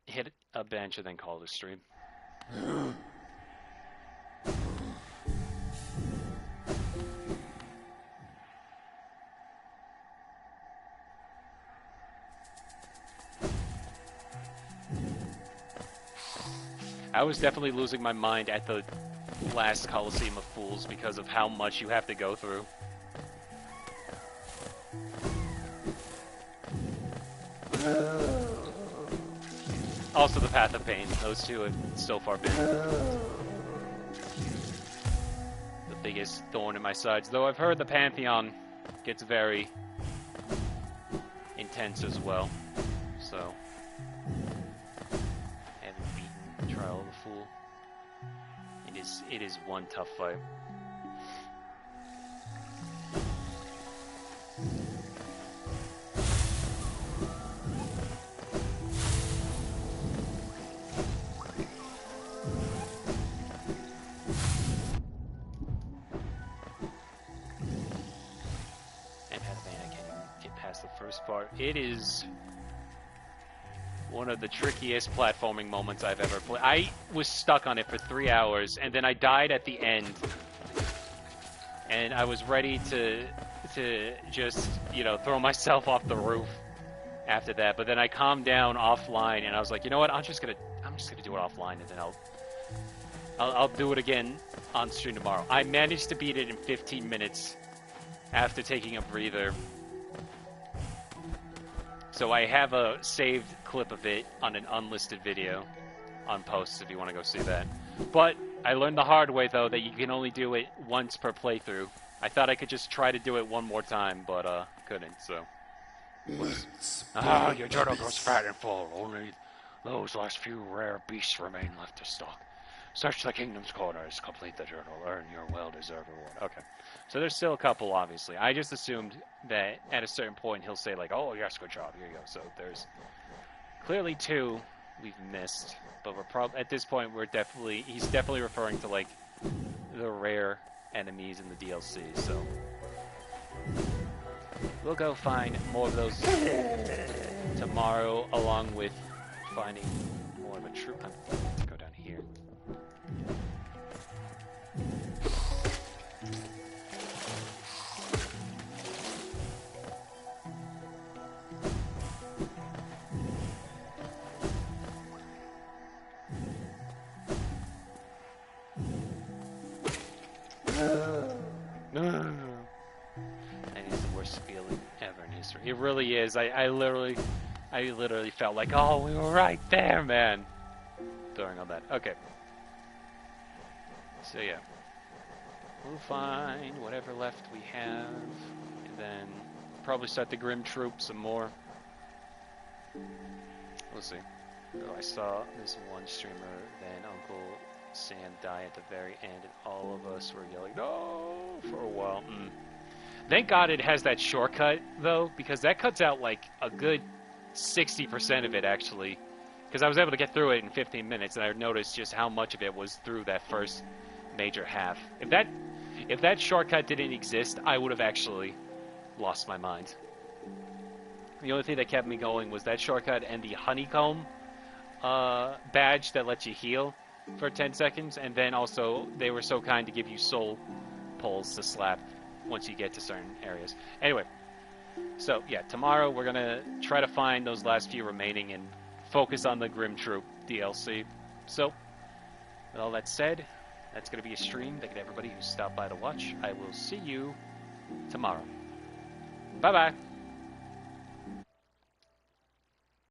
hit a bench and then call it a stream. I was definitely losing my mind at the last Coliseum of Fools because of how much you have to go through. Also the Path of Pain. Those two have so far been the biggest thorn in my sides. Though I've heard the Pantheon gets very intense as well. So I haven't beaten Trial of the Fool. It is one tough fight. Part. It is one of the trickiest platforming moments I've ever played. I was stuck on it for 3 hours, and then I died at the end, and I was ready to just, you know, throw myself off the roof after that. But then I calmed down offline, and I was like, you know what? I'm just gonna do it offline, and then I'll do it again on stream tomorrow. I managed to beat it in 15 minutes after taking a breather. So I have a saved clip of it on an unlisted video on posts if you want to go see that. But I learned the hard way, though, that you can only do it once per playthrough. I thought I could just try to do it one more time, but couldn't, so... Your journal grows fat and full. Only those last few rare beasts remain left to stock. Search the kingdom's corners. Complete the journal. Earn your well-deserved reward. Okay. So there's still a couple, obviously. I just assumed that at a certain point he'll say, like, oh, yes, good job, here you go. So there's clearly 2 we've missed. But we're probably, at this point, he's definitely referring to, like, the rare enemies in the DLC, so... We'll go find more of those tomorrow, along with finding more of a troop. I'm going to go down here. It really is. I literally felt like, oh, we were right there, man. During all that. Okay. So yeah, we'll find whatever left we have, and then probably start the Grim Troop some more. We'll see. Oh, I saw this one streamer, then Uncle Sam die at the very end, and all of us were yelling, no, for a while. Thank God it has that shortcut, though, because that cuts out, like, a good 60% of it, actually. Because I was able to get through it in 15 minutes, and I noticed just how much of it was through that first major half. If that shortcut didn't exist, I would have actually lost my mind. The only thing that kept me going was that shortcut and the honeycomb badge that lets you heal for 10 seconds, and then also they were so kind to give you soul pulls to slap once you get to certain areas. Anyway, so yeah, tomorrow we're gonna try to find those last few remaining and focus on the Grim Troop DLC. So, with all that said, that's gonna be a stream. Thank you to everybody who stopped by to watch. I will see you tomorrow. Bye-bye.